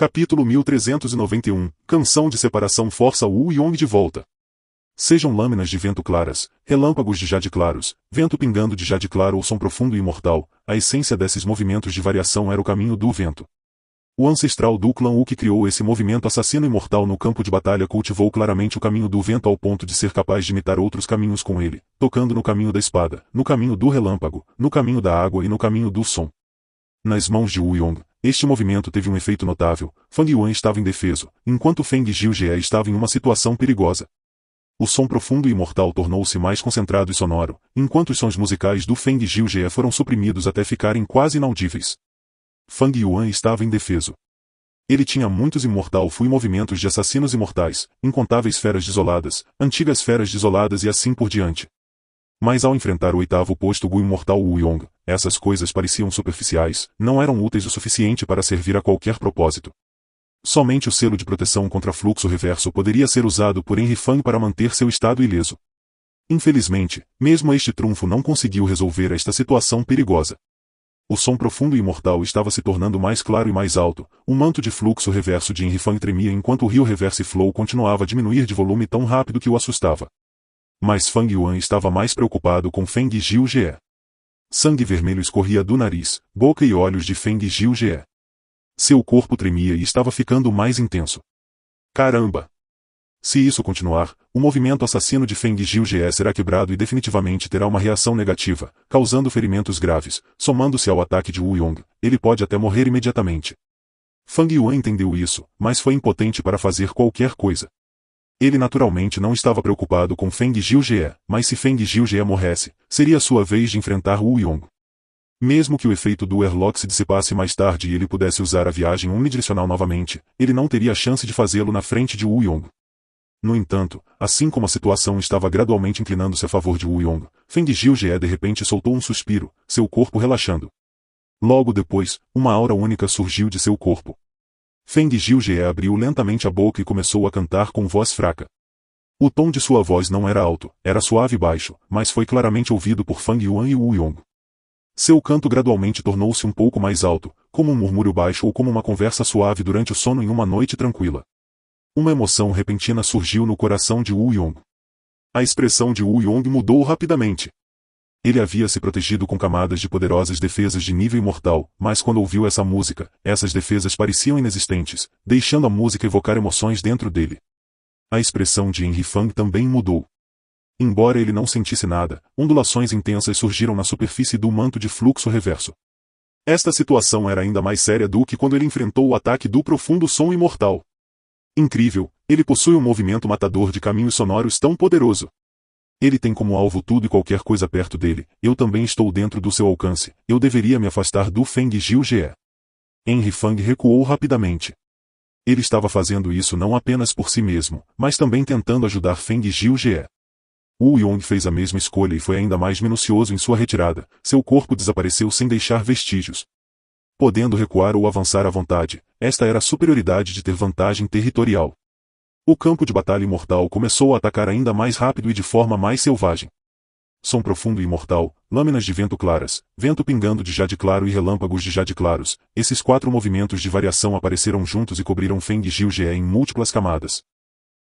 Capítulo 1391 Canção de separação força Wu Yong de volta. Sejam lâminas de vento claras, relâmpagos de jade claros, vento pingando de jade claro ou som profundo e imortal, a essência desses movimentos de variação era o caminho do vento. O ancestral do clã Wu que criou esse movimento assassino imortal no campo de batalha cultivou claramente o caminho do vento ao ponto de ser capaz de imitar outros caminhos com ele, tocando no caminho da espada, no caminho do relâmpago, no caminho da água e no caminho do som. Nas mãos de Wu Yong, este movimento teve um efeito notável. Fang Yuan estava indefeso, enquanto Feng Jiujie estava em uma situação perigosa. O som profundo e imortal tornou-se mais concentrado e sonoro, enquanto os sons musicais do Feng Jiujie foram suprimidos até ficarem quase inaudíveis. Fang Yuan estava indefeso. Ele tinha muitos imortal Fu e movimentos de assassinos imortais, incontáveis feras desoladas, antigas feras desoladas e assim por diante. Mas ao enfrentar o oitavo posto Gu imortal Wu Yong, essas coisas pareciam superficiais, não eram úteis o suficiente para servir a qualquer propósito. Somente o selo de proteção contra fluxo reverso poderia ser usado por Henry Fang para manter seu estado ileso. Infelizmente, mesmo este trunfo não conseguiu resolver esta situação perigosa. O som profundo e imortal estava se tornando mais claro e mais alto, o manto de fluxo reverso de Henry Fang tremia enquanto o rio Reverse Flow continuava a diminuir de volume tão rápido que o assustava. Mas Fang Yuan estava mais preocupado com Feng Jiujie. Sangue vermelho escorria do nariz, boca e olhos de Feng Jiujie. Seu corpo tremia e estava ficando mais intenso. Caramba! Se isso continuar, o movimento assassino de Feng Jiujie será quebrado e definitivamente terá uma reação negativa, causando ferimentos graves, somando-se ao ataque de Wu Yong, ele pode até morrer imediatamente. Fang Yuan entendeu isso, mas foi impotente para fazer qualquer coisa. Ele naturalmente não estava preocupado com Feng Jiujie, mas se Feng Jiujie morresse, seria sua vez de enfrentar Wu Yong. Mesmo que o efeito do Airlock se dissipasse mais tarde e ele pudesse usar a viagem unidirecional novamente, ele não teria chance de fazê-lo na frente de Wu Yong. No entanto, assim como a situação estava gradualmente inclinando-se a favor de Wu Yong, Feng Jiujie de repente soltou um suspiro, seu corpo relaxando. Logo depois, uma aura única surgiu de seu corpo. Feng Jiujie abriu lentamente a boca e começou a cantar com voz fraca. O tom de sua voz não era alto, era suave e baixo, mas foi claramente ouvido por Fang Yuan e Wu Yong. Seu canto gradualmente tornou-se um pouco mais alto, como um murmúrio baixo ou como uma conversa suave durante o sono em uma noite tranquila. Uma emoção repentina surgiu no coração de Wu Yong. A expressão de Wu Yong mudou rapidamente. Ele havia se protegido com camadas de poderosas defesas de nível imortal, mas quando ouviu essa música, essas defesas pareciam inexistentes, deixando a música evocar emoções dentro dele. A expressão de Henry Fang também mudou. Embora ele não sentisse nada, ondulações intensas surgiram na superfície do manto de fluxo reverso. Esta situação era ainda mais séria do que quando ele enfrentou o ataque do profundo som imortal. Incrível, ele possui um movimento matador de caminhos sonoros tão poderoso. Ele tem como alvo tudo e qualquer coisa perto dele, eu também estou dentro do seu alcance, eu deveria me afastar do Feng Jiujie. Henry Fang recuou rapidamente. Ele estava fazendo isso não apenas por si mesmo, mas também tentando ajudar Feng Jiujie. Wu Yong fez a mesma escolha e foi ainda mais minucioso em sua retirada, seu corpo desapareceu sem deixar vestígios. Podendo recuar ou avançar à vontade, esta era a superioridade de ter vantagem territorial. O campo de batalha imortal começou a atacar ainda mais rápido e de forma mais selvagem. Som profundo e imortal, lâminas de vento claras, vento pingando de jade claro e relâmpagos de jade claros, esses quatro movimentos de variação apareceram juntos e cobriram Feng Jiujie em múltiplas camadas.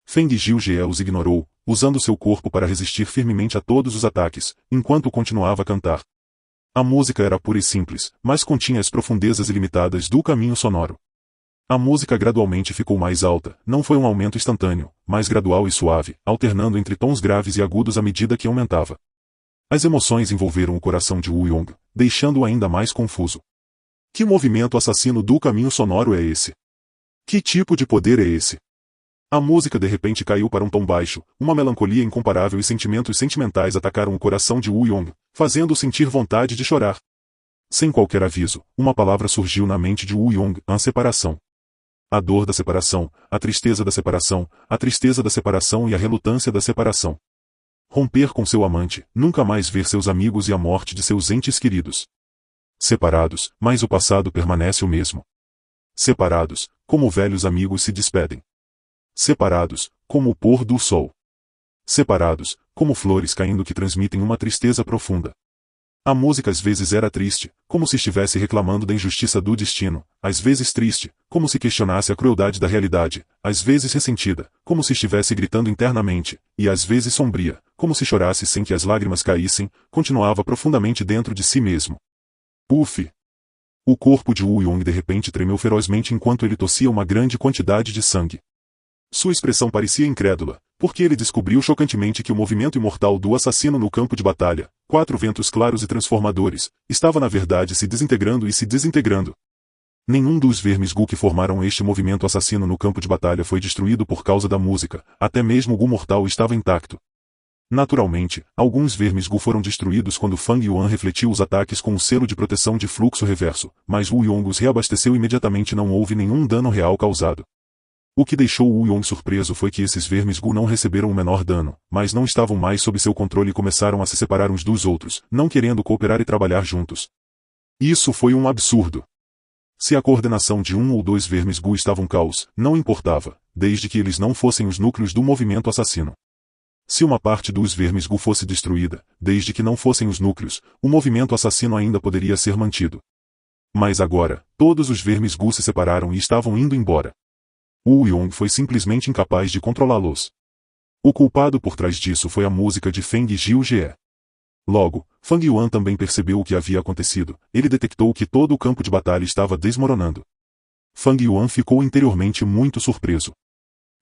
Feng Jiujie os ignorou, usando seu corpo para resistir firmemente a todos os ataques, enquanto continuava a cantar. A música era pura e simples, mas continha as profundezas ilimitadas do caminho sonoro. A música gradualmente ficou mais alta, não foi um aumento instantâneo, mas gradual e suave, alternando entre tons graves e agudos à medida que aumentava. As emoções envolveram o coração de Wu Yong, deixando-o ainda mais confuso. Que movimento assassino do caminho sonoro é esse? Que tipo de poder é esse? A música de repente caiu para um tom baixo, uma melancolia incomparável e sentimentos sentimentais atacaram o coração de Wu Yong, fazendo-o sentir vontade de chorar. Sem qualquer aviso, uma palavra surgiu na mente de Wu Yong: a separação. A dor da separação, a tristeza da separação, a tristeza da separação e a relutância da separação. Romper com seu amante, nunca mais ver seus amigos e a morte de seus entes queridos. Separados, mas o passado permanece o mesmo. Separados, como velhos amigos se despedem. Separados, como o pôr do sol. Separados, como flores caindo que transmitem uma tristeza profunda. A música às vezes era triste, como se estivesse reclamando da injustiça do destino, às vezes triste, como se questionasse a crueldade da realidade, às vezes ressentida, como se estivesse gritando internamente, e às vezes sombria, como se chorasse sem que as lágrimas caíssem, continuava profundamente dentro de si mesmo. Puff! O corpo de Woo Young de repente tremeu ferozmente enquanto ele tossia uma grande quantidade de sangue. Sua expressão parecia incrédula, porque ele descobriu chocantemente que o movimento imortal do assassino no campo de batalha, 4 ventos claros e transformadores, estava na verdade se desintegrando e se desintegrando. Nenhum dos vermes Gu que formaram este movimento assassino no campo de batalha foi destruído por causa da música, até mesmo o Gu mortal estava intacto. Naturalmente, alguns vermes Gu foram destruídos quando Fang Yuan refletiu os ataques com um selo de proteção de fluxo reverso, mas Woo Young os reabasteceu imediatamente e não houve nenhum dano real causado. O que deixou Woo Young surpreso foi que esses vermes Gu não receberam o menor dano, mas não estavam mais sob seu controle e começaram a se separar uns dos outros, não querendo cooperar e trabalhar juntos. Isso foi um absurdo. Se a coordenação de 1 ou 2 vermes Gu estava um caos, não importava, desde que eles não fossem os núcleos do movimento assassino. Se uma parte dos vermes Gu fosse destruída, desde que não fossem os núcleos, o movimento assassino ainda poderia ser mantido. Mas agora, todos os vermes Gu se separaram e estavam indo embora. Woo Young foi simplesmente incapaz de controlá-los. O culpado por trás disso foi a música de Feng Jiu-Jie. Logo, Fang Yuan também percebeu o que havia acontecido, ele detectou que todo o campo de batalha estava desmoronando. Fang Yuan ficou interiormente muito surpreso.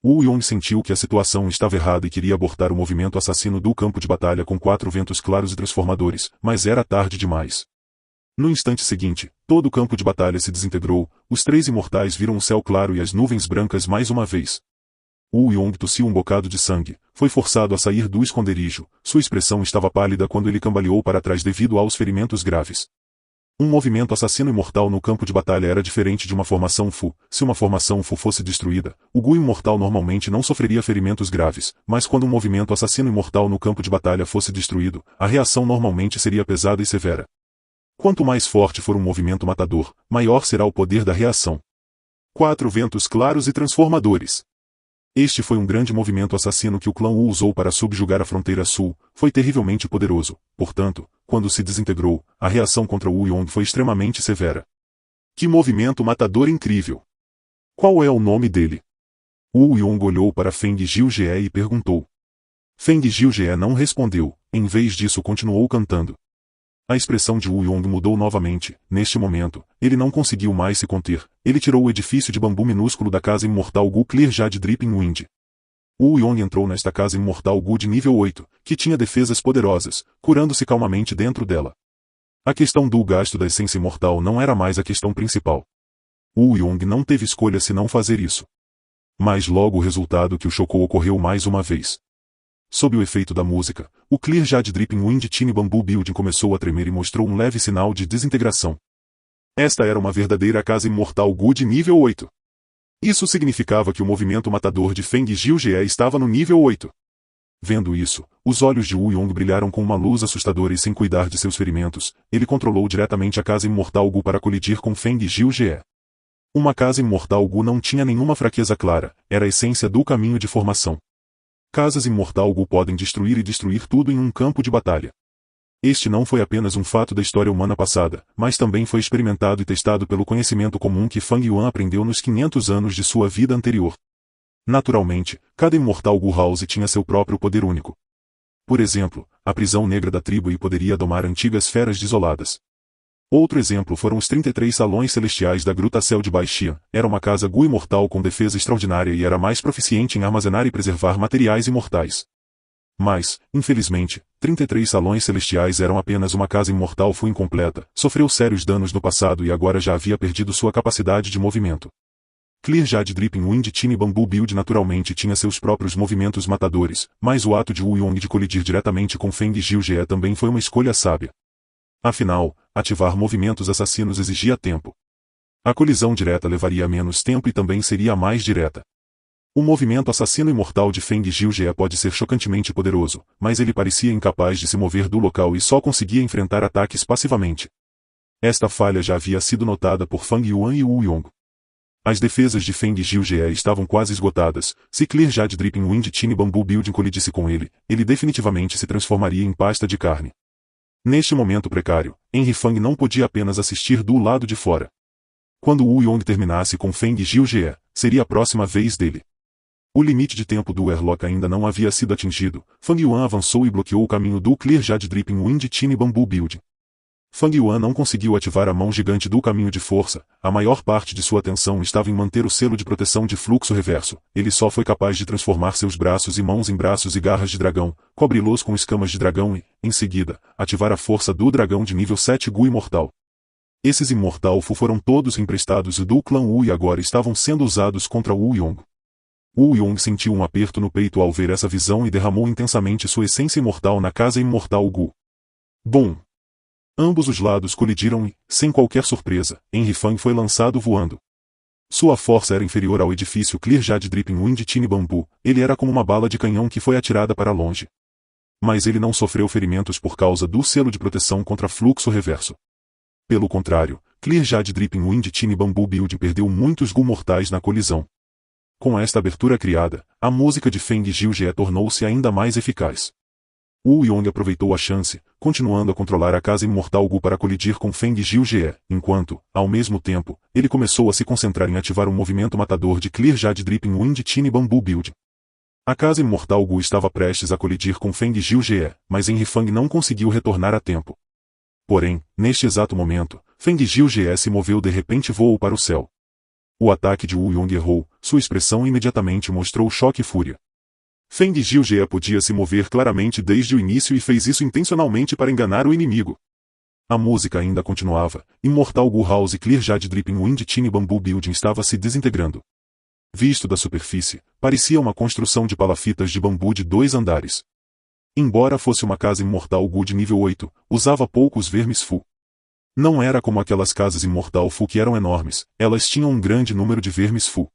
Woo Young sentiu que a situação estava errada e queria abortar o movimento assassino do campo de batalha com 4 ventos claros e transformadores, mas era tarde demais. No instante seguinte, todo o campo de batalha se desintegrou, os 3 imortais viram o céu claro e as nuvens brancas mais uma vez. Woo Young tossiu um bocado de sangue, foi forçado a sair do esconderijo, sua expressão estava pálida quando ele cambaleou para trás devido aos ferimentos graves. Um movimento assassino imortal no campo de batalha era diferente de uma formação Fu. Se uma formação Fu fosse destruída, o Gu imortal normalmente não sofreria ferimentos graves, mas quando um movimento assassino imortal no campo de batalha fosse destruído, a reação normalmente seria pesada e severa. Quanto mais forte for um movimento matador, maior será o poder da reação. 4 ventos claros e transformadores. Este foi um grande movimento assassino que o clã Wu usou para subjugar a fronteira sul, foi terrivelmente poderoso, portanto, quando se desintegrou, a reação contra Woo Young foi extremamente severa. Que movimento matador incrível! Qual é o nome dele? Woo Young olhou para Feng Jiu-Jie e perguntou. Feng Jiu-Jie não respondeu, em vez disso continuou cantando. A expressão de Woo Young mudou novamente, neste momento, ele não conseguiu mais se conter, ele tirou o edifício de bambu minúsculo da casa imortal Gu Clear Jade Dripping Wind. Woo Young entrou nesta casa imortal Gu de nível 8, que tinha defesas poderosas, curando-se calmamente dentro dela. A questão do gasto da essência imortal não era mais a questão principal. Woo Young não teve escolha senão fazer isso. Mas logo o resultado que o chocou ocorreu mais uma vez. Sob o efeito da música, o Clear Jade Dripping Wind Tiny Bamboo Building começou a tremer e mostrou um leve sinal de desintegração. Esta era uma verdadeira casa imortal Gu de nível 8. Isso significava que o movimento matador de Feng Jiu-Jie estava no nível 8. Vendo isso, os olhos de Woo Young brilharam com uma luz assustadora e sem cuidar de seus ferimentos, ele controlou diretamente a casa imortal Gu para colidir com Feng Jiu-Jie. Uma casa imortal Gu não tinha nenhuma fraqueza clara, era a essência do caminho de formação. Casas imortal Gu podem destruir e destruir tudo em um campo de batalha. Este não foi apenas um fato da história humana passada, mas também foi experimentado e testado pelo conhecimento comum que Fang Yuan aprendeu nos 500 anos de sua vida anterior. Naturalmente, cada imortal Gu House tinha seu próprio poder único. Por exemplo, a prisão negra da tribo e poderia domar antigas feras desoladas. Outro exemplo foram os 33 salões celestiais da Gruta Céu de Baixian. Era uma casa Gu imortal com defesa extraordinária e era mais proficiente em armazenar e preservar materiais imortais. Mas, infelizmente, 33 salões celestiais eram apenas uma casa imortal Fu incompleta, sofreu sérios danos no passado e agora já havia perdido sua capacidade de movimento. Clear Jade Dripping Wind Tiny Bamboo Build naturalmente tinha seus próprios movimentos matadores, mas o ato de Woo Young de colidir diretamente com Feng Jiu-Jie também foi uma escolha sábia. Afinal, ativar movimentos assassinos exigia tempo. A colisão direta levaria menos tempo e também seria mais direta. O movimento assassino imortal de Feng Jiu-Jie pode ser chocantemente poderoso, mas ele parecia incapaz de se mover do local e só conseguia enfrentar ataques passivamente. Esta falha já havia sido notada por Fang Yuan e Woo Young. As defesas de Feng Jiu-Jie estavam quase esgotadas. Se Clear Jade Dripping Wind Tiny Bamboo Building colidisse com ele, ele definitivamente se transformaria em pasta de carne. Neste momento precário, Henry Fang não podia apenas assistir do lado de fora. Quando Wu Yong terminasse com Feng Jiujie, seria a próxima vez dele. O limite de tempo do Airlock ainda não havia sido atingido. Fang Yuan avançou e bloqueou o caminho do Clear Jade Dripping Wind Tiny Bamboo Building. Fang Yuan não conseguiu ativar a mão gigante do caminho de força. A maior parte de sua atenção estava em manter o selo de proteção de fluxo reverso. Ele só foi capaz de transformar seus braços e mãos em braços e garras de dragão, cobri-los com escamas de dragão e, em seguida, ativar a força do dragão de nível 7 Gu Imortal. Esses Imortal Fu foram todos emprestados do clã Wu e agora estavam sendo usados contra Wu Yong. Wu Yong sentiu um aperto no peito ao ver essa visão e derramou intensamente sua essência imortal na casa imortal Gu. Bom! Ambos os lados colidiram e, sem qualquer surpresa, Henry Fang foi lançado voando. Sua força era inferior ao edifício Clear Jade Dripping Wind Tiny Bamboo, ele era como uma bala de canhão que foi atirada para longe. Mas ele não sofreu ferimentos por causa do selo de proteção contra fluxo reverso. Pelo contrário, Clear Jade Dripping Wind Tiny Bamboo Building perdeu muitos Gu mortais na colisão. Com esta abertura criada, a música de Feng Jiujie tornou-se ainda mais eficaz. Wu Yong aproveitou a chance, continuando a controlar a casa imortal Gu para colidir com Feng Jiujie, enquanto, ao mesmo tempo, ele começou a se concentrar em ativar um movimento matador de Clear Jade Dripping Wind Tiny Bamboo Building. A casa imortal Gu estava prestes a colidir com Feng Jiujie, mas Henry Fang não conseguiu retornar a tempo. Porém, neste exato momento, Feng Jiujie se moveu de repente e voou para o céu. O ataque de Wu Yong errou, sua expressão imediatamente mostrou choque e fúria. Feng Jiujie podia se mover claramente desde o início e fez isso intencionalmente para enganar o inimigo. A música ainda continuava, Immortal Gu House e Clear Jade Dripping Wind Tiny Bamboo Building estava se desintegrando. Visto da superfície, parecia uma construção de palafitas de bambu de 2 andares. Embora fosse uma casa imortal Gu de nível 8, usava poucos vermes Fu. Não era como aquelas casas imortal Fu que eram enormes, elas tinham um grande número de vermes Fu.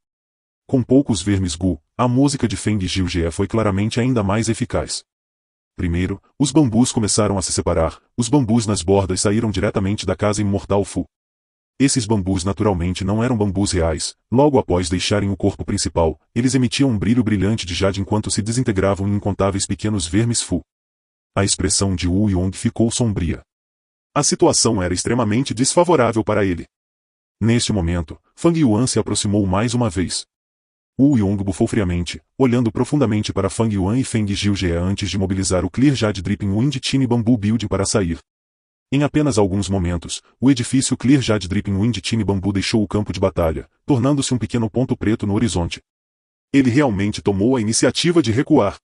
Com poucos vermes Gu, a música de Feng Jiujie foi claramente ainda mais eficaz. Primeiro, os bambus começaram a se separar, os bambus nas bordas saíram diretamente da casa imortal Fu. Esses bambus naturalmente não eram bambus reais, logo após deixarem o corpo principal, eles emitiam um brilho brilhante de jade enquanto se desintegravam em incontáveis pequenos vermes Fu. A expressão de Wu Yong ficou sombria. A situação era extremamente desfavorável para ele. Neste momento, Fang Yuan se aproximou mais uma vez. Wu Yong bufou friamente, olhando profundamente para Fang Yuan e Feng Jiujie antes de mobilizar o Clear Jade Dripping Wind Tiny Bamboo Building para sair. Em apenas alguns momentos, o edifício Clear Jade Dripping Wind Tiny Bamboo deixou o campo de batalha, tornando-se um pequeno ponto preto no horizonte. Ele realmente tomou a iniciativa de recuar.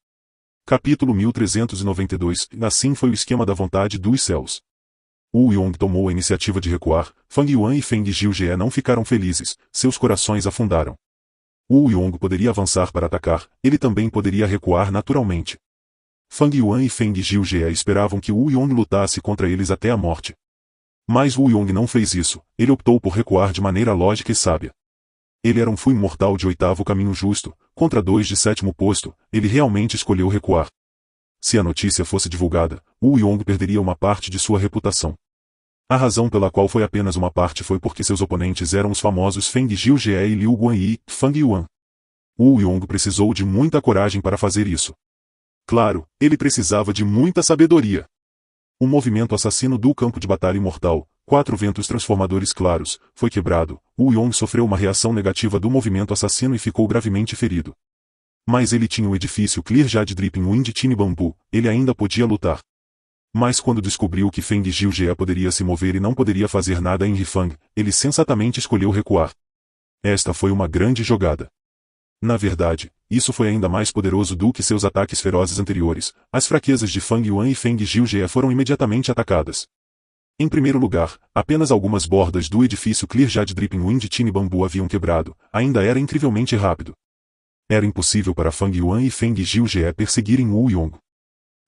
Capítulo 1392. Assim foi o esquema da vontade dos céus. Wu Yong tomou a iniciativa de recuar, Fang Yuan e Feng Jiujie não ficaram felizes, seus corações afundaram. Wu Yong poderia avançar para atacar, ele também poderia recuar naturalmente. Fang Yuan e Feng Jiujie esperavam que Wu Yong lutasse contra eles até a morte. Mas Wu Yong não fez isso, ele optou por recuar de maneira lógica e sábia. Ele era um Fu imortal de 8º caminho justo, contra 2 de 7º posto, ele realmente escolheu recuar. Se a notícia fosse divulgada, Wu Yong perderia uma parte de sua reputação. A razão pela qual foi apenas uma parte foi porque seus oponentes eram os famosos Feng Jiujie e Liu Guanyi, Fang Yuan. Wu Yong precisou de muita coragem para fazer isso. Claro, ele precisava de muita sabedoria. O movimento assassino do campo de batalha imortal, 4 ventos transformadores claros, foi quebrado. Wu Yong sofreu uma reação negativa do movimento assassino e ficou gravemente ferido. Mas ele tinha o edifício Clear Jade Dripping Wind Tiny Bamboo, ele ainda podia lutar. Mas quando descobriu que Feng Jiujie poderia se mover e não poderia fazer nada em Rifang, ele sensatamente escolheu recuar. Esta foi uma grande jogada. Na verdade, isso foi ainda mais poderoso do que seus ataques ferozes anteriores. As fraquezas de Fang Yuan e Feng Jiujie foram imediatamente atacadas. Em primeiro lugar, apenas algumas bordas do edifício Clear Jade Dripping Wind Tiny Bamboo haviam quebrado, ainda era incrivelmente rápido. Era impossível para Fang Yuan e Feng Jiujie perseguirem Wu Yong.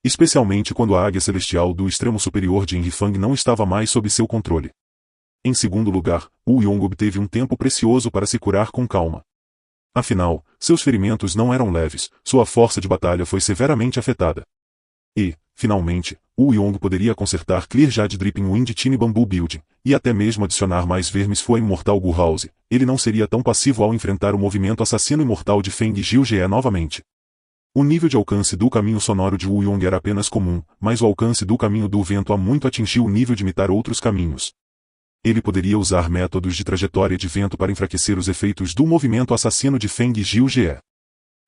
Especialmente quando a águia celestial do extremo superior de Enrifang não estava mais sob seu controle. Em segundo lugar, Wu Yong obteve um tempo precioso para se curar com calma. Afinal, seus ferimentos não eram leves, sua força de batalha foi severamente afetada. E, finalmente, Wu Yong poderia consertar Clear Jade Dripping Wind Tiny Bamboo Building, e até mesmo adicionar mais vermes Fu Immortal Gu House. Ele não seria tão passivo ao enfrentar o movimento assassino imortal de Feng Jiujie novamente. O nível de alcance do caminho sonoro de Wu Yong era apenas comum, mas o alcance do caminho do vento há muito atingiu o nível de imitar outros caminhos. Ele poderia usar métodos de trajetória de vento para enfraquecer os efeitos do movimento assassino de Feng Jiujie.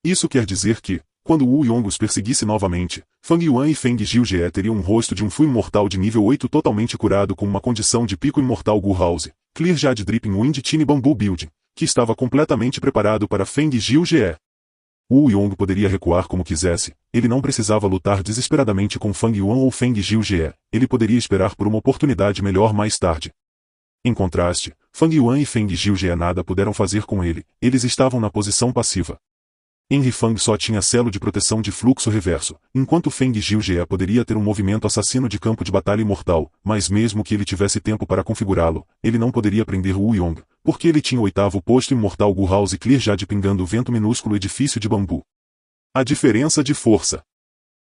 Isso quer dizer que, quando Wu Yong os perseguisse novamente, Fang Yuan e Feng Jiujie teriam um rosto de um Fu imortal de nível 8 totalmente curado com uma condição de pico imortal Gu House, Clear Jade Dripping Wind Tiny Bamboo Building, que estava completamente preparado para Feng Jiujie. Wu Yong poderia recuar como quisesse, ele não precisava lutar desesperadamente com Fang Yuan ou Feng Jiujie, ele poderia esperar por uma oportunidade melhor mais tarde. Em contraste, Fang Yuan e Feng Jiujie nada puderam fazer com ele, eles estavam na posição passiva. Henry Fang só tinha selo de proteção de fluxo reverso, enquanto Feng Jiujie poderia ter um movimento assassino de campo de batalha imortal, mas mesmo que ele tivesse tempo para configurá-lo, ele não poderia prender Wu Yong, porque ele tinha o 8º posto imortal Gu House Clear Jade pingando o vento minúsculo edifício de bambu. A diferença de força.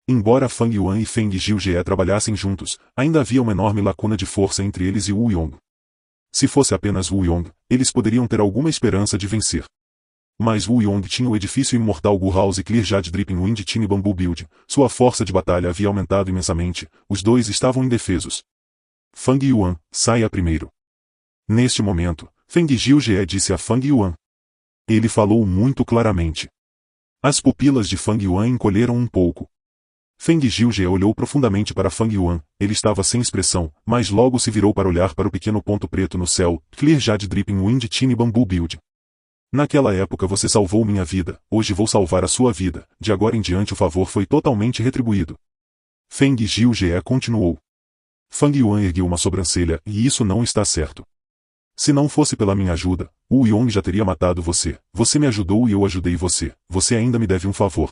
Embora Fang Yuan e Feng Jiujie trabalhassem juntos, ainda havia uma enorme lacuna de força entre eles e Wu Yong. Se fosse apenas Wu Yong, eles poderiam ter alguma esperança de vencer. Mas Wu Yong tinha o edifício imortal Gu House Clear Jade Dripping Wind Tiny Bamboo Building, sua força de batalha havia aumentado imensamente, os dois estavam indefesos. Fang Yuan, saia primeiro. Neste momento, Feng Jiujie disse a Fang Yuan. Ele falou muito claramente. As pupilas de Fang Yuan encolheram um pouco. Feng Jiujie olhou profundamente para Fang Yuan, ele estava sem expressão, mas logo se virou para olhar para o pequeno ponto preto no céu, Clear Jade Dripping Wind Tiny Bamboo Building. Naquela época você salvou minha vida, hoje vou salvar a sua vida, de agora em diante o favor foi totalmente retribuído. Feng Jiujie continuou. Fang Yuan ergueu uma sobrancelha, e isso não está certo. Se não fosse pela minha ajuda, Wu Yong já teria matado você, você me ajudou e eu ajudei você, você ainda me deve um favor.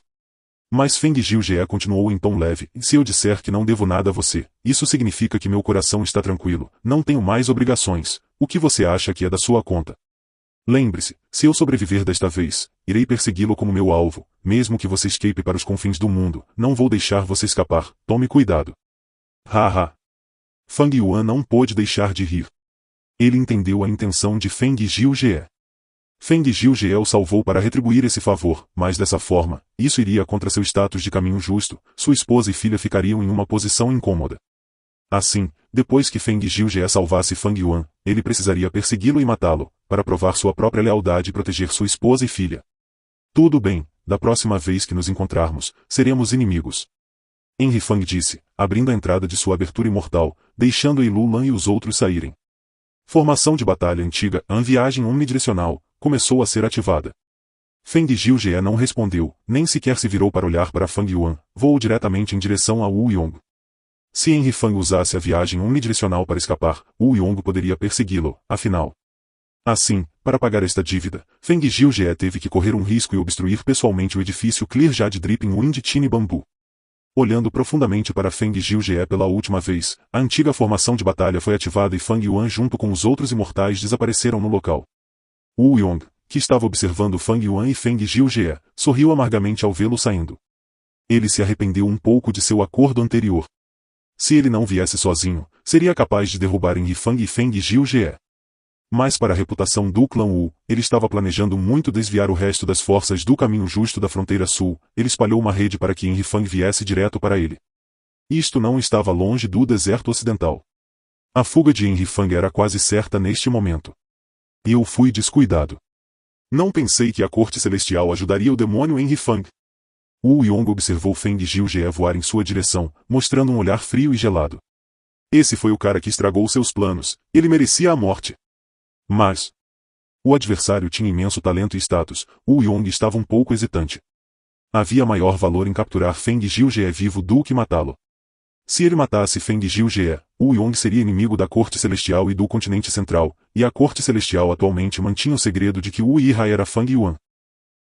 Mas Feng Jiujie continuou em tom leve, se eu disser que não devo nada a você, isso significa que meu coração está tranquilo, não tenho mais obrigações, o que você acha que é da sua conta? Lembre-se, se eu sobreviver desta vez, irei persegui-lo como meu alvo, mesmo que você escape para os confins do mundo, não vou deixar você escapar, tome cuidado. Haha. Fang Yuan não pôde deixar de rir. Ele entendeu a intenção de Feng Jiujie. Feng Jiujie o salvou para retribuir esse favor, mas dessa forma, isso iria contra seu status de caminho justo, sua esposa e filha ficariam em uma posição incômoda. Assim, depois que Feng Jiujie salvasse Fang Yuan, ele precisaria persegui-lo e matá-lo, para provar sua própria lealdade e proteger sua esposa e filha. Tudo bem, da próxima vez que nos encontrarmos, seremos inimigos. Henry Fang disse, abrindo a entrada de sua abertura imortal, deixando Lu Lan e os outros saírem. Formação de batalha antiga, a viagem unidirecional, começou a ser ativada. Feng Jiujie não respondeu, nem sequer se virou para olhar para Fang Yuan, voou diretamente em direção a Wu Yong. Se Henry Fang usasse a viagem unidirecional para escapar, Wu Yong poderia persegui-lo, afinal. Assim, para pagar esta dívida, Feng Jiujie teve que correr um risco e obstruir pessoalmente o edifício Clear Jade Dripping Wind Tiny Bamboo. Olhando profundamente para Feng Jiujie pela última vez, a antiga formação de batalha foi ativada e Fang Yuan junto com os outros imortais desapareceram no local. Wu Yong, que estava observando Fang Yuan e Feng Jiujie, sorriu amargamente ao vê-lo saindo. Ele se arrependeu um pouco de seu acordo anterior. Se ele não viesse sozinho, seria capaz de derrubar Henry Fang e Feng Jiujie. Mas para a reputação do clã Wu, ele estava planejando muito desviar o resto das forças do caminho justo da fronteira sul, ele espalhou uma rede para que Henry Fang viesse direto para ele. Isto não estava longe do deserto ocidental. A fuga de Henry Fang era quase certa neste momento. Eu fui descuidado. Não pensei que a corte celestial ajudaria o demônio Henry Fang. Wu Yong observou Feng Jiujie voar em sua direção, mostrando um olhar frio e gelado. Esse foi o cara que estragou seus planos, ele merecia a morte. Mas o adversário tinha imenso talento e status, Wu Yong estava um pouco hesitante. Havia maior valor em capturar Feng Jiujie vivo do que matá-lo. Se ele matasse Feng Jiujie, Wu Yong seria inimigo da Corte Celestial e do Continente Central, e a Corte Celestial atualmente mantinha o segredo de que Wu Yihai era Fang Yuan.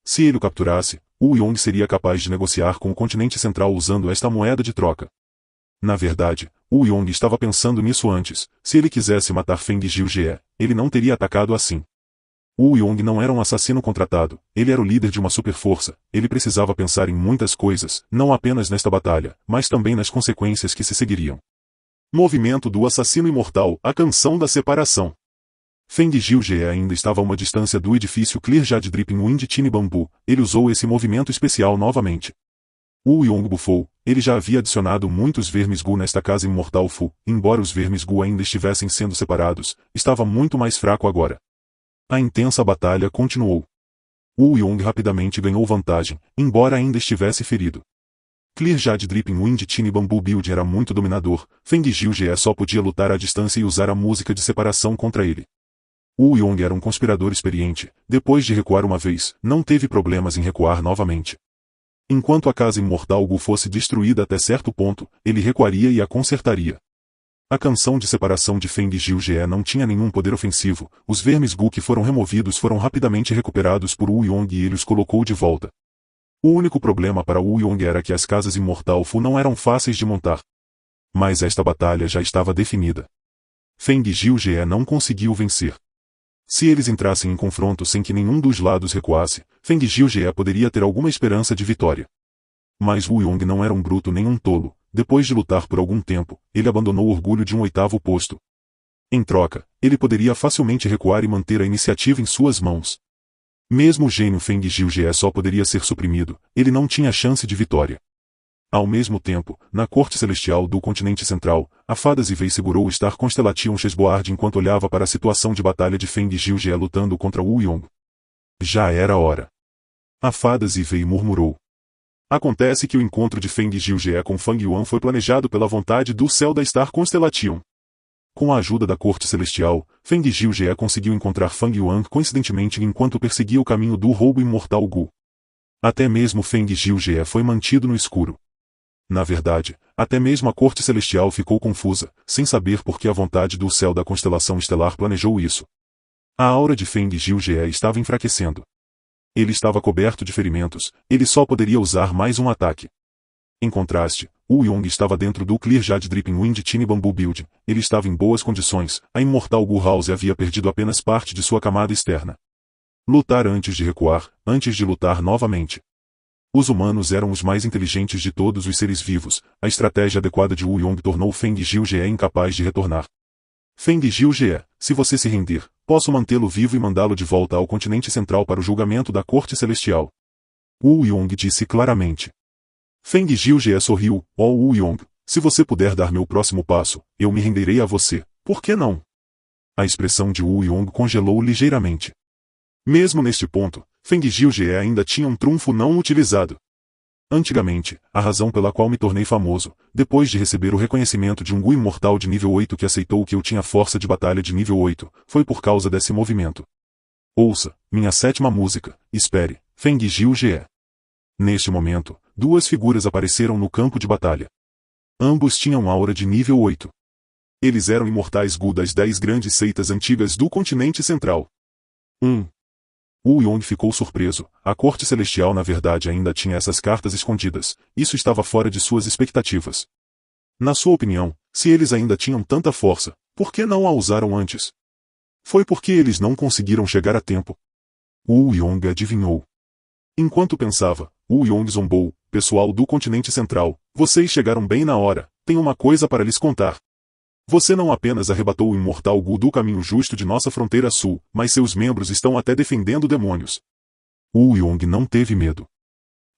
Se ele o capturasse, Wu Yong seria capaz de negociar com o Continente Central usando esta moeda de troca. Na verdade, Wu Yong estava pensando nisso antes, se ele quisesse matar Feng Jiujie, ele não teria atacado assim. Wu Yong não era um assassino contratado, ele era o líder de uma superforça, ele precisava pensar em muitas coisas, não apenas nesta batalha, mas também nas consequências que se seguiriam. Movimento do assassino imortal, a canção da separação. Feng Jiujie ainda estava a uma distância do edifício Clear Jade Dripping Wind Tiny Bamboo, ele usou esse movimento especial novamente. Wu Yong bufou. Ele já havia adicionado muitos vermes Gu nesta casa imortal Fu, embora os vermes Gu ainda estivessem sendo separados, estava muito mais fraco agora. A intensa batalha continuou. Wu Yong rapidamente ganhou vantagem, embora ainda estivesse ferido. Clear Jade Dripping Wind Tiny Bamboo Build era muito dominador, Feng Jiu-Jie só podia lutar à distância e usar a música de separação contra ele. Wu Yong era um conspirador experiente, depois de recuar uma vez, não teve problemas em recuar novamente. Enquanto a casa imortal Gu fosse destruída até certo ponto, ele recuaria e a consertaria. A canção de separação de Feng Jiu-Jie não tinha nenhum poder ofensivo, os vermes Gu que foram removidos foram rapidamente recuperados por Wu Yong e ele os colocou de volta. O único problema para Wu Yong era que as casas imortal Fu não eram fáceis de montar. Mas esta batalha já estava definida. Feng Jiu-Jie não conseguiu vencer. Se eles entrassem em confronto sem que nenhum dos lados recuasse, Feng Jiu-Jie poderia ter alguma esperança de vitória. Mas Wu Yong não era um bruto nem um tolo. Depois de lutar por algum tempo, ele abandonou o orgulho de um 8º posto. Em troca, ele poderia facilmente recuar e manter a iniciativa em suas mãos. Mesmo o gênio Feng Jiu-Jie só poderia ser suprimido, ele não tinha chance de vitória. Ao mesmo tempo, na corte celestial do continente central, a fada Zivei segurou o Star Constellation Chessboard enquanto olhava para a situação de batalha de Feng Jiu-Jie lutando contra Wu Yong. Já era hora. A fada Zivei murmurou. Acontece que o encontro de Feng Jiu-Jie com Fang Yuan foi planejado pela vontade do céu da Star Constellation. Com a ajuda da corte celestial, Feng Jiu-Jie conseguiu encontrar Fang Yuan coincidentemente enquanto perseguia o caminho do roubo imortal Gu. Até mesmo Feng Jiu-Jie foi mantido no escuro. Na verdade, até mesmo a corte celestial ficou confusa, sem saber por que a vontade do céu da constelação estelar planejou isso. A aura de Feng Jiu-Jie estava enfraquecendo. Ele estava coberto de ferimentos, ele só poderia usar mais um ataque. Em contraste, Wu Yong estava dentro do Clear Jade Dripping Wind Tiny Bamboo Build, ele estava em boas condições, a imortal Gu House havia perdido apenas parte de sua camada externa. Lutar antes de recuar, antes de lutar novamente. Os humanos eram os mais inteligentes de todos os seres vivos, a estratégia adequada de Wu Yong tornou Feng Jiu-Jie incapaz de retornar. Feng Jiu-Jie, se você se render, posso mantê-lo vivo e mandá-lo de volta ao continente central para o julgamento da corte celestial. Wu Yong disse claramente. Feng Jiu-Jie sorriu. Wu Yong, se você puder dar meu próximo passo, eu me renderei a você, por que não? A expressão de Wu Yong congelou ligeiramente. Mesmo neste ponto, Feng Jiu-Jie ainda tinha um trunfo não utilizado. Antigamente, a razão pela qual me tornei famoso, depois de receber o reconhecimento de um Gu imortal de nível 8 que aceitou que eu tinha força de batalha de nível 8, foi por causa desse movimento. Ouça, minha 7ª música, espere, Feng Jiu-Jie. Neste momento, 2 figuras apareceram no campo de batalha. Ambos tinham aura de nível 8. Eles eram imortais Gu das 10 grandes seitas antigas do continente central. Wu Yong ficou surpreso, a corte celestial na verdade ainda tinha essas cartas escondidas, isso estava fora de suas expectativas. Na sua opinião, se eles ainda tinham tanta força, por que não a usaram antes? Foi porque eles não conseguiram chegar a tempo. Wu Yong adivinhou. Enquanto pensava, Wu Yong zombou, pessoal do continente central, vocês chegaram bem na hora, tenho uma coisa para lhes contar. Você não apenas arrebatou o imortal Gu do caminho justo de nossa fronteira sul, mas seus membros estão até defendendo demônios. Wu Yong não teve medo.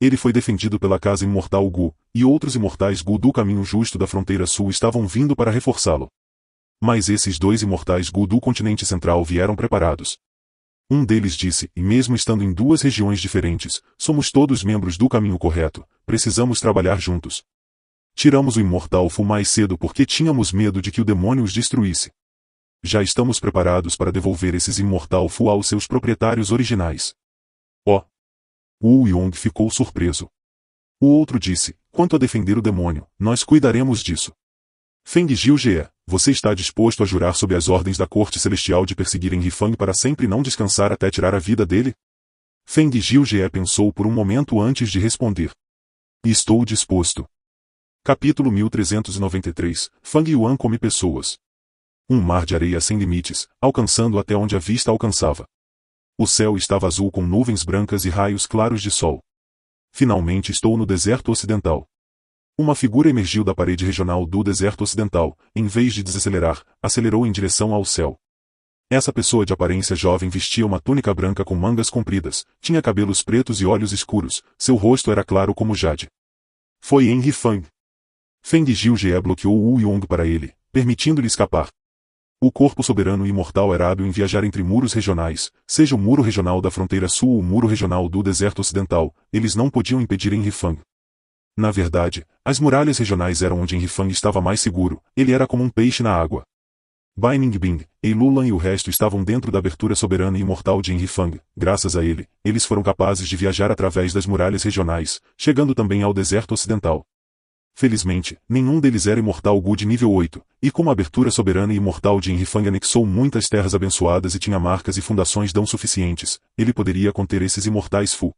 Ele foi defendido pela casa imortal Gu, e outros imortais Gu do caminho justo da fronteira sul estavam vindo para reforçá-lo. Mas esses 2 imortais Gu do continente central vieram preparados. Um deles disse, e mesmo estando em 2 regiões diferentes, somos todos membros do caminho correto, precisamos trabalhar juntos. Tiramos o imortal Fu mais cedo porque tínhamos medo de que o demônio os destruísse. Já estamos preparados para devolver esses imortal Fu aos seus proprietários originais. Wu Yong ficou surpreso. O outro disse, quanto a defender o demônio, nós cuidaremos disso. Feng Jiu-Jie, você está disposto a jurar sob as ordens da corte celestial de perseguir Henry Fang para sempre e não descansar até tirar a vida dele? Feng Jiu-Jie pensou por um momento antes de responder. Estou disposto. Capítulo 1393, Fang Yuan come pessoas. Um mar de areia sem limites, alcançando até onde a vista alcançava. O céu estava azul com nuvens brancas e raios claros de sol. Finalmente estou no deserto ocidental. Uma figura emergiu da parede regional do deserto ocidental, em vez de desacelerar, acelerou em direção ao céu. Essa pessoa de aparência jovem vestia uma túnica branca com mangas compridas, tinha cabelos pretos e olhos escuros, seu rosto era claro como jade. Foi Henry Fang. Feng Jiujie bloqueou Wu Yong para ele, permitindo-lhe escapar. O corpo soberano e imortal era hábil em viajar entre muros regionais, seja o muro regional da fronteira sul ou o muro regional do deserto ocidental, eles não podiam impedir Henry Fang. Na verdade, as muralhas regionais eram onde Henry Fang estava mais seguro, ele era como um peixe na água. Bai Ningbing, Ei Lulan e o resto estavam dentro da abertura soberana e imortal de Henry Fang. Graças a ele, eles foram capazes de viajar através das muralhas regionais, chegando também ao deserto ocidental. Felizmente, nenhum deles era imortal Gu de nível 8, e como a abertura soberana e imortal de Henry Fang anexou muitas terras abençoadas e tinha marcas e fundações dão suficientes, ele poderia conter esses imortais Fu.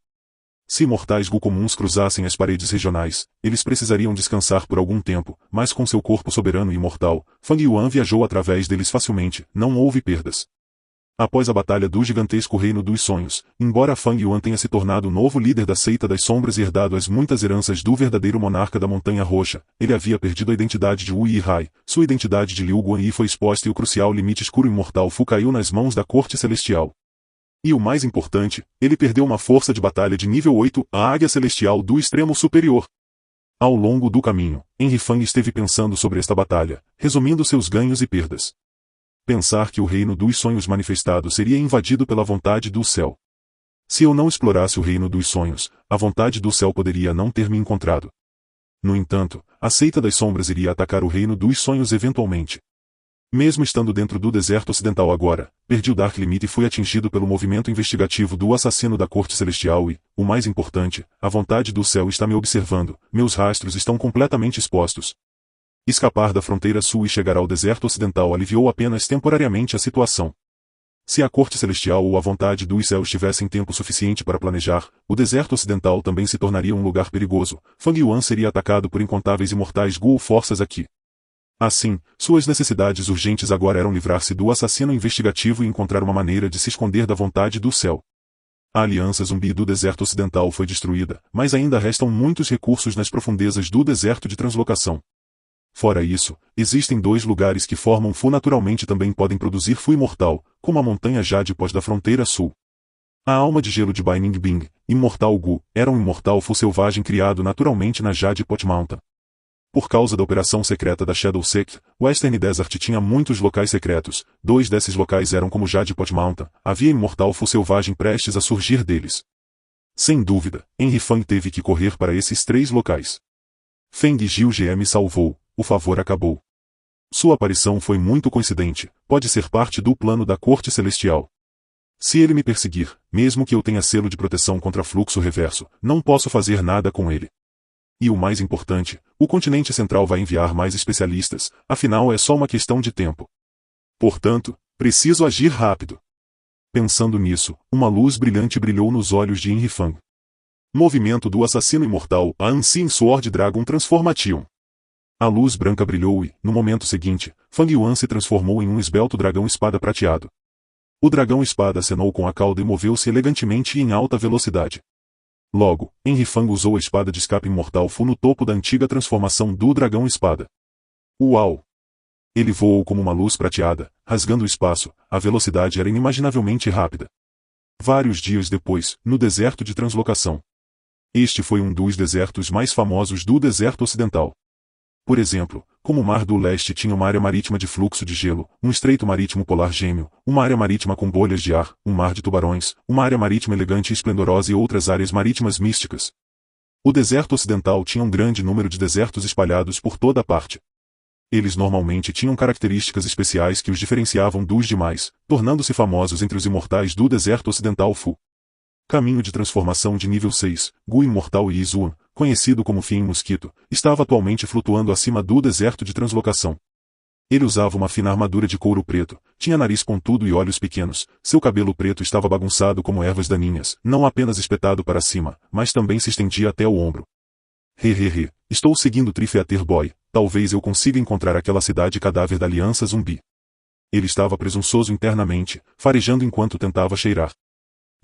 Se imortais Gu comuns cruzassem as paredes regionais, eles precisariam descansar por algum tempo, mas com seu corpo soberano e imortal, Fang Yuan viajou através deles facilmente, não houve perdas. Após a batalha do gigantesco Reino dos Sonhos, embora Fang Yuan tenha se tornado o novo líder da Seita das Sombras e herdado as muitas heranças do verdadeiro monarca da Montanha Roxa, ele havia perdido a identidade de Wu Yihai, sua identidade de Liu Guanyi foi exposta e o crucial limite escuro imortal Fu caiu nas mãos da Corte Celestial. E o mais importante, ele perdeu uma força de batalha de nível 8, a Águia Celestial do Extremo Superior. Ao longo do caminho, Henry Fang esteve pensando sobre esta batalha, resumindo seus ganhos e perdas. Pensar que o reino dos sonhos manifestado seria invadido pela vontade do céu. Se eu não explorasse o reino dos sonhos, a vontade do céu poderia não ter me encontrado. No entanto, a Seita das Sombras iria atacar o reino dos sonhos eventualmente. Mesmo estando dentro do deserto ocidental agora, perdi o Dark Limit e fui atingido pelo movimento investigativo do assassino da Corte Celestial e, o mais importante, a vontade do céu está me observando, meus rastros estão completamente expostos. Escapar da fronteira sul e chegar ao deserto ocidental aliviou apenas temporariamente a situação. Se a Corte Celestial ou a vontade dos céus tivessem tempo suficiente para planejar, o deserto ocidental também se tornaria um lugar perigoso, Fang Yuan seria atacado por incontáveis imortais Gu forças aqui. Assim, suas necessidades urgentes agora eram livrar-se do assassino investigativo e encontrar uma maneira de se esconder da vontade do céu. A aliança zumbi do deserto ocidental foi destruída, mas ainda restam muitos recursos nas profundezas do deserto de translocação. Fora isso, existem dois lugares que formam Fu naturalmente também podem produzir Fu imortal, como a montanha Jade pós da fronteira sul. A alma de gelo de Bai Ningbing, imortal Gu, era um imortal Fu selvagem criado naturalmente na Jade Pot Mountain. Por causa da operação secreta da Shadow Sect, Western Desert tinha muitos locais secretos, dois desses locais eram como Jade Pot Mountain, havia imortal Fu selvagem prestes a surgir deles. Sem dúvida, Henry Fang teve que correr para esses três locais. Feng Jiujie me salvou, o favor acabou. Sua aparição foi muito coincidente, pode ser parte do plano da Corte Celestial. Se ele me perseguir, mesmo que eu tenha selo de proteção contra fluxo reverso, não posso fazer nada com ele. E o mais importante, o continente central vai enviar mais especialistas, afinal é só uma questão de tempo. Portanto, preciso agir rápido. Pensando nisso, uma luz brilhante brilhou nos olhos de Henry Fang. Movimento do assassino imortal, a Unseen Sword Dragon Transformation. A luz branca brilhou e, no momento seguinte, Fang Yuan se transformou em um esbelto dragão espada prateado. O dragão espada acenou com a cauda e moveu-se elegantemente e em alta velocidade. Logo, Henry Fang usou a espada de escape imortal Fu no topo da antiga transformação do dragão espada. Uau! Ele voou como uma luz prateada, rasgando o espaço, a velocidade era inimaginavelmente rápida. Vários dias depois, no deserto de translocação. Este foi um dos desertos mais famosos do deserto ocidental. Por exemplo, como o Mar do Leste tinha uma área marítima de fluxo de gelo, um estreito marítimo polar gêmeo, uma área marítima com bolhas de ar, um mar de tubarões, uma área marítima elegante e esplendorosa e outras áreas marítimas místicas. O deserto ocidental tinha um grande número de desertos espalhados por toda a parte. Eles normalmente tinham características especiais que os diferenciavam dos demais, tornando-se famosos entre os imortais do deserto ocidental Fu. Caminho de transformação de nível 6, Gu Imortal e Izuan, conhecido como Fim Mosquito, estava atualmente flutuando acima do deserto de translocação. Ele usava uma fina armadura de couro preto, tinha nariz pontudo e olhos pequenos, seu cabelo preto estava bagunçado como ervas daninhas, não apenas espetado para cima, mas também se estendia até o ombro. Estou seguindo Trifeater Boy, talvez eu consiga encontrar aquela cidade cadáver da Aliança Zumbi. Ele estava presunçoso internamente, farejando enquanto tentava cheirar.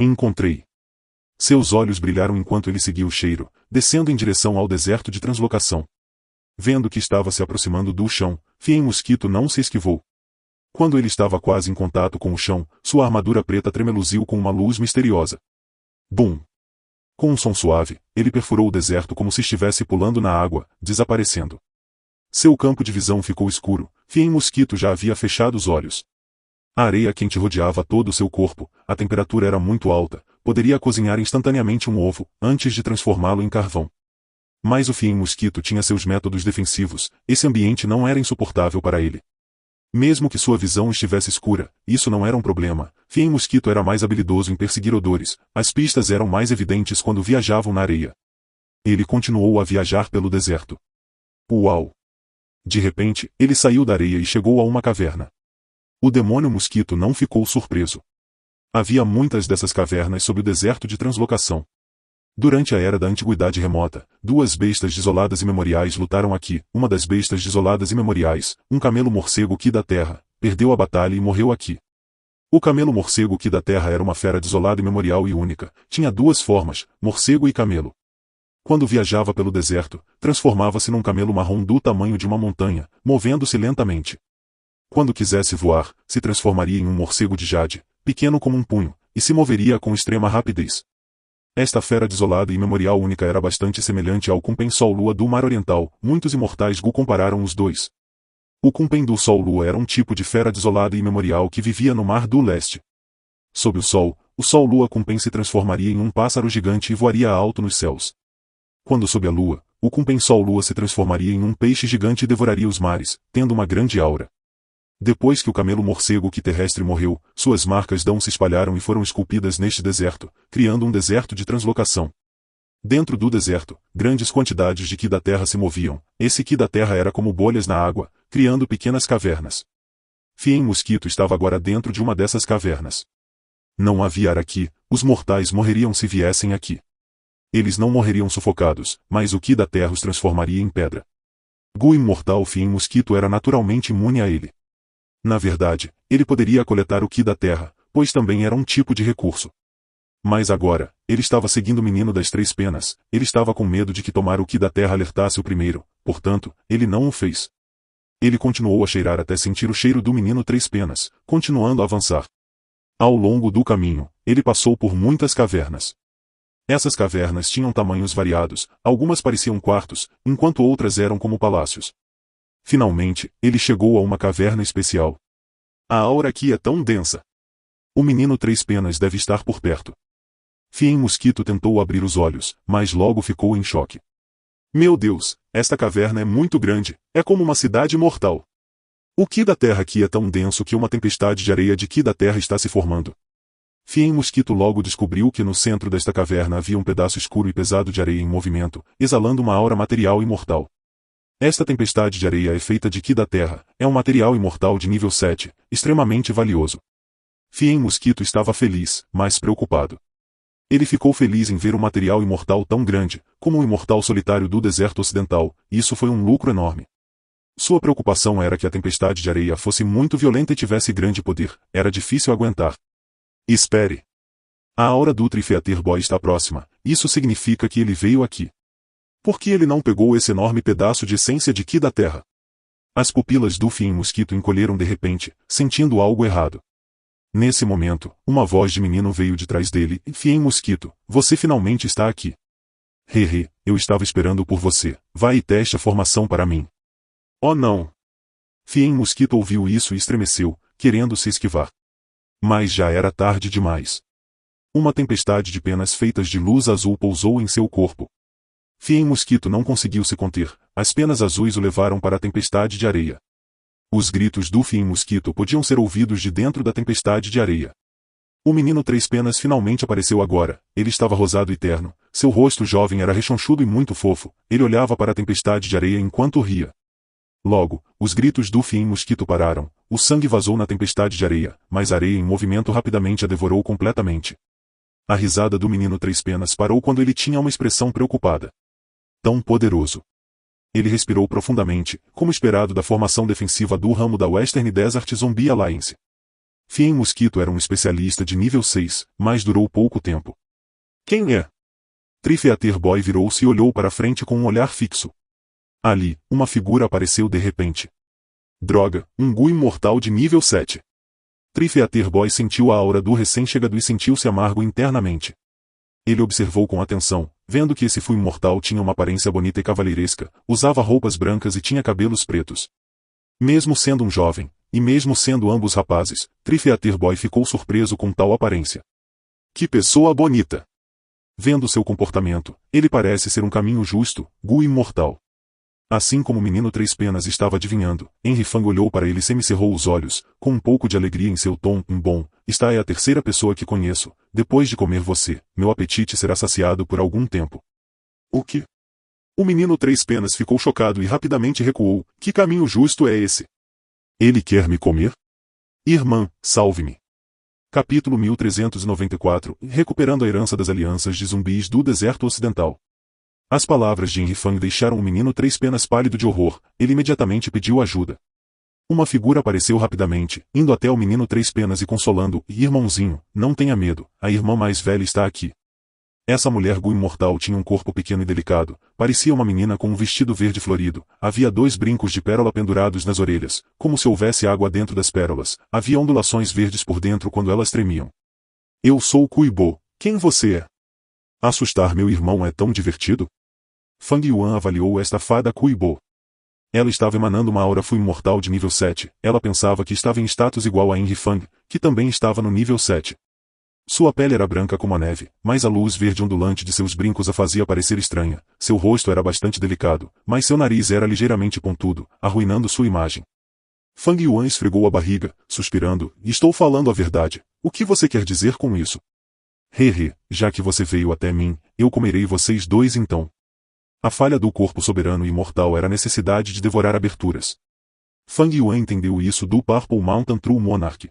Encontrei. Seus olhos brilharam enquanto ele seguia o cheiro, descendo em direção ao deserto de translocação. Vendo que estava se aproximando do chão, Fiem Mosquito não se esquivou. Quando ele estava quase em contato com o chão, sua armadura preta tremeluziu com uma luz misteriosa. Bum! Com um som suave, ele perfurou o deserto como se estivesse pulando na água, desaparecendo. Seu campo de visão ficou escuro, Fiem Mosquito já havia fechado os olhos. A areia quente rodeava todo o seu corpo, a temperatura era muito alta, poderia cozinhar instantaneamente um ovo, antes de transformá-lo em carvão. Mas o Fiem Mosquito tinha seus métodos defensivos, esse ambiente não era insuportável para ele. Mesmo que sua visão estivesse escura, isso não era um problema, Fiem Mosquito era mais habilidoso em perseguir odores, as pistas eram mais evidentes quando viajavam na areia. Ele continuou a viajar pelo deserto. Uau! De repente, ele saiu da areia e chegou a uma caverna. O demônio mosquito não ficou surpreso. Havia muitas dessas cavernas sob o deserto de translocação. Durante a era da antiguidade remota, duas bestas desoladas e memoriais lutaram aqui. Uma das bestas desoladas e memoriais, um camelo morcego que da terra, perdeu a batalha e morreu aqui. O camelo morcego que da terra era uma fera desolada e memorial e única, tinha duas formas, morcego e camelo. Quando viajava pelo deserto, transformava-se num camelo marrom do tamanho de uma montanha, movendo-se lentamente. Quando quisesse voar, se transformaria em um morcego de jade, pequeno como um punho, e se moveria com extrema rapidez. Esta fera desolada e memorial única era bastante semelhante ao Kumpen Sol-Lua do Mar Oriental, muitos imortais Gu compararam os dois. O Kumpen do Sol-Lua era um tipo de fera desolada e memorial que vivia no Mar do Leste. Sob o Sol-Lua Kumpen se transformaria em um pássaro gigante e voaria alto nos céus. Quando sob a Lua, o Kumpen Sol-Lua se transformaria em um peixe gigante e devoraria os mares, tendo uma grande aura. Depois que o camelo morcego que terrestre morreu, suas marcas d'Ão se espalharam e foram esculpidas neste deserto, criando um deserto de translocação. Dentro do deserto, grandes quantidades de Ki da terra se moviam, esse Ki da terra era como bolhas na água, criando pequenas cavernas. Fiem Mosquito estava agora dentro de uma dessas cavernas. Não havia ar aqui, os mortais morreriam se viessem aqui. Eles não morreriam sufocados, mas o Ki da terra os transformaria em pedra. Gu imortal Fiem Mosquito era naturalmente imune a ele. Na verdade, ele poderia coletar o Ki da terra, pois também era um tipo de recurso. Mas agora, ele estava seguindo o menino das três penas, ele estava com medo de que tomar o Ki da terra alertasse o primeiro, portanto, ele não o fez. Ele continuou a cheirar até sentir o cheiro do menino três penas, continuando a avançar. Ao longo do caminho, ele passou por muitas cavernas. Essas cavernas tinham tamanhos variados, algumas pareciam quartos, enquanto outras eram como palácios. Finalmente, ele chegou a uma caverna especial. A aura aqui é tão densa. O menino três penas deve estar por perto. Fiem Mosquito tentou abrir os olhos, mas logo ficou em choque. Meu Deus, esta caverna é muito grande, é como uma cidade mortal. O Ki da terra aqui é tão denso que uma tempestade de areia de Ki da terra está se formando. Fiem Mosquito logo descobriu que no centro desta caverna havia um pedaço escuro e pesado de areia em movimento, exalando uma aura material imortal. Esta tempestade de areia é feita de Ki da terra, é um material imortal de nível 7, extremamente valioso. Fiem Mosquito estava feliz, mas preocupado. Ele ficou feliz em ver um material imortal tão grande, como o imortal solitário do deserto ocidental, isso foi um lucro enorme. Sua preocupação era que a tempestade de areia fosse muito violenta e tivesse grande poder, era difícil aguentar. Espere. A aura do Trifeater Boy está próxima, isso significa que ele veio aqui. Por que ele não pegou esse enorme pedaço de essência de Ki da terra? As pupilas do Fiem Mosquito encolheram de repente, sentindo algo errado. Nesse momento, uma voz de menino veio de trás dele. Fiem Mosquito, você finalmente está aqui. Hehe, eu estava esperando por você, vai e teste a formação para mim. Oh não! Fiem Mosquito ouviu isso e estremeceu, querendo se esquivar. Mas já era tarde demais. Uma tempestade de penas feitas de luz azul pousou em seu corpo. Fiem Mosquito não conseguiu se conter, as penas azuis o levaram para a tempestade de areia. Os gritos do Fiem Mosquito podiam ser ouvidos de dentro da tempestade de areia. O menino três penas finalmente apareceu agora, ele estava rosado e terno, seu rosto jovem era rechonchudo e muito fofo, ele olhava para a tempestade de areia enquanto ria. Logo, os gritos do Fiem Mosquito pararam, o sangue vazou na tempestade de areia, mas a areia em movimento rapidamente a devorou completamente. A risada do menino três penas parou quando ele tinha uma expressão preocupada. Tão poderoso. Ele respirou profundamente, como esperado da formação defensiva do ramo da Western Desert Zombie Alliance. Fiem Mosquito era um especialista de nível 6, mas durou pouco tempo. Quem é? Trifeater Boy virou-se e olhou para frente com um olhar fixo. Ali, uma figura apareceu de repente. Droga, um Gu imortal de nível 7. Trifeater Boy sentiu a aura do recém-chegado e sentiu-se amargo internamente. ele observou com atenção, vendo que esse Fu imortal tinha uma aparência bonita e cavalheiresca, usava roupas brancas e tinha cabelos pretos. Mesmo sendo um jovem, e mesmo sendo ambos rapazes, Tri-Theater Boy ficou surpreso com tal aparência. Que pessoa bonita! Vendo seu comportamento, ele parece ser um caminho justo, Gu imortal. Assim como o menino Três Penas estava adivinhando, Henry Fang olhou para ele e semicerrou os olhos, com um pouco de alegria em seu tom. Bom, esta é a terceira pessoa que conheço. Depois de comer você, meu apetite será saciado por algum tempo. O que? O menino Três Penas ficou chocado e rapidamente recuou. Que caminho justo é esse? Ele quer me comer? Irmã, salve-me. Capítulo 1394, Recuperando a herança das alianças de zumbis do deserto ocidental. As palavras de Henry Fang deixaram o menino Três Penas pálido de horror. Ele imediatamente pediu ajuda. Uma figura apareceu rapidamente, indo até o menino Três Penas e consolando. Irmãozinho, não tenha medo, a irmã mais velha está aqui. Essa mulher Gu imortal tinha um corpo pequeno e delicado, parecia uma menina com um vestido verde florido, havia 2 brincos de pérola pendurados nas orelhas, como se houvesse água dentro das pérolas, havia ondulações verdes por dentro quando elas tremiam. Eu sou Kuibo, quem você é? Assustar meu irmão é tão divertido? Fang Yuan avaliou esta fada Kuibo. Ela estava emanando uma aura Fu imortal de nível 7, ela pensava que estava em status igual a Henry Fang, que também estava no nível 7. Sua pele era branca como a neve, mas a luz verde ondulante de seus brincos a fazia parecer estranha, seu rosto era bastante delicado, mas seu nariz era ligeiramente pontudo, arruinando sua imagem. Fang Yuan esfregou a barriga, suspirando, estou falando a verdade, o que você quer dizer com isso? Hehe, já que você veio até mim, eu comerei vocês dois então. A falha do corpo soberano e imortal era a necessidade de devorar aberturas. Fang Yuan entendeu isso do Purple Mountain True Monarch.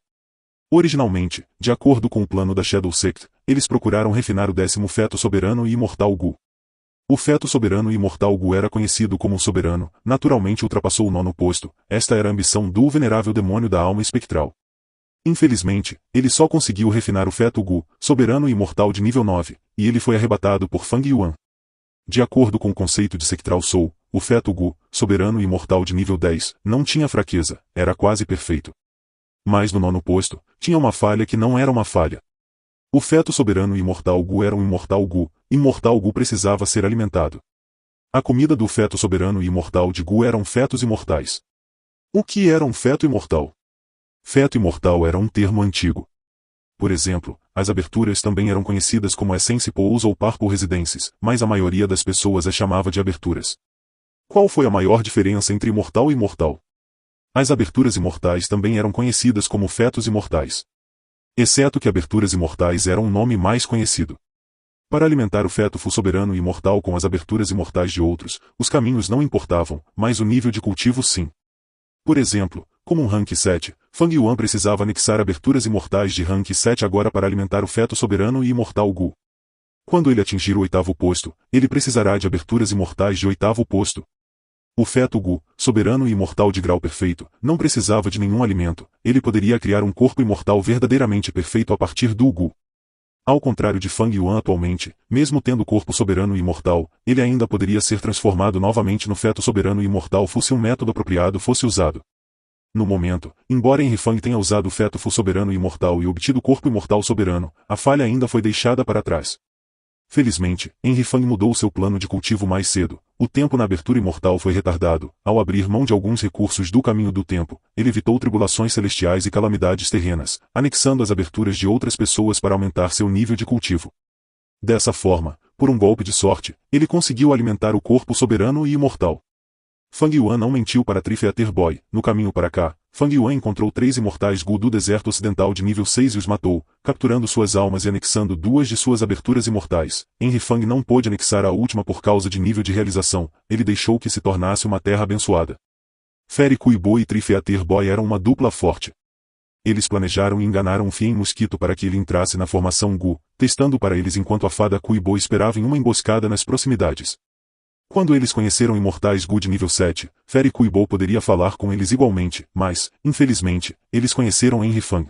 Originalmente, de acordo com o plano da Shadow Sect, eles procuraram refinar o 10º feto soberano e imortal Gu. O feto soberano e imortal Gu era conhecido como um soberano, naturalmente ultrapassou o 9º posto, esta era a ambição do venerável demônio da alma espectral. Infelizmente, ele só conseguiu refinar o feto Gu, soberano e imortal de nível 9, e ele foi arrebatado por Fang Yuan. De acordo com o conceito de Sectral Soul, o feto Gu, soberano e imortal de nível 10, não tinha fraqueza, era quase perfeito. Mas no 9º posto, tinha uma falha que não era uma falha. O feto soberano e imortal Gu era um imortal Gu precisava ser alimentado. A comida do feto soberano e imortal de Gu eram fetos imortais. O que era um feto imortal? Feto imortal era um termo antigo. Por exemplo, as aberturas também eram conhecidas como Essence Pools ou Purple Residences, mas a maioria das pessoas as chamava de aberturas. Qual foi a maior diferença entre imortal e imortal? As aberturas imortais também eram conhecidas como fetos imortais. Exceto que aberturas imortais eram um nome mais conhecido. Para alimentar o feto Fu soberano e imortal com as aberturas imortais de outros, os caminhos não importavam, mas o nível de cultivo sim. Por exemplo, como um rank 7, Fang Yuan precisava anexar aberturas imortais de rank 7 agora para alimentar o feto soberano e imortal Gu. Quando ele atingir o 8º posto, ele precisará de aberturas imortais de 8º posto. O feto Gu, soberano e imortal de grau perfeito, não precisava de nenhum alimento, ele poderia criar um corpo imortal verdadeiramente perfeito a partir do Gu. Ao contrário de Fang Yuan atualmente, mesmo tendo corpo soberano e imortal, ele ainda poderia ser transformado novamente no feto soberano e imortal se um método apropriado fosse usado. No momento, embora Henry Fang tenha usado o feto Fu soberano e imortal e obtido o corpo imortal soberano, a falha ainda foi deixada para trás. Felizmente, Henry Fang mudou seu plano de cultivo mais cedo. O tempo na abertura imortal foi retardado. Ao abrir mão de alguns recursos do caminho do tempo, ele evitou tribulações celestiais e calamidades terrenas, anexando as aberturas de outras pessoas para aumentar seu nível de cultivo. Dessa forma, por um golpe de sorte, ele conseguiu alimentar o corpo soberano e imortal. Fang Yuan não mentiu para Tri-Theater Boy. No caminho para cá, Fang Yuan encontrou 3 imortais Gu do deserto ocidental de nível 6 e os matou, capturando suas almas e anexando 2 de suas aberturas imortais. Henry Fang não pôde anexar a última por causa de nível de realização, ele deixou que se tornasse uma terra abençoada. Fairy Kuibo e Tri-Theater Boy eram uma dupla forte. Eles planejaram e enganaram um Fien Mosquito para que ele entrasse na formação Gu, testando para eles enquanto a fada Kuibo esperava em uma emboscada nas proximidades. Quando eles conheceram imortais Gu de nível 7, Fairy Kuibo poderia falar com eles igualmente, mas, infelizmente, eles conheceram Henry Fang.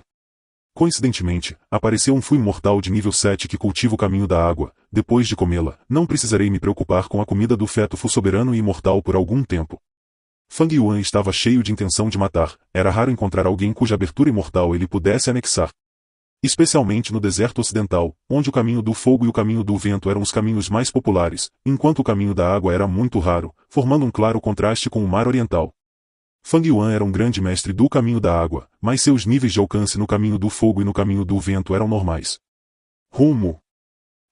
Coincidentemente, apareceu um Fu imortal de nível 7 que cultiva o caminho da água. Depois de comê-la, não precisarei me preocupar com a comida do feto Fu soberano e imortal por algum tempo. Fang Yuan estava cheio de intenção de matar, era raro encontrar alguém cuja abertura imortal ele pudesse anexar. Especialmente no deserto ocidental, onde o caminho do fogo e o caminho do vento eram os caminhos mais populares, enquanto o caminho da água era muito raro, formando um claro contraste com o mar oriental. Fang Yuan era um grande mestre do caminho da água, mas seus níveis de alcance no caminho do fogo e no caminho do vento eram normais. Rumo!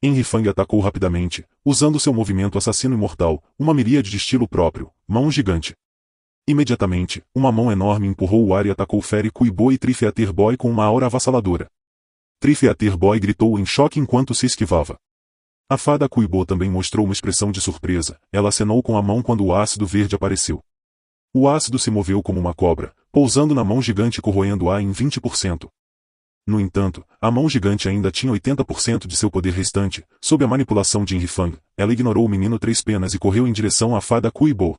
Henry Fang atacou rapidamente, usando seu movimento assassino imortal, uma miríade de estilo próprio, mão gigante. Imediatamente, uma mão enorme empurrou o ar e atacou Fairy Kuibo e Trifeater Boy com uma aura avassaladora. Trifeater Boy gritou em choque enquanto se esquivava. A fada Kuibo também mostrou uma expressão de surpresa, ela acenou com a mão quando o ácido verde apareceu. O ácido se moveu como uma cobra, pousando na mão gigante e corroendo-a em 20%. No entanto, a mão gigante ainda tinha 80% de seu poder restante, sob a manipulação de Henry Fang. Ela ignorou o menino Três Penas e correu em direção à fada Kuibo.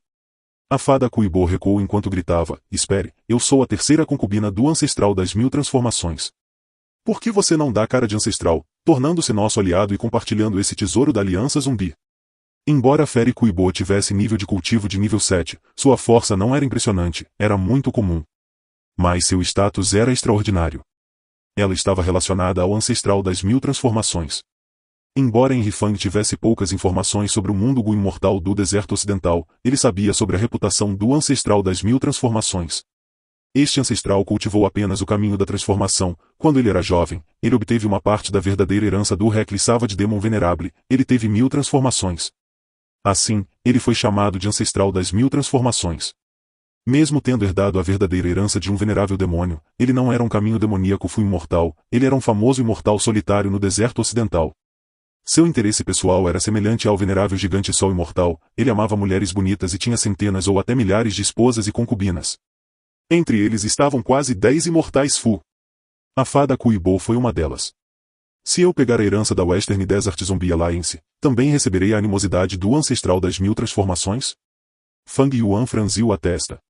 A fada Kuibo recuou enquanto gritava, espere, eu sou a terceira concubina do ancestral das 1000 transformações. Por que você não dá cara de ancestral, tornando-se nosso aliado e compartilhando esse tesouro da aliança zumbi? Embora Fairy Kuibo tivesse nível de cultivo de nível 7, sua força não era impressionante, era muito comum. Mas seu status era extraordinário. Ela estava relacionada ao ancestral das 1000 transformações. Embora Henry Fang tivesse poucas informações sobre o mundo Gu imortal do deserto ocidental, ele sabia sobre a reputação do ancestral das 1000 transformações. Este ancestral cultivou apenas o caminho da transformação. Quando ele era jovem, ele obteve uma parte da verdadeira herança do Reckless Savage Demon Venerable, ele teve 1000 transformações. Assim, ele foi chamado de ancestral das 1000 transformações. Mesmo tendo herdado a verdadeira herança de um venerável demônio, ele não era um caminho demoníaco fu imortal, ele era um famoso imortal solitário no deserto ocidental. Seu interesse pessoal era semelhante ao venerável gigante sol imortal, ele amava mulheres bonitas e tinha centenas ou até milhares de esposas e concubinas. Entre eles estavam quase 10 imortais fu. A fada Kuibo foi uma delas. Se eu pegar a herança da Western Desert Zombie Alliance, também receberei a animosidade do ancestral das 1000 transformações? Fang Yuan franziu a testa.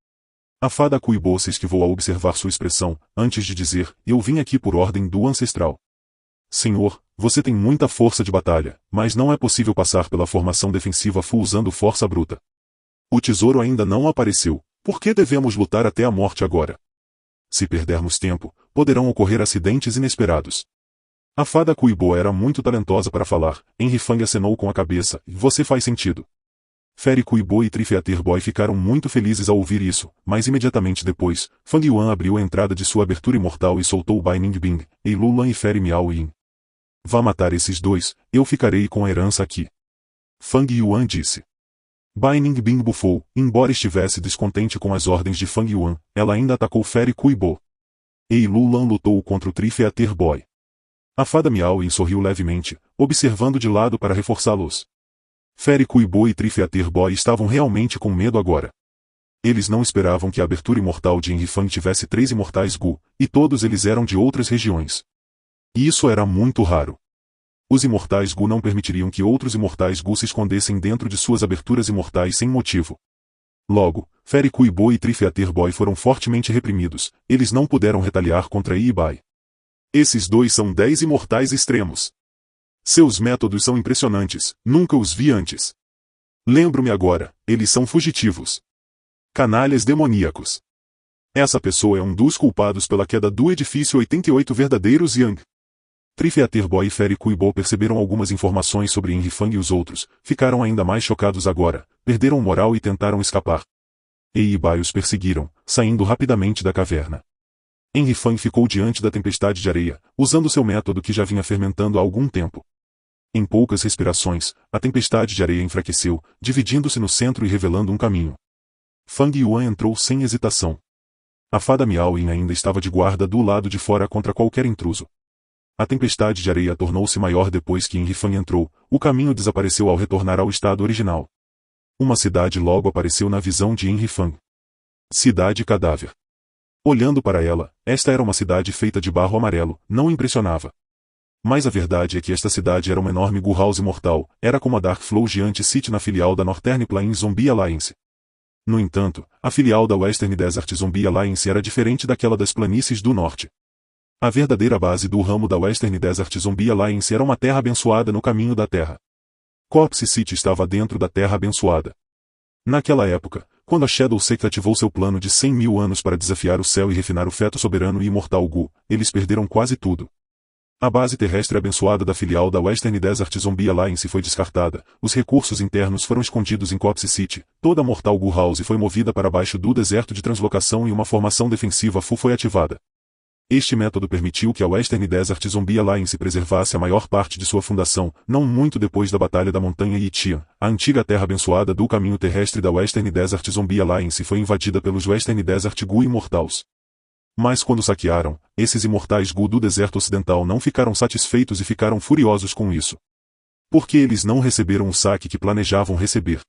A fada Kuibo se esquivou ao observar sua expressão, antes de dizer, eu vim aqui por ordem do ancestral. Senhor, você tem muita força de batalha, mas não é possível passar pela formação defensiva fu usando força bruta. O tesouro ainda não apareceu, por que devemos lutar até a morte agora? Se perdermos tempo, poderão ocorrer acidentes inesperados. A fada Kuibo era muito talentosa para falar, Henry Fang acenou com a cabeça, você faz sentido. Fairy Kuibo e Trifeater Boy ficaram muito felizes ao ouvir isso, mas imediatamente depois, Fang Yuan abriu a entrada de sua abertura imortal e soltou Bai Ningbing, Ei Lulan e Fairy Miao Yin. Vá matar esses dois, eu ficarei com a herança aqui. Fang Yuan disse. Bai Ningbing bufou, embora estivesse descontente com as ordens de Fang Yuan, ela ainda atacou Fairy Kuibo. Ei Lulan lutou contra o Trifeater Boy. A fada Miao Yin sorriu levemente, observando de lado para reforçá-los. Fairy Kuibo e Trifeater Boy estavam realmente com medo agora. Eles não esperavam que a abertura imortal de Henry Fang tivesse 3 imortais Gu, e todos eles eram de outras regiões. E isso era muito raro. Os imortais Gu não permitiriam que outros imortais Gu se escondessem dentro de suas aberturas imortais sem motivo. Logo, Fairy Kuibo e Trifeater Boy foram fortemente reprimidos, eles não puderam retaliar contra Yi Bai. Esses dois são 10 imortais extremos. Seus métodos são impressionantes, nunca os vi antes. Lembro-me agora, eles são fugitivos. Canalhas demoníacos. Essa pessoa é um dos culpados pela queda do edifício 88 verdadeiros Yang. Trifeater Boy e Fairy Kuibo perceberam algumas informações sobre Henry Fang e os outros, ficaram ainda mais chocados agora, perderam moral e tentaram escapar. Yi Bai os perseguiram, saindo rapidamente da caverna. Henry Fang ficou diante da tempestade de areia, usando seu método que já vinha fermentando há algum tempo. Em poucas respirações, a tempestade de areia enfraqueceu, dividindo-se no centro e revelando um caminho. Fang Yuan entrou sem hesitação. A fada Miao Yin ainda estava de guarda do lado de fora contra qualquer intruso. A tempestade de areia tornou-se maior depois que Henry Fang entrou, o caminho desapareceu ao retornar ao estado original. Uma cidade logo apareceu na visão de Henry Fang. Cidade Cadáver. Olhando para ela, esta era uma cidade feita de barro amarelo, não impressionava. Mas a verdade é que esta cidade era uma enorme Gu House mortal, era como a Dark Flow Giant City na filial da Northern Plains Zombie Alliance. No entanto, a filial da Western Desert Zombie Alliance era diferente daquela das planícies do norte. A verdadeira base do ramo da Western Desert Zombie Alliance era uma terra abençoada no caminho da terra. Corpse City estava dentro da terra abençoada. Naquela época, quando a Shadow Sect ativou seu plano de 100.000 anos para desafiar o céu e refinar o feto soberano e imortal Gu, eles perderam quase tudo. A base terrestre abençoada da filial da Western Desert Zombie Alliance foi descartada, os recursos internos foram escondidos em Copse City, toda a Mortal Goo House foi movida para baixo do deserto de translocação e uma formação defensiva full foi ativada. Este método permitiu que a Western Desert Zombie Alliance preservasse a maior parte de sua fundação, não muito depois da Batalha da Montanha Yitian. A antiga terra abençoada do caminho terrestre da Western Desert Zombie Alliance foi invadida pelos Western Desert Goo Imortals. Mas quando saquearam, esses imortais Goo do deserto ocidental não ficaram satisfeitos e ficaram furiosos com isso. Porque eles não receberam o saque que planejavam receber.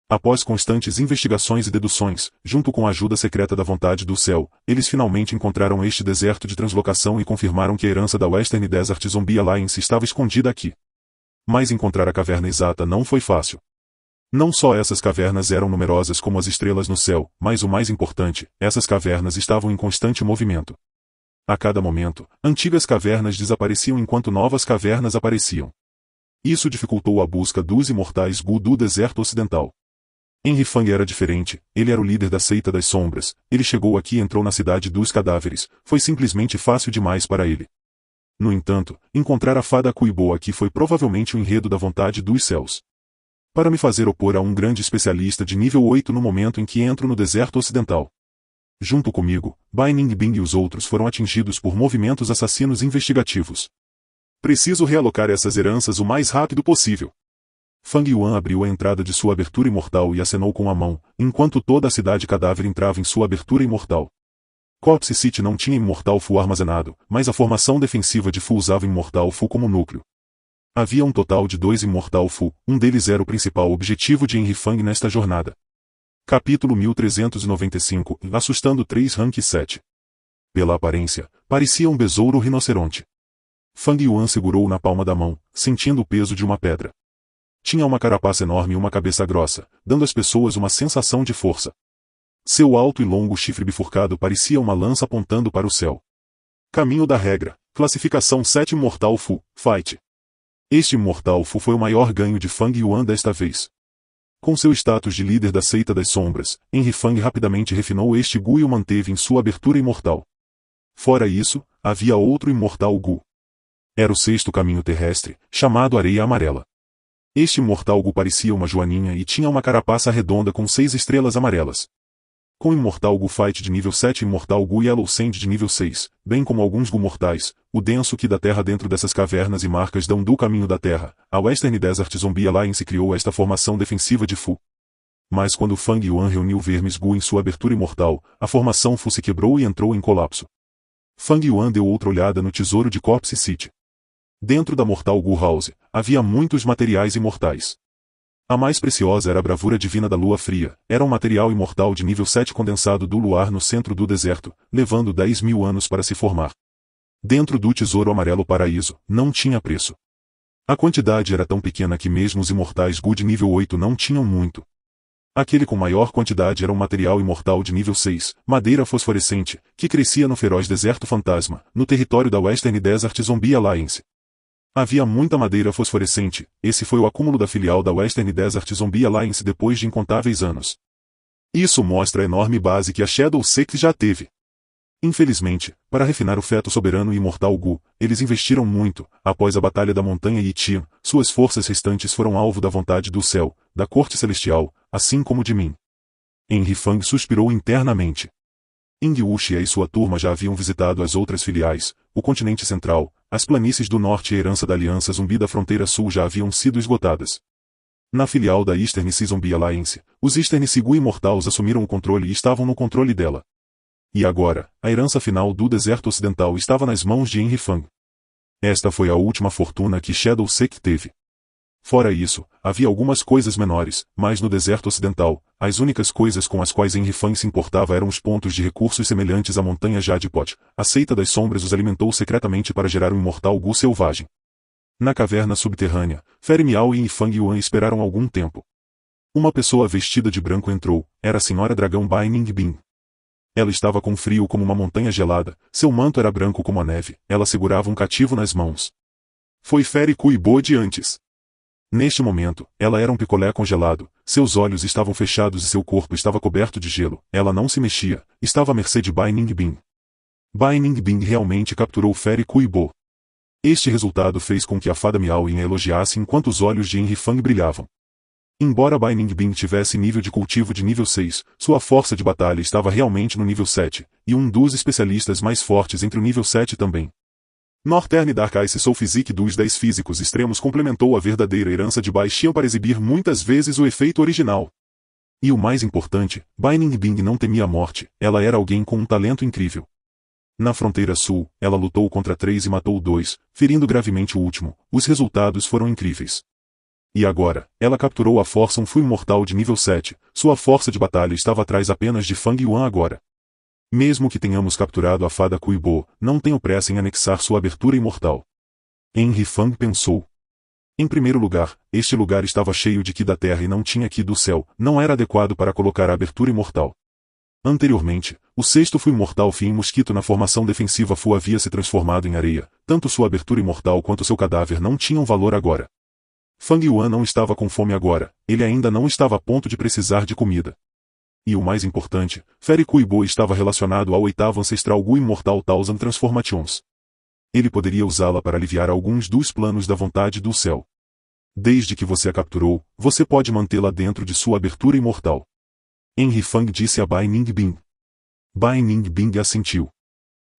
Após constantes investigações e deduções, junto com a ajuda secreta da vontade do céu, eles finalmente encontraram este deserto de translocação e confirmaram que a herança da Western Desert Zombie Alliance estava escondida aqui. Mas encontrar a caverna exata não foi fácil. Não só essas cavernas eram numerosas como as estrelas no céu, mas o mais importante, essas cavernas estavam em constante movimento. A cada momento, antigas cavernas desapareciam enquanto novas cavernas apareciam. Isso dificultou a busca dos imortais Goo do deserto ocidental. Henry Fang era diferente, ele era o líder da seita das sombras, ele chegou aqui e entrou na cidade dos cadáveres, foi simplesmente fácil demais para ele. No entanto, encontrar a fada Kuibo aqui foi provavelmente o enredo da vontade dos céus. Para me fazer opor a um grande especialista de nível 8 no momento em que entro no deserto ocidental. Junto comigo, Bai Ningbing e os outros foram atingidos por movimentos assassinos investigativos. Preciso realocar essas heranças o mais rápido possível. Fang Yuan abriu a entrada de sua abertura imortal e acenou com a mão, enquanto toda a cidade cadáver entrava em sua abertura imortal. Copse City não tinha Immortal Fu armazenado, mas a formação defensiva de Fu usava Immortal Fu como núcleo. Havia um total de 2 Immortal Fu, um deles era o principal objetivo de Henry Fang nesta jornada. Capítulo 1395, Assustando 3 Rank 7. Pela aparência, parecia um besouro rinoceronte. Fang Yuan segurou-o na palma da mão, sentindo o peso de uma pedra. Tinha uma carapaça enorme e uma cabeça grossa, dando às pessoas uma sensação de força. Seu alto e longo chifre bifurcado parecia uma lança apontando para o céu. Caminho da regra, classificação 7 Immortal Fu, Fight. Este Immortal Fu foi o maior ganho de Fang Yuan desta vez. Com seu status de líder da seita das sombras, Henry Fang rapidamente refinou este Gu e o manteve em sua abertura imortal. Fora isso, havia outro Immortal Gu. Era o 6º caminho terrestre, chamado Areia Amarela. Este Immortal Gu parecia uma joaninha e tinha uma carapaça redonda com 6 estrelas amarelas. Com Immortal Gu Fight de nível 7 e Immortal Gu Yellow Sand de nível 6, bem como alguns Gu mortais, o denso Ki da Terra dentro dessas cavernas e marcas dão do caminho da Terra, a Western Desert Zombie Alliance criou esta formação defensiva de Fu. Mas quando Fang Yuan reuniu Vermes Gu em sua abertura imortal, a formação Fu se quebrou e entrou em colapso. Fang Yuan deu outra olhada no tesouro de Copse City. Dentro da Mortal Goo House, havia muitos materiais imortais. A mais preciosa era a bravura divina da lua fria, era um material imortal de nível 7 condensado do luar no centro do deserto, levando 10.000 anos para se formar. Dentro do tesouro amarelo paraíso, não tinha preço. A quantidade era tão pequena que mesmo os imortais Gu de nível 8 não tinham muito. Aquele com maior quantidade era um material imortal de nível 6, madeira fosforescente, que crescia no feroz deserto fantasma, no território da Western Desert Zombie Alliance. Havia muita madeira fosforescente, esse foi o acúmulo da filial da Western Desert Zombie Alliance depois de incontáveis anos. Isso mostra a enorme base que a Shadow Sect já teve. Infelizmente, para refinar o feto soberano e imortal Gu, eles investiram muito. Após a Batalha da Montanha Yitian, suas forças restantes foram alvo da vontade do céu, da corte celestial, assim como de mim. Henry Fang suspirou internamente. Ying Wuxia e sua turma já haviam visitado as outras filiais, o continente central, as planícies do norte e a herança da aliança zumbi da fronteira sul já haviam sido esgotadas. Na filial da Eastern Sea Zombie Alliance, os Eastern Sea Gu Imortals assumiram o controle e estavam no controle dela. E agora, a herança final do deserto ocidental estava nas mãos de Henry Fang. Esta foi a última fortuna que Shadow Sect teve. Fora isso, havia algumas coisas menores, mas no deserto ocidental, as únicas coisas com as quais Henry Fang se importava eram os pontos de recursos semelhantes à montanha Jadepot. A seita das sombras os alimentou secretamente para gerar um imortal Gu selvagem. Na caverna subterrânea, Fere Miao e Fang Yuan esperaram algum tempo. Uma pessoa vestida de branco entrou, era a senhora dragão Bai Ningbing. Ela estava com frio como uma montanha gelada, seu manto era branco como a neve, ela segurava um cativo nas mãos. Foi Fere Kuibo de antes. Neste momento, ela era um picolé congelado, seus olhos estavam fechados e seu corpo estava coberto de gelo, ela não se mexia, estava à mercê de Bai Ningbing. Bai Ningbing realmente capturou Fere Kuibo. Este resultado fez com que a fada Miao Yin a elogiasse enquanto os olhos de Henry Fang brilhavam. Embora Bai Ningbing tivesse nível de cultivo de nível 6, sua força de batalha estava realmente no nível 7, e um dos especialistas mais fortes entre o nível 7 também. Northern Dark Ice Soul Physique dos 10 físicos extremos complementou a verdadeira herança de Bai Xian para exibir muitas vezes o efeito original. E o mais importante, Bai Ningbing não temia a morte, ela era alguém com um talento incrível. Na fronteira sul, ela lutou contra 3 e matou 2, ferindo gravemente o último. Os resultados foram incríveis. E agora, ela capturou a força um Fu Imortal de nível 7, sua força de batalha estava atrás apenas de Fang Yuan agora. Mesmo que tenhamos capturado a fada Kuibo, não tenho pressa em anexar sua abertura imortal. Henry Fang pensou. Em primeiro lugar, este lugar estava cheio de Qi da terra e não tinha Qi do céu, não era adequado para colocar a abertura imortal. Anteriormente, o sexto Fu Imortal Fim Mosquito na formação defensiva Fu havia se transformado em areia, tanto sua abertura imortal quanto seu cadáver não tinham valor agora. Fang Yuan não estava com fome agora, ele ainda não estava a ponto de precisar de comida. E o mais importante, Fairy Kuibo estava relacionado ao oitavo ancestral Gu Immortal Thousand Transformations. Ele poderia usá-la para aliviar alguns dos planos da vontade do céu. Desde que você a capturou, você pode mantê-la dentro de sua abertura imortal. Henry Fang disse a Bai Ningbing. Bai Ningbing assentiu.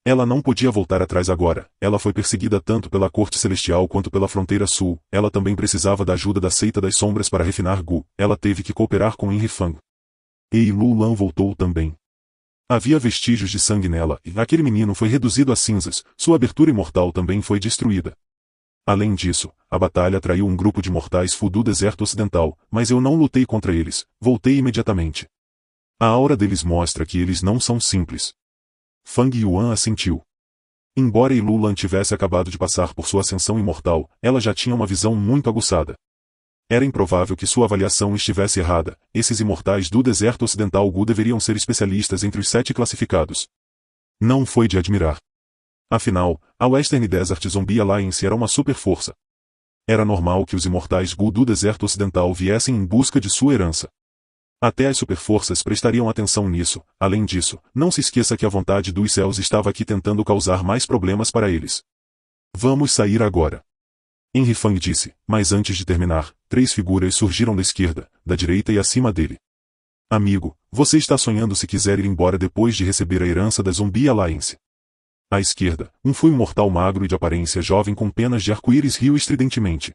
Ela não podia voltar atrás agora, ela foi perseguida tanto pela corte celestial quanto pela fronteira sul, ela também precisava da ajuda da seita das sombras para refinar Gu, ela teve que cooperar com Henry Fang. E Lu Lan voltou também. Havia vestígios de sangue nela, e aquele menino foi reduzido a cinzas, sua abertura imortal também foi destruída. Além disso, a batalha atraiu um grupo de mortais Fu do deserto ocidental, mas eu não lutei contra eles, voltei imediatamente. A aura deles mostra que eles não são simples. Fang Yuan assentiu. Embora Lu Lan tivesse acabado de passar por sua ascensão imortal, ela já tinha uma visão muito aguçada. Era improvável que sua avaliação estivesse errada, esses imortais do deserto ocidental Gu deveriam ser especialistas entre os 7 classificados. Não foi de admirar. Afinal, a Western Desert Zombie Alliance era uma super força. Era normal que os imortais Gu do deserto ocidental viessem em busca de sua herança. Até as superforças prestariam atenção nisso, além disso, não se esqueça que a vontade dos céus estava aqui tentando causar mais problemas para eles. Vamos sair agora. Henry Fang disse, mas antes de terminar, 3 figuras surgiram da esquerda, da direita e acima dele. Amigo, você está sonhando se quiser ir embora depois de receber a herança da Zombie Alliance. À esquerda, um Fu Imortal magro e de aparência jovem com penas de arco-íris riu estridentemente.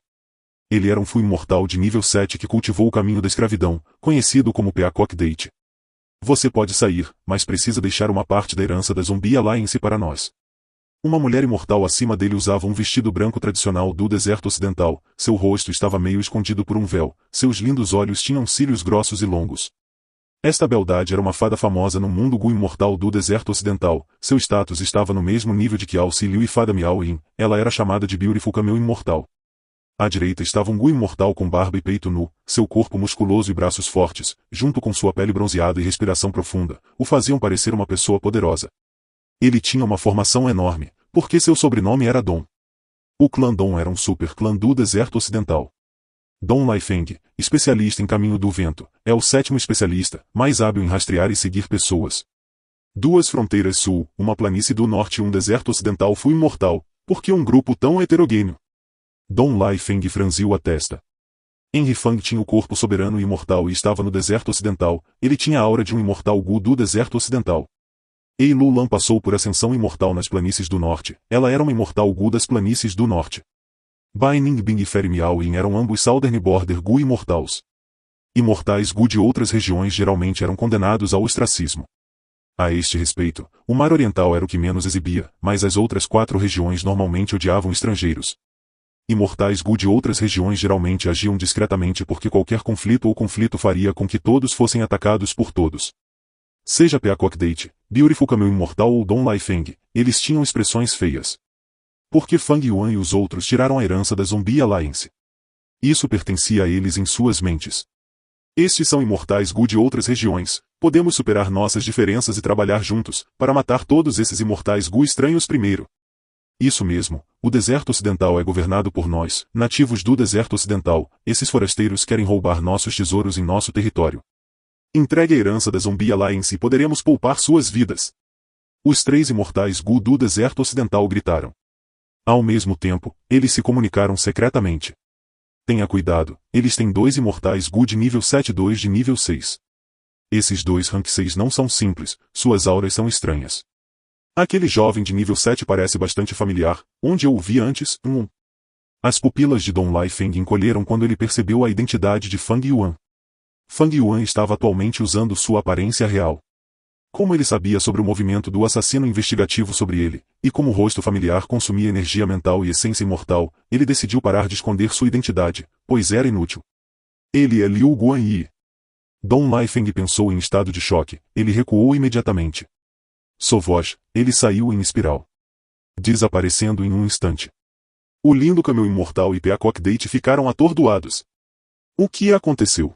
Ele era um Fu Imortal de nível 7 que cultivou o caminho da escravidão, conhecido como Peacock Date. Você pode sair, mas precisa deixar uma parte da herança da Zombie Alliance para nós. Uma mulher imortal acima dele usava um vestido branco tradicional do deserto ocidental, seu rosto estava meio escondido por um véu, seus lindos olhos tinham cílios grossos e longos. Esta beldade era uma fada famosa no mundo Gu imortal do deserto ocidental, seu status estava no mesmo nível de Qiao Si Liu e fada Miao Yin, ela era chamada de Beautiful Camel Imortal. À direita estava um Gu imortal com barba e peito nu, seu corpo musculoso e braços fortes, junto com sua pele bronzeada e respiração profunda, o faziam parecer uma pessoa poderosa. Ele tinha uma formação enorme, porque seu sobrenome era Dong. O clã Dong era um super clã do deserto ocidental. Dong Laifeng, especialista em caminho do vento, é o 7º especialista, mais hábil em rastrear e seguir pessoas. 2 fronteiras sul, uma planície do norte e um deserto ocidental Fu imortal, por que um grupo tão heterogêneo? Dong Laifeng franziu a testa. Henry Fang tinha o corpo soberano e imortal e estava no deserto ocidental, ele tinha a aura de um imortal Gu do deserto ocidental. Ei Lu Lan passou por ascensão imortal nas planícies do norte, ela era uma imortal Gu das planícies do norte. Bai Ningbing e Fairy Miao Yin eram ambos Southern Border Gu imortais. Imortais Gu de outras regiões geralmente eram condenados ao ostracismo. A este respeito, o Mar Oriental era o que menos exibia, mas as outras 4 regiões normalmente odiavam estrangeiros. Imortais Gu de outras regiões geralmente agiam discretamente porque qualquer conflito ou conflito faria com que todos fossem atacados por todos. Seja Peacock Date, Beautiful Camel Imortal ou Dong Laifeng, eles tinham expressões feias. Porque Fang Yuan e os outros tiraram a herança da Zombie Alliance. Isso pertencia a eles em suas mentes. Estes são imortais Gu de outras regiões, podemos superar nossas diferenças e trabalhar juntos, para matar todos esses imortais Gu estranhos primeiro. Isso mesmo, o deserto ocidental é governado por nós, nativos do deserto ocidental, esses forasteiros querem roubar nossos tesouros em nosso território. Entregue a herança da Zombie Alliance e poderemos poupar suas vidas. Os 3 imortais Gu do deserto ocidental gritaram. Ao mesmo tempo, eles se comunicaram secretamente. Tenha cuidado, eles têm 2 imortais Good nível 7 e 2 de nível 6. Esses 2 rank 6 não são simples, suas auras são estranhas. Aquele jovem de nível 7 parece bastante familiar, onde eu o vi antes, As pupilas de Dong Laifeng encolheram quando ele percebeu a identidade de Fang Yuan. Fang Yuan estava atualmente usando sua aparência real. Como ele sabia sobre o movimento do assassino investigativo sobre ele, e como o rosto familiar consumia energia mental e essência imortal, ele decidiu parar de esconder sua identidade, pois era inútil. Ele é Liu Guanyi. Dong Laifeng pensou em estado de choque, ele recuou imediatamente. Sua voz, ele saiu em espiral. Desaparecendo em um instante. O lindo camelo imortal e Peacock Date ficaram atordoados. O que aconteceu?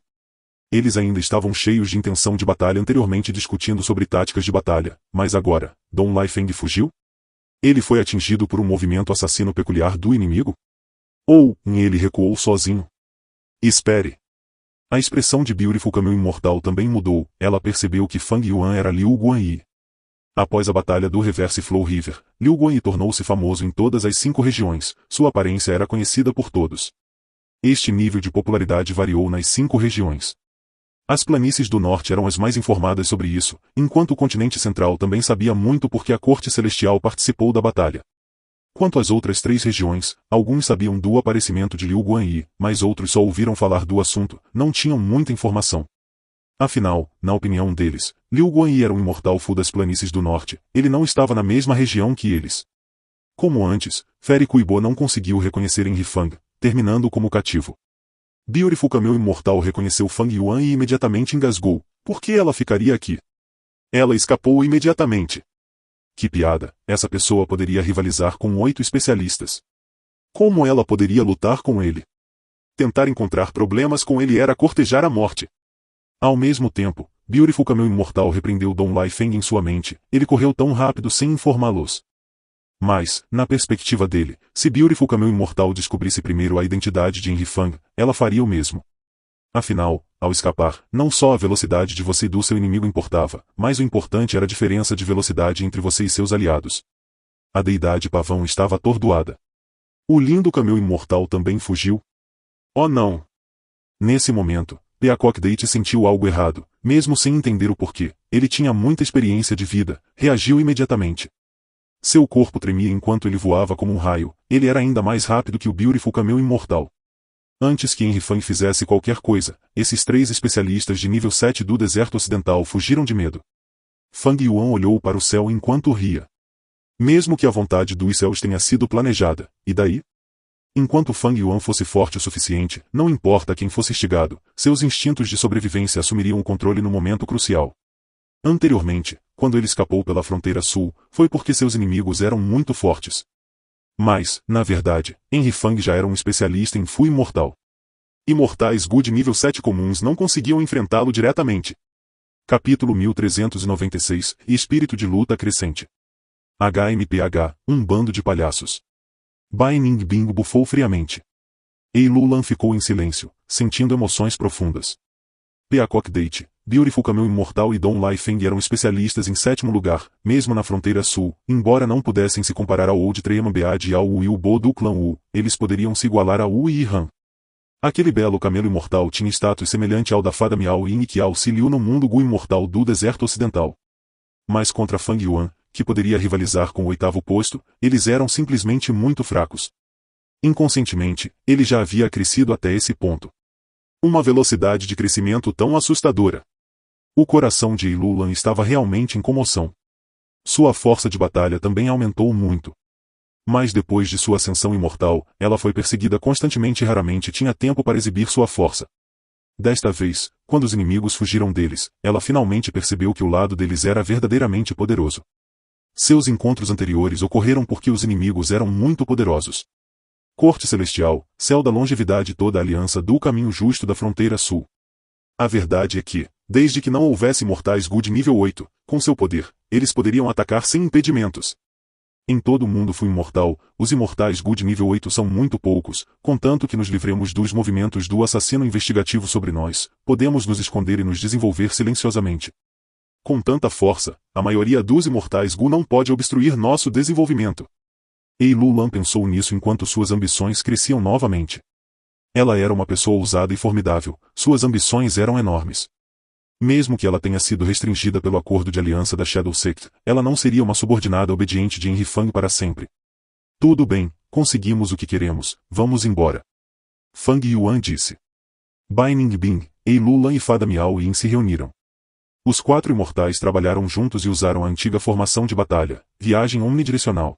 Eles ainda estavam cheios de intenção de batalha anteriormente discutindo sobre táticas de batalha, mas agora, Dong Laifeng fugiu? Ele foi atingido por um movimento assassino peculiar do inimigo? Ou, ele recuou sozinho? Espere. A expressão de Beautiful Camel Imortal também mudou, ela percebeu que Fang Yuan era Liu Guanyi. Após a batalha do Reverse Flow River, Liu Guanyi tornou-se famoso em todas as 5 regiões, sua aparência era conhecida por todos. Este nível de popularidade variou nas 5 regiões. As planícies do norte eram as mais informadas sobre isso, enquanto o continente central também sabia muito porque a corte celestial participou da batalha. Quanto às outras 3 regiões, alguns sabiam do aparecimento de Liu Guanyi, mas outros só ouviram falar do assunto, não tinham muita informação. Afinal, na opinião deles, Liu Guanyi era um imortal Fu das planícies do norte, ele não estava na mesma região que eles. Como antes, Feri Kuibo não conseguiu reconhecer Henry Fang, terminando como cativo. Beautiful Camel Imortal reconheceu Fang Yuan e imediatamente engasgou. Por que ela ficaria aqui? Ela escapou imediatamente. Que piada, essa pessoa poderia rivalizar com 8 especialistas. Como ela poderia lutar com ele? Tentar encontrar problemas com ele era cortejar a morte. Ao mesmo tempo, Beautiful Camel Imortal repreendeu Dong Laifeng em sua mente, ele correu tão rápido sem informá-los. Mas, na perspectiva dele, se Beautiful Camel Imortal descobrisse primeiro a identidade de Henry Fang, ela faria o mesmo. Afinal, ao escapar, não só a velocidade de você e do seu inimigo importava, mas o importante era a diferença de velocidade entre você e seus aliados. A deidade pavão estava atordoada. O lindo camel imortal também fugiu? Oh não! Nesse momento, Peacock Date sentiu algo errado, mesmo sem entender o porquê. Ele tinha muita experiência de vida, reagiu imediatamente. Seu corpo tremia enquanto ele voava como um raio, ele era ainda mais rápido que o Beautiful Camel Imortal. Antes que Henry Fang fizesse qualquer coisa, esses 3 especialistas de nível 7 do deserto ocidental fugiram de medo. Fang Yuan olhou para o céu enquanto ria. Mesmo que a vontade dos céus tenha sido planejada, e daí? Enquanto Fang Yuan fosse forte o suficiente, não importa quem fosse instigado, seus instintos de sobrevivência assumiriam o controle no momento crucial. Anteriormente, quando ele escapou pela fronteira sul, foi porque seus inimigos eram muito fortes. Mas, na verdade, Henry Fang já era um especialista em Fu imortal. Imortais Good nível 7 comuns não conseguiam enfrentá-lo diretamente. Capítulo 1396, Espírito de luta crescente. HMPH, um bando de palhaços. Bai Ningbing bufou friamente. Ei Lulan ficou em silêncio, sentindo emoções profundas. Peacock Date, Beautiful Camel Imortal e Dong Laifeng eram especialistas em 7º lugar, mesmo na fronteira sul, embora não pudessem se comparar ao Old Treman Bead e ao Wu Bo do clã Wu, eles poderiam se igualar a Wu e Han. Aquele belo camelo imortal tinha status semelhante ao da fada Miao Yin que auxiliou no mundo Gu imortal do deserto ocidental. Mas contra Fang Yuan, que poderia rivalizar com o 8º posto, eles eram simplesmente muito fracos. Inconscientemente, ele já havia crescido até esse ponto. Uma velocidade de crescimento tão assustadora. O coração de Lulan estava realmente em comoção. Sua força de batalha também aumentou muito. Mas depois de sua ascensão imortal, ela foi perseguida constantemente e raramente tinha tempo para exibir sua força. Desta vez, quando os inimigos fugiram deles, ela finalmente percebeu que o lado deles era verdadeiramente poderoso. Seus encontros anteriores ocorreram porque os inimigos eram muito poderosos. Corte Celestial, céu da longevidade e toda a aliança do caminho justo da fronteira sul. A verdade é que, desde que não houvesse mortais Good nível 8, com seu poder, eles poderiam atacar sem impedimentos. Em todo o mundo Fu imortal, os imortais Good nível 8 são muito poucos, contanto que nos livremos dos movimentos do assassino investigativo sobre nós, podemos nos esconder e nos desenvolver silenciosamente. Com tanta força, a maioria dos imortais Gu não pode obstruir nosso desenvolvimento. Ei Lulan pensou nisso enquanto suas ambições cresciam novamente. Ela era uma pessoa ousada e formidável, suas ambições eram enormes. Mesmo que ela tenha sido restringida pelo acordo de aliança da Shadow Sect, ela não seria uma subordinada obediente de Enrifang para sempre. Tudo bem, conseguimos o que queremos, vamos embora. Fang Yuan disse. Bai Ningbing, Ei Lulan e Fada Miao Yin se reuniram. Os 4 imortais trabalharam juntos e usaram a antiga formação de batalha, viagem omnidirecional.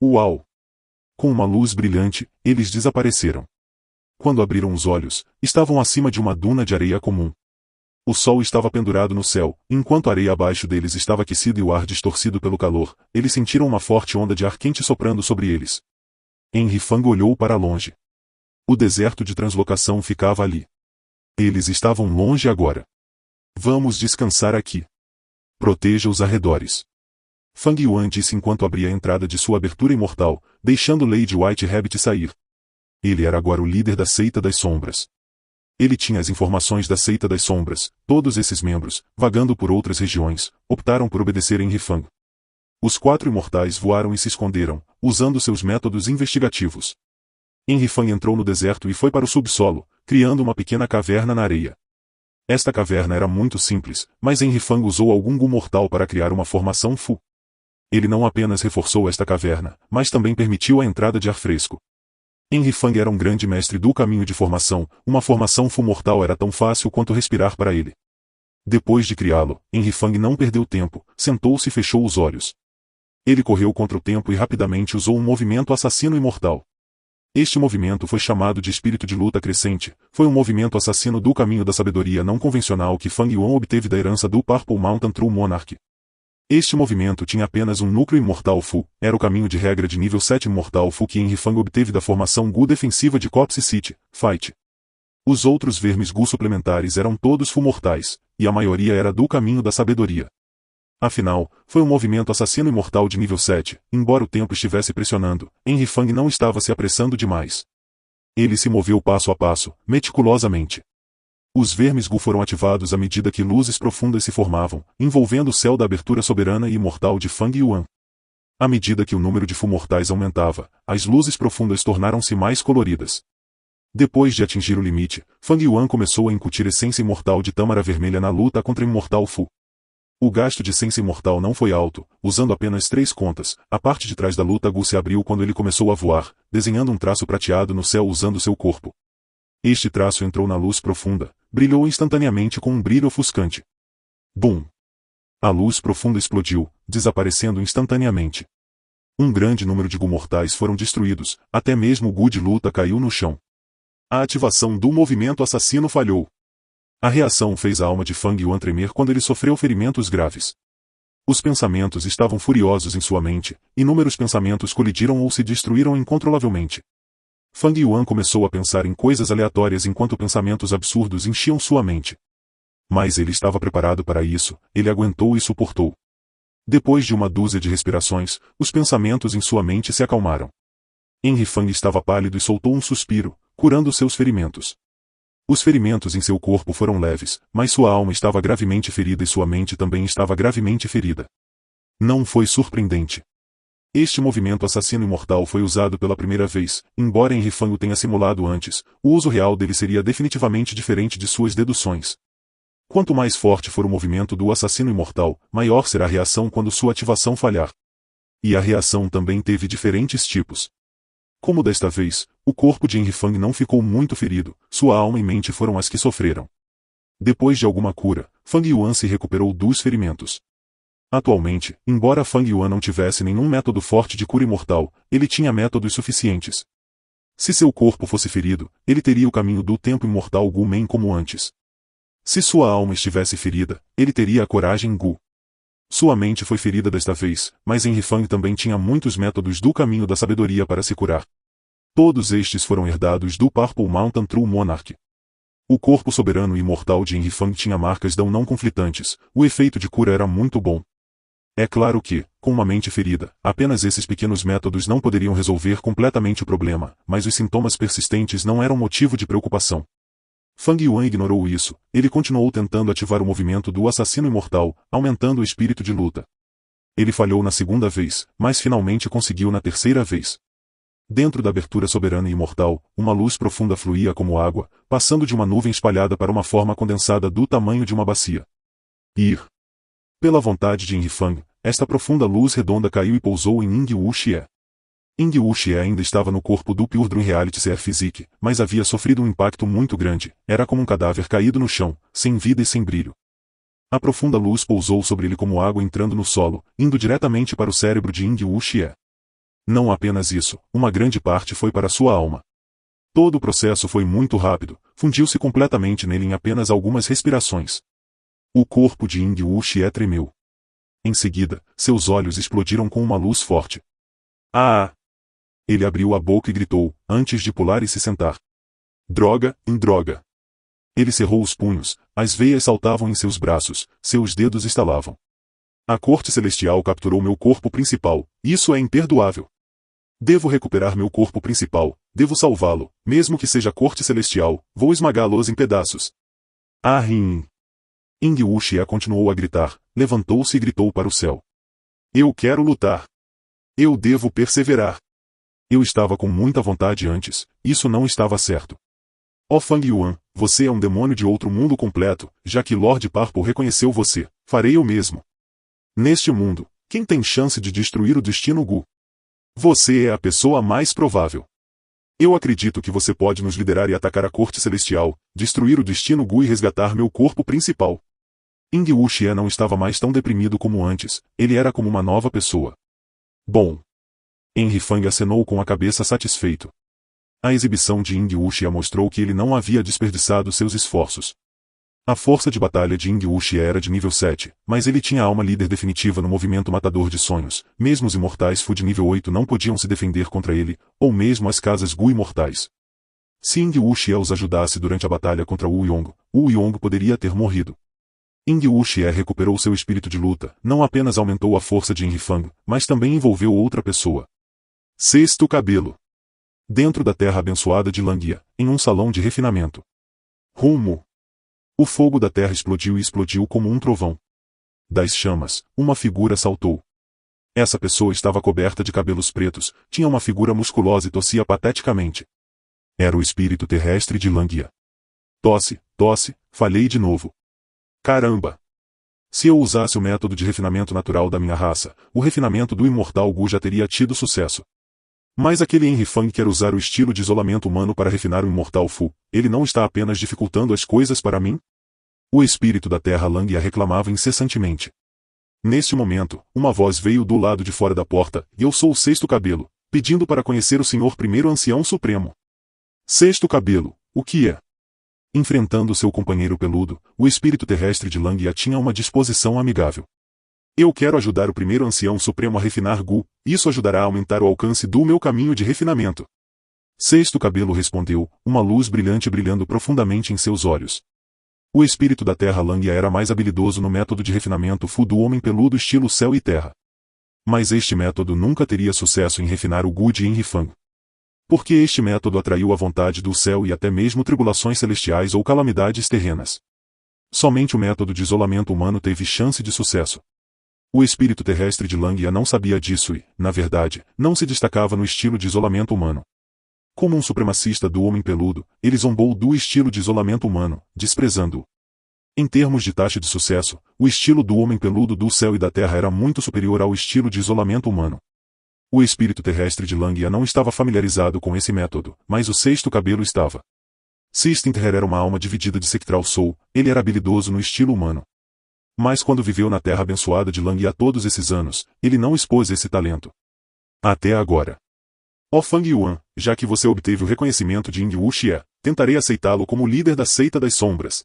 Uau! Com uma luz brilhante, eles desapareceram. Quando abriram os olhos, estavam acima de uma duna de areia comum. O sol estava pendurado no céu, enquanto a areia abaixo deles estava aquecida e o ar distorcido pelo calor, eles sentiram uma forte onda de ar quente soprando sobre eles. Enrifang olhou para longe. O deserto de translocação ficava ali. Eles estavam longe agora. Vamos descansar aqui. Proteja os arredores. Fang Yuan disse enquanto abria a entrada de sua abertura imortal, deixando Lady White Rabbit sair. Ele era agora o líder da Seita das Sombras. Ele tinha as informações da Seita das Sombras. Todos esses membros, vagando por outras regiões, optaram por obedecer Enrifang. Os 4 imortais voaram e se esconderam, usando seus métodos investigativos. Enrifang entrou no deserto e foi para o subsolo, criando uma pequena caverna na areia. Esta caverna era muito simples, mas Enrifang usou algum Gu mortal para criar uma formação Fu. Ele não apenas reforçou esta caverna, mas também permitiu a entrada de ar fresco. Enrifang era um grande mestre do caminho de formação, uma formação Fu mortal era tão fácil quanto respirar para ele. Depois de criá-lo, Enrifang não perdeu tempo, sentou-se e fechou os olhos. Ele correu contra o tempo e rapidamente usou um movimento assassino imortal. Este movimento foi chamado de espírito de luta crescente, foi um movimento assassino do caminho da sabedoria não convencional que Fang Yuan obteve da herança do Purple Mountain True Monarch. Este movimento tinha apenas um núcleo imortal Fu, era o caminho de regra de nível 7 imortal Fu que Enrifang obteve da formação Gu defensiva de Copse City, Fight. Os outros vermes Gu suplementares eram todos Fu mortais, e a maioria era do caminho da sabedoria. Afinal, foi um movimento assassino imortal de nível 7, embora o tempo estivesse pressionando, Enrifang não estava se apressando demais. Ele se moveu passo a passo, meticulosamente. Os vermes Gu foram ativados à medida que luzes profundas se formavam, envolvendo o céu da abertura soberana e imortal de Fang Yuan. À medida que o número de Fu mortais aumentava, as luzes profundas tornaram-se mais coloridas. Depois de atingir o limite, Fang Yuan começou a incutir essência imortal de tâmara vermelha na luta contra imortal Fu. O gasto de essência imortal não foi alto, usando apenas 3 contas, a parte de trás da luta Gu se abriu quando ele começou a voar, desenhando um traço prateado no céu usando seu corpo. Este traço entrou na luz profunda, brilhou instantaneamente com um brilho ofuscante. Bum! A luz profunda explodiu, desaparecendo instantaneamente. Um grande número de Gu mortais foram destruídos, até mesmo o Gu de luta caiu no chão. A ativação do movimento assassino falhou. A reação fez a alma de Fang Yuan tremer quando ele sofreu ferimentos graves. Os pensamentos estavam furiosos em sua mente, inúmeros pensamentos colidiram ou se destruíram incontrolavelmente. Fang Yuan começou a pensar em coisas aleatórias enquanto pensamentos absurdos enchiam sua mente. Mas ele estava preparado para isso, ele aguentou e suportou. Depois de uma dúzia de respirações, os pensamentos em sua mente se acalmaram. Enrifang estava pálido e soltou um suspiro, curando seus ferimentos. Os ferimentos em seu corpo foram leves, mas sua alma estava gravemente ferida e sua mente também estava gravemente ferida. Não foi surpreendente. Este movimento assassino imortal foi usado pela primeira vez, embora Enrifang o tenha simulado antes, o uso real dele seria definitivamente diferente de suas deduções. Quanto mais forte for o movimento do assassino imortal, maior será a reação quando sua ativação falhar. E a reação também teve diferentes tipos. Como desta vez, o corpo de Enrifang não ficou muito ferido, sua alma e mente foram as que sofreram. Depois de alguma cura, Fang Yuan se recuperou dos ferimentos. Atualmente, embora Fang Yuan não tivesse nenhum método forte de cura imortal, ele tinha métodos suficientes. Se seu corpo fosse ferido, ele teria o caminho do tempo imortal Gu Men como antes. Se sua alma estivesse ferida, ele teria a coragem Gu. Sua mente foi ferida desta vez, mas Enrifang também tinha muitos métodos do caminho da sabedoria para se curar. Todos estes foram herdados do Purple Mountain True Monarch. O corpo soberano e imortal de Enrifang tinha marcas não conflitantes, o efeito de cura era muito bom. É claro que, com uma mente ferida, apenas esses pequenos métodos não poderiam resolver completamente o problema, mas os sintomas persistentes não eram motivo de preocupação. Fang Yuan ignorou isso, ele continuou tentando ativar o movimento do assassino imortal, aumentando o espírito de luta. Ele falhou na segunda vez, mas finalmente conseguiu na terceira vez. Dentro da abertura soberana e imortal, uma luz profunda fluía como água, passando de uma nuvem espalhada para uma forma condensada do tamanho de uma bacia. Ir. Pela vontade de Enrifang, esta profunda luz redonda caiu e pousou em Ying Wuxie. Ying Wuxie ainda estava no corpo do Pure Dream Reality Sphere Physique, mas havia sofrido um impacto muito grande, era como um cadáver caído no chão, sem vida e sem brilho. A profunda luz pousou sobre ele como água entrando no solo, indo diretamente para o cérebro de Ying Wuxie. Não apenas isso, uma grande parte foi para sua alma. Todo o processo foi muito rápido, fundiu-se completamente nele em apenas algumas respirações. O corpo de Ying Wuxie tremeu. Em seguida, seus olhos explodiram com uma luz forte. Ah! Ele abriu a boca e gritou, antes de pular e se sentar. Droga, em droga! Ele cerrou os punhos, as veias saltavam em seus braços, seus dedos estalavam. A corte celestial capturou meu corpo principal, isso é imperdoável. Devo recuperar meu corpo principal, devo salvá-lo, mesmo que seja a corte celestial, vou esmagá-los em pedaços. Ah, Rin! Ying Wuxie continuou a gritar, levantou-se e gritou para o céu. Eu quero lutar. Eu devo perseverar. Eu estava com muita vontade antes, isso não estava certo. Ó Fang Yuan, você é um demônio de outro mundo completo, já que Lord Purple reconheceu você, farei o mesmo. Neste mundo, quem tem chance de destruir o destino Gu? Você é a pessoa mais provável. Eu acredito que você pode nos liderar e atacar a corte celestial, destruir o destino Gu e resgatar meu corpo principal. Ying Wuxie não estava mais tão deprimido como antes, ele era como uma nova pessoa. Bom. Enrifang acenou com a cabeça satisfeito. A exibição de Ying Wuxie mostrou que ele não havia desperdiçado seus esforços. A força de batalha de Ying Wuxie era de nível 7, mas ele tinha a alma líder definitiva no movimento matador de sonhos, mesmo os imortais Fu de nível 8 não podiam se defender contra ele, ou mesmo as casas Gu imortais. Se Ying Wuxie os ajudasse durante a batalha contra Wu Yong poderia ter morrido. Ying Wuxie recuperou seu espírito de luta, não apenas aumentou a força de Enrifang, mas também envolveu outra pessoa. Sexto cabelo. Dentro da terra abençoada de Langia, em um salão de refinamento. Rumo. O fogo da terra explodiu e explodiu como um trovão. Das chamas, uma figura saltou. Essa pessoa estava coberta de cabelos pretos, tinha uma figura musculosa e tossia pateticamente. Era o espírito terrestre de Langia. Tosse, tosse, falhei de novo. Caramba! Se eu usasse o método de refinamento natural da minha raça, o refinamento do imortal Gu já teria tido sucesso. Mas aquele Enrifang quer usar o estilo de isolamento humano para refinar o imortal Fu, ele não está apenas dificultando as coisas para mim? O espírito da terra Langia reclamava incessantemente. Neste momento, uma voz veio do lado de fora da porta, e eu sou o sexto cabelo, pedindo para conhecer o senhor primeiro ancião supremo. Sexto cabelo, o que é? Enfrentando seu companheiro peludo, o espírito terrestre de Langia tinha uma disposição amigável. Eu quero ajudar o primeiro ancião supremo a refinar Gu, isso ajudará a aumentar o alcance do meu caminho de refinamento. Sexto cabelo respondeu, uma luz brilhante brilhando profundamente em seus olhos. O espírito da terra Langia era mais habilidoso no método de refinamento Fu do homem peludo estilo céu e terra. Mas este método nunca teria sucesso em refinar o Gu de Enrifang. Porque este método atraiu a vontade do céu e até mesmo tribulações celestiais ou calamidades terrenas. Somente o método de isolamento humano teve chance de sucesso. O espírito terrestre de Langia não sabia disso e, na verdade, não se destacava no estilo de isolamento humano. Como um supremacista do homem peludo, ele zombou do estilo de isolamento humano, desprezando-o. Em termos de taxa de sucesso, o estilo do homem peludo do céu e da terra era muito superior ao estilo de isolamento humano. O espírito terrestre de Langia não estava familiarizado com esse método, mas o sexto cabelo estava. Se Stinter era uma alma dividida de Sectral Soul, ele era habilidoso no estilo humano. Mas quando viveu na terra abençoada de Langia todos esses anos, ele não expôs esse talento. Até agora. Ó Fang Yuan, já que você obteve o reconhecimento de Ying Wuxie, tentarei aceitá-lo como líder da seita das sombras.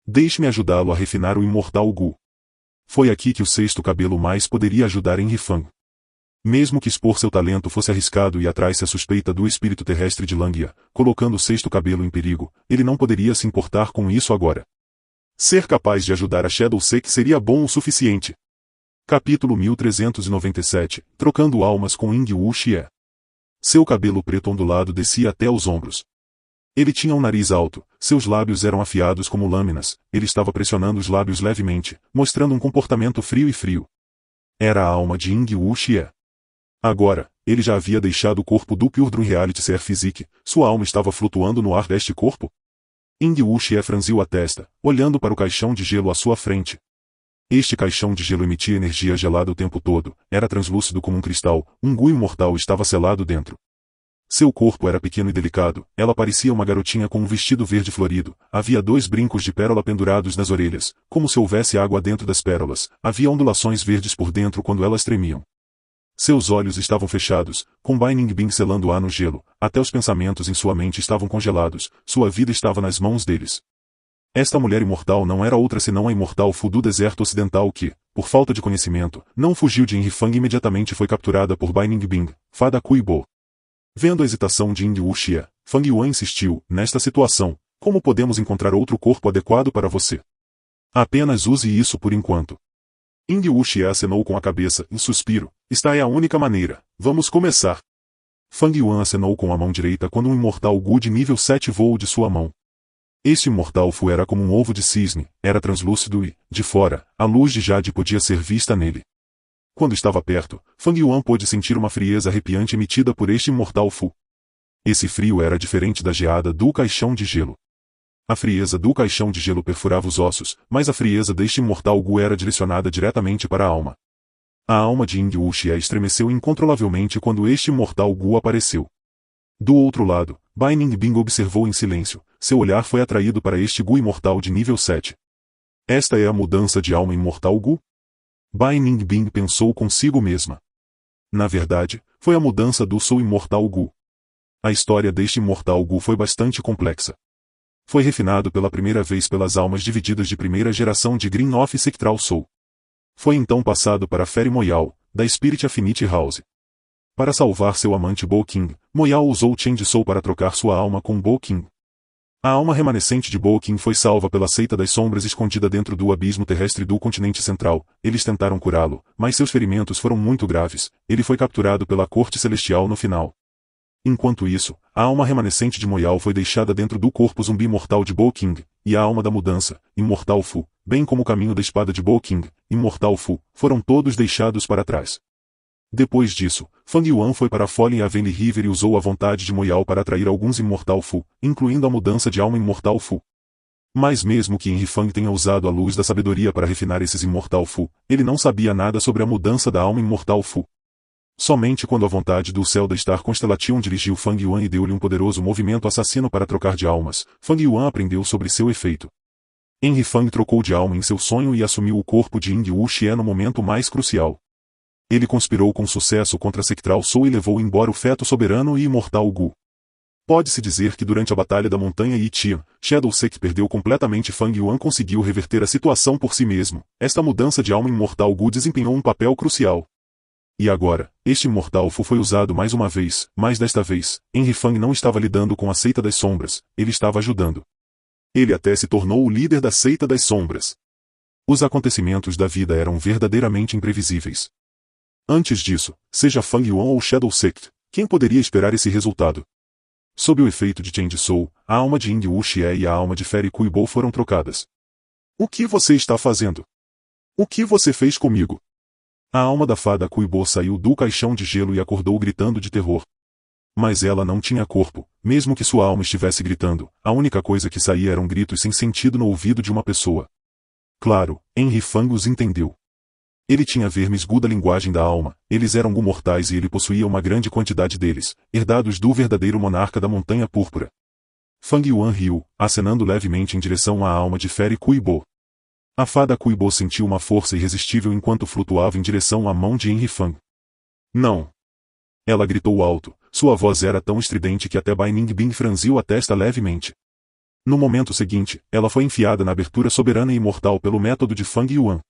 Deixe-me ajudá-lo a refinar o imortal Gu. Foi aqui que o sexto cabelo mais poderia ajudar Enrifang. Mesmo que expor seu talento fosse arriscado e atraísse a suspeita do espírito terrestre de Langia, colocando o sexto cabelo em perigo, ele não poderia se importar com isso agora. Ser capaz de ajudar a Shadow Sec seria bom o suficiente. Capítulo 1397, Trocando almas com Ying Wuxie. Seu cabelo preto ondulado descia até os ombros. Ele tinha um nariz alto, seus lábios eram afiados como lâminas, ele estava pressionando os lábios levemente, mostrando um comportamento frio e frio. Era a alma de Ying Wuxie. Agora, ele já havia deixado o corpo do Pure Dream Reality Sphere Physique, sua alma estava flutuando no ar deste corpo? Ying Wuxie franziu a testa, olhando para o caixão de gelo à sua frente. Este caixão de gelo emitia energia gelada o tempo todo, era translúcido como um cristal, um Gu imortal estava selado dentro. Seu corpo era pequeno e delicado, ela parecia uma garotinha com um vestido verde florido, havia 2 brincos de pérola pendurados nas orelhas, como se houvesse água dentro das pérolas, havia ondulações verdes por dentro quando elas tremiam. Seus olhos estavam fechados, com Bai Ningbing selando-a no gelo, até os pensamentos em sua mente estavam congelados, sua vida estava nas mãos deles. Esta mulher imortal não era outra senão a imortal Fu do deserto ocidental que, por falta de conhecimento, não fugiu de Yinrifang e imediatamente foi capturada por Bai Ningbing, Fada Kuibo. Vendo a hesitação de Ying Wuxie, Fang Yuan insistiu, nesta situação, como podemos encontrar outro corpo adequado para você? Apenas use isso por enquanto. Ying Wuxie acenou com a cabeça, em suspiro, esta é a única maneira, vamos começar. Fang Yuan acenou com a mão direita quando um imortal Gu de nível 7 voou de sua mão. Este imortal Fu era como um ovo de cisne, era translúcido e, de fora, a luz de Jade podia ser vista nele. Quando estava perto, Fang Yuan pôde sentir uma frieza arrepiante emitida por este imortal Fu. Esse frio era diferente da geada do caixão de gelo. A frieza do caixão de gelo perfurava os ossos, mas a frieza deste imortal Gu era direcionada diretamente para a alma. A alma de Ying Wuxie estremeceu incontrolavelmente quando este imortal Gu apareceu. Do outro lado, Bai Ningbing observou em silêncio, seu olhar foi atraído para este Gu imortal de nível 7. Esta é a mudança de alma imortal Gu? Bai Ningbing pensou consigo mesma. Na verdade, foi a mudança do Soul imortal Gu. A história deste imortal Gu foi bastante complexa. Foi refinado pela primeira vez pelas almas divididas de primeira geração de Green of Sectral Soul. Foi então passado para Fairy Moyal, da Spirit Affinity House. Para salvar seu amante Bo King, Moyal usou Change Soul para trocar sua alma com Bo King. A alma remanescente de Bo King foi salva pela Seita das Sombras escondida dentro do abismo terrestre do continente central. Eles tentaram curá-lo, mas seus ferimentos foram muito graves. Ele foi capturado pela Corte Celestial no final. Enquanto isso, a alma remanescente de Moyal foi deixada dentro do corpo zumbi mortal de Bo King, e a alma da mudança, Imortal Fu, bem como o caminho da espada de Bo King, Imortal Fu, foram todos deixados para trás. Depois disso, Fang Yuan foi para Fallen Avenue River e usou a vontade de Moyal para atrair alguns Imortal Fu, incluindo a mudança de alma Imortal Fu. Mas mesmo que Yinrifang tenha usado a luz da sabedoria para refinar esses Imortal Fu, ele não sabia nada sobre a mudança da alma Imortal Fu. Somente quando a vontade do céu da Star Constellation dirigiu Fang Yuan e deu-lhe um poderoso movimento assassino para trocar de almas, Fang Yuan aprendeu sobre seu efeito. Yinrifang trocou de alma em seu sonho e assumiu o corpo de Ying Wuxie no momento mais crucial. Ele conspirou com sucesso contra Sectral Soul e levou embora o feto soberano e imortal Gu. Pode-se dizer que durante a Batalha da Montanha Yitian, Shadow Sek perdeu completamente. Fang Yuan conseguiu reverter a situação por si mesmo. Esta mudança de alma imortal Gu desempenhou um papel crucial. E agora, este imortal Fu foi usado mais uma vez, mas desta vez, Yinrifang não estava lidando com a Seita das Sombras, ele estava ajudando. Ele até se tornou o líder da Seita das Sombras. Os acontecimentos da vida eram verdadeiramente imprevisíveis. Antes disso, seja Fang Yuan ou Shadow Sect, quem poderia esperar esse resultado? Sob o efeito de Change Soul, a alma de Ying Wuxie e a alma de Fairy Kuibo foram trocadas. O que você está fazendo? O que você fez comigo? A alma da fada Kuibo saiu do caixão de gelo e acordou gritando de terror. Mas ela não tinha corpo, mesmo que sua alma estivesse gritando, a única coisa que saía eram gritos sem sentido no ouvido de uma pessoa. Claro, Yinrifang os entendeu. Ele tinha vermes Gu da linguagem da alma, eles eram Gu mortais e ele possuía uma grande quantidade deles, herdados do verdadeiro monarca da Montanha Púrpura. Fang Yuan riu, acenando levemente em direção à alma de Fairy Kuibo. A fada Kuibo sentiu uma força irresistível enquanto flutuava em direção à mão de Yinrifang. Não! Ela gritou alto, sua voz era tão estridente que até Bai Ningbing franziu a testa levemente. No momento seguinte, ela foi enfiada na abertura soberana e imortal pelo método de Fang Yuan.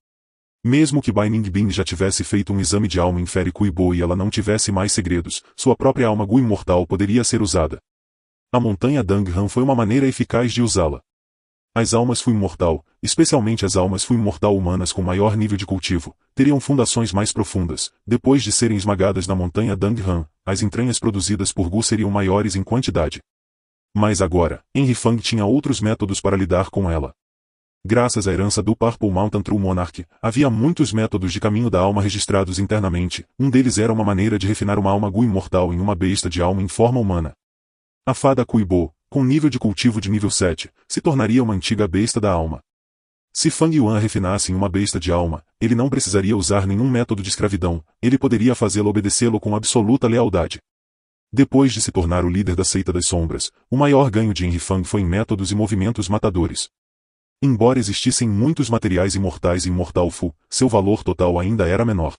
Mesmo que Bai Ningbing já tivesse feito um exame de alma em Fairy Kuibo e ela não tivesse mais segredos, sua própria alma Gu imortal poderia ser usada. A montanha Danghan foi uma maneira eficaz de usá-la. As almas Fu imortal, especialmente as almas Fu imortal humanas com maior nível de cultivo, teriam fundações mais profundas. Depois de serem esmagadas na montanha Danghan, as entranhas produzidas por Gu seriam maiores em quantidade. Mas agora, Yinrifang tinha outros métodos para lidar com ela. Graças à herança do Purple Mountain True Monarch, havia muitos métodos de caminho da alma registrados internamente. Um deles era uma maneira de refinar uma alma Gu imortal em uma besta de alma em forma humana. A fada Kuibo, com nível de cultivo de nível 7, se tornaria uma antiga besta da alma. Se Fang Yuan a refinasse em uma besta de alma, ele não precisaria usar nenhum método de escravidão, ele poderia fazê-lo obedecê-lo com absoluta lealdade. Depois de se tornar o líder da seita das sombras, o maior ganho de Henry Fang foi em métodos e movimentos matadores. Embora existissem muitos materiais imortais em Mortal Fu, seu valor total ainda era menor.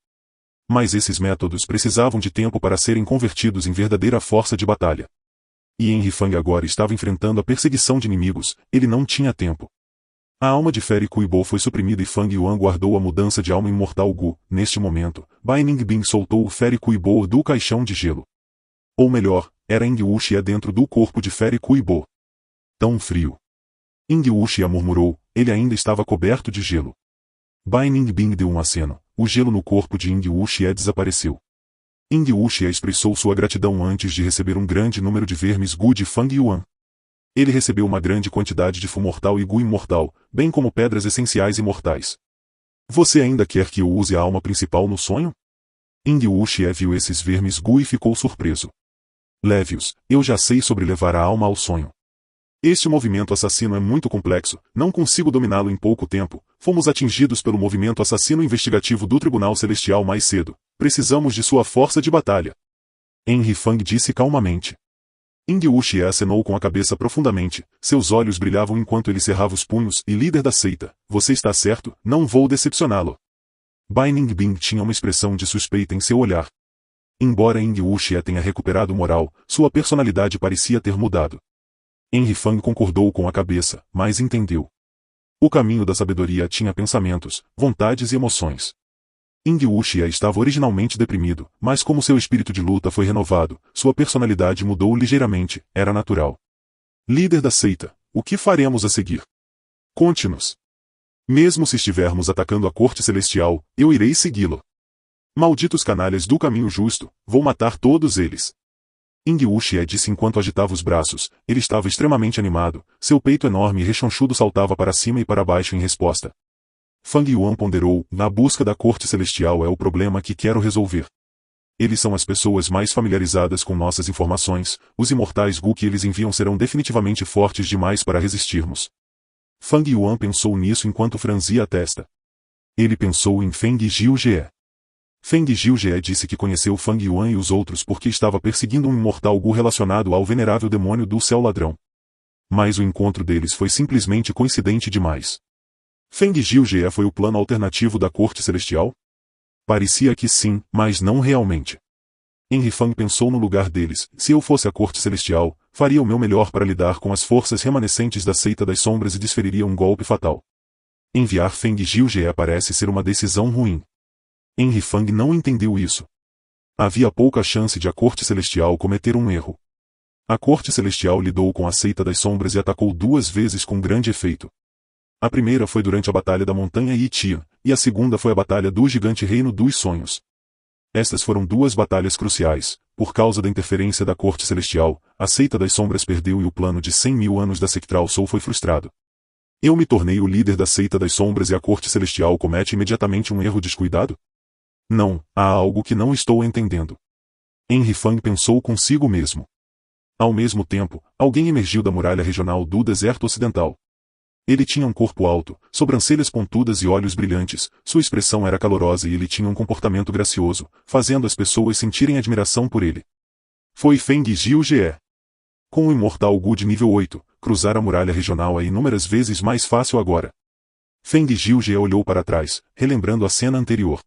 Mas esses métodos precisavam de tempo para serem convertidos em verdadeira força de batalha. E Henry Fang agora estava enfrentando a perseguição de inimigos, ele não tinha tempo. A alma de Fairy Kuibo foi suprimida e Fang Yuan guardou a mudança de alma imortal Gu. Neste momento, Bai Ningbing soltou o Fairy Kuibo do caixão de gelo. Ou melhor, era Ing Wuxia dentro do corpo de Fairy Kuibo. Tão frio. Ing Wuxia murmurou, ele ainda estava coberto de gelo. Bai Ningbing deu um aceno, o gelo no corpo de Ing Wuxia desapareceu. Ing Wuxia expressou sua gratidão antes de receber um grande número de vermes Gu de Fang Yuan. Ele recebeu uma grande quantidade de Fu mortal e Gu imortal, bem como pedras essenciais imortais. Você ainda quer que eu use a alma principal no sonho? Ing Wuxia viu esses vermes Gu e ficou surpreso. Leve-os, eu já sei sobre levar a alma ao sonho. Este movimento assassino é muito complexo, não consigo dominá-lo em pouco tempo. Fomos atingidos pelo movimento assassino investigativo do Tribunal Celestial mais cedo. Precisamos de sua força de batalha. Henry Fang disse calmamente. Ing Wuxia acenou com a cabeça profundamente, seus olhos brilhavam enquanto ele cerrava os punhos, e líder da seita, você está certo, não vou decepcioná-lo. Bai Ningbing tinha uma expressão de suspeita em seu olhar. Embora Ing Wuxia tenha recuperado moral, sua personalidade parecia ter mudado. Henry Fang concordou com a cabeça, mas entendeu. O caminho da sabedoria tinha pensamentos, vontades e emoções. Ing Wuxia estava originalmente deprimido, mas como seu espírito de luta foi renovado, sua personalidade mudou ligeiramente, era natural. Líder da seita, o que faremos a seguir? Conte-nos. Mesmo se estivermos atacando a corte celestial, eu irei segui-lo. Malditos canalhas do caminho justo, vou matar todos eles. Ing Wuxia disse enquanto agitava os braços, ele estava extremamente animado, seu peito enorme e rechonchudo saltava para cima e para baixo em resposta. Fang Yuan ponderou, na busca da corte celestial é o problema que quero resolver. Eles são as pessoas mais familiarizadas com nossas informações, os imortais Gu que eles enviam serão definitivamente fortes demais para resistirmos. Fang Yuan pensou nisso enquanto franzia a testa. Ele pensou em Feng Jiujie. Feng Jiujie disse que conheceu Fang Yuan e os outros porque estava perseguindo um imortal Gu relacionado ao venerável demônio do céu ladrão. Mas o encontro deles foi simplesmente coincidente demais. Feng Jiujie foi o plano alternativo da corte celestial? Parecia que sim, mas não realmente. Henry Fang pensou no lugar deles, se eu fosse a corte celestial, faria o meu melhor para lidar com as forças remanescentes da seita das sombras e desferiria um golpe fatal. Enviar Feng Jiujie parece ser uma decisão ruim. Henry Fang não entendeu isso. Havia pouca chance de a corte celestial cometer um erro. A corte celestial lidou com a seita das sombras e atacou 2 vezes com grande efeito. A primeira foi durante a Batalha da Montanha Yitia, e a segunda foi a Batalha do Gigante Reino dos Sonhos. Estas foram 2 batalhas cruciais. Por causa da interferência da Corte Celestial, a seita das sombras perdeu e o plano de 100.000 anos da Sectral Soul foi frustrado. Eu me tornei o líder da seita das sombras e a Corte Celestial comete imediatamente um erro descuidado? Não, há algo que não estou entendendo. Henry Fang pensou consigo mesmo. Ao mesmo tempo, alguém emergiu da muralha regional do deserto ocidental. Ele tinha um corpo alto, sobrancelhas pontudas e olhos brilhantes, sua expressão era calorosa e ele tinha um comportamento gracioso, fazendo as pessoas sentirem admiração por ele. Foi Feng Jiujie. Com o imortal Gu de nível 8, cruzar a muralha regional é inúmeras vezes mais fácil agora. Feng Jiujie olhou para trás, relembrando a cena anterior.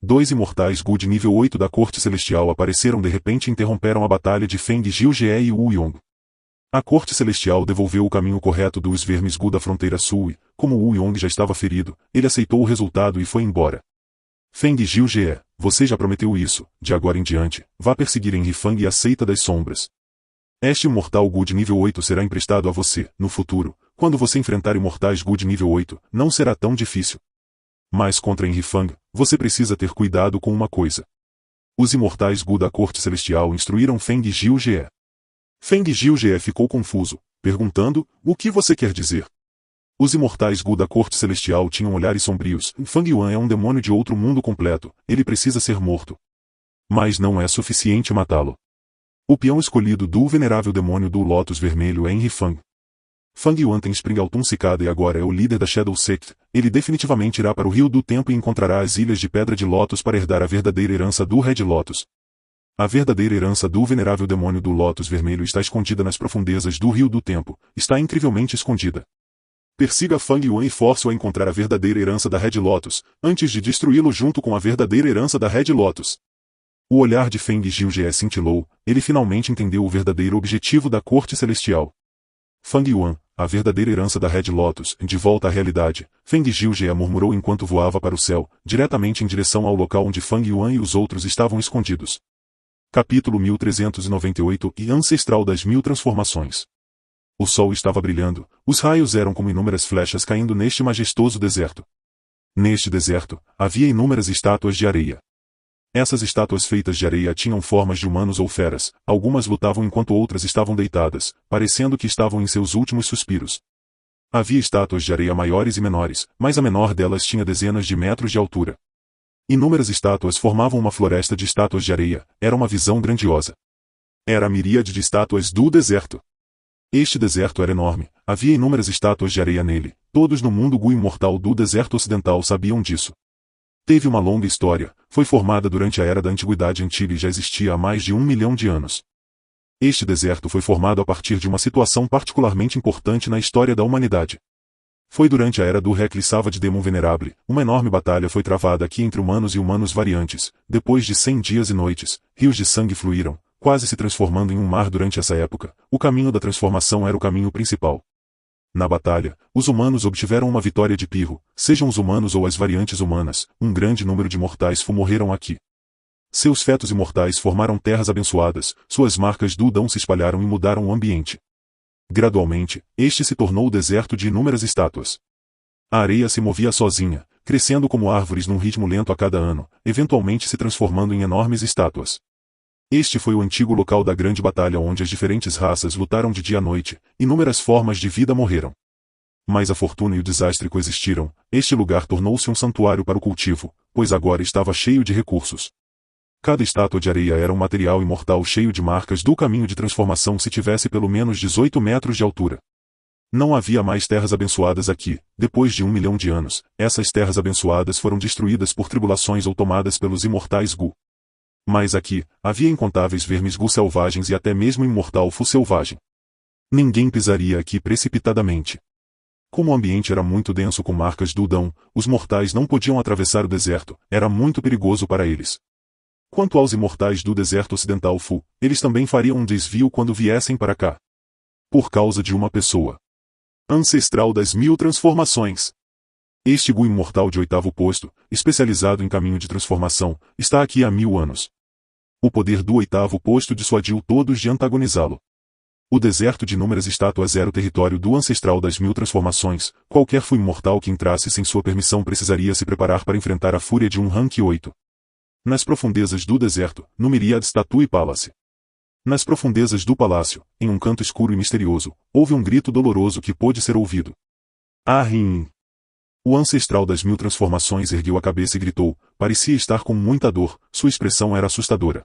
2 imortais Gu de nível 8 da corte celestial apareceram de repente e interromperam a batalha de Feng Jiujie e Wu Yong. A corte celestial devolveu o caminho correto dos vermes Gu da fronteira sul e, como Wu Yong já estava ferido, ele aceitou o resultado e foi embora. Feng Jiujie, você já prometeu isso, de agora em diante, vá perseguir Henry Fang e a seita das sombras. Este imortal Gu de nível 8 será emprestado a você, no futuro, quando você enfrentar imortais Gu de nível 8, não será tão difícil. Mas contra Henry Fang, você precisa ter cuidado com uma coisa. Os imortais Gu da corte celestial instruíram Feng Jiujie. Feng Jiujie ficou confuso, perguntando, o que você quer dizer? Os imortais Gu da corte celestial tinham olhares sombrios. Fang Yuan é um demônio de outro mundo completo, ele precisa ser morto. Mas não é suficiente matá-lo. O peão escolhido do venerável demônio do Lótus Vermelho é Henry Fang. Fang Yuan tem Springaltun cicada e agora é o líder da Shadow Sect. Ele definitivamente irá para o Rio do Tempo e encontrará as Ilhas de Pedra de Lótus para herdar a verdadeira herança do Red Lotus. A verdadeira herança do venerável demônio do Lótus Vermelho está escondida nas profundezas do Rio do Tempo. Está incrivelmente escondida. Persiga Fang Yuan e force-o a encontrar a verdadeira herança da Red Lotus, antes de destruí-lo junto com a verdadeira herança da Red Lotus. O olhar de Feng Jiujie cintilou, ele finalmente entendeu o verdadeiro objetivo da corte celestial. Fang Yuan, a verdadeira herança da Red Lotus, de volta à realidade, Feng Jiujie murmurou enquanto voava para o céu, diretamente em direção ao local onde Fang Yuan e os outros estavam escondidos. Capítulo 1398 e Ancestral das Mil Transformações. O sol estava brilhando, os raios eram como inúmeras flechas caindo neste majestoso deserto. Neste deserto, havia inúmeras estátuas de areia. Essas estátuas feitas de areia tinham formas de humanos ou feras, algumas lutavam enquanto outras estavam deitadas, parecendo que estavam em seus últimos suspiros. Havia estátuas de areia maiores e menores, mas a menor delas tinha dezenas de metros de altura. Inúmeras estátuas formavam uma floresta de estátuas de areia, era uma visão grandiosa. Era a miríade de estátuas do deserto. Este deserto era enorme, havia inúmeras estátuas de areia nele, todos no mundo Gu imortal do deserto ocidental sabiam disso. Teve uma longa história, foi formada durante a Era da Antiguidade Antiga e já existia há mais de 1 milhão de anos. Este deserto foi formado a partir de uma situação particularmente importante na história da humanidade. Foi durante a Era do Reclisava de Demon Venerable, uma enorme batalha foi travada aqui entre humanos e humanos variantes, depois de 100 dias e noites, rios de sangue fluíram, quase se transformando em um mar durante essa época, o caminho da transformação era o caminho principal. Na batalha, os humanos obtiveram uma vitória de pirro, sejam os humanos ou as variantes humanas, um grande número de mortais morreram aqui. Seus fetos imortais formaram terras abençoadas, suas marcas do Dão se espalharam e mudaram o ambiente. Gradualmente, este se tornou o deserto de inúmeras estátuas. A areia se movia sozinha, crescendo como árvores num ritmo lento a cada ano, eventualmente se transformando em enormes estátuas. Este foi o antigo local da grande batalha onde as diferentes raças lutaram de dia à noite, inúmeras formas de vida morreram. Mas a fortuna e o desastre coexistiram, este lugar tornou-se um santuário para o cultivo, pois agora estava cheio de recursos. Cada estátua de areia era um material imortal cheio de marcas do caminho de transformação se tivesse pelo menos 18 metros de altura. Não havia mais terras abençoadas aqui, depois de 1 milhão de anos, essas terras abençoadas foram destruídas por tribulações ou tomadas pelos imortais Gu. Mas aqui, havia incontáveis vermes Gu selvagens e até mesmo um imortal Fu selvagem. Ninguém pisaria aqui precipitadamente. Como o ambiente era muito denso com marcas do Dão, os mortais não podiam atravessar o deserto, era muito perigoso para eles. Quanto aos imortais do deserto ocidental Fu, eles também fariam um desvio quando viessem para cá. Por causa de uma pessoa. Ancestral das Mil Transformações. Este Gu imortal de 8º posto, especializado em caminho de transformação, está aqui há 1000 anos. O poder do 8º posto dissuadiu todos de antagonizá-lo. O deserto de inúmeras estátuas era o território do ancestral das 1000 transformações, qualquer Fu imortal que entrasse sem sua permissão precisaria se preparar para enfrentar a fúria de um rank 8. Nas profundezas do deserto, no Myriad Statue Palace. Nas profundezas do palácio, em um canto escuro e misterioso, houve um grito doloroso que pôde ser ouvido. Ahrim! O ancestral das 1000 transformações ergueu a cabeça e gritou, parecia estar com muita dor, sua expressão era assustadora.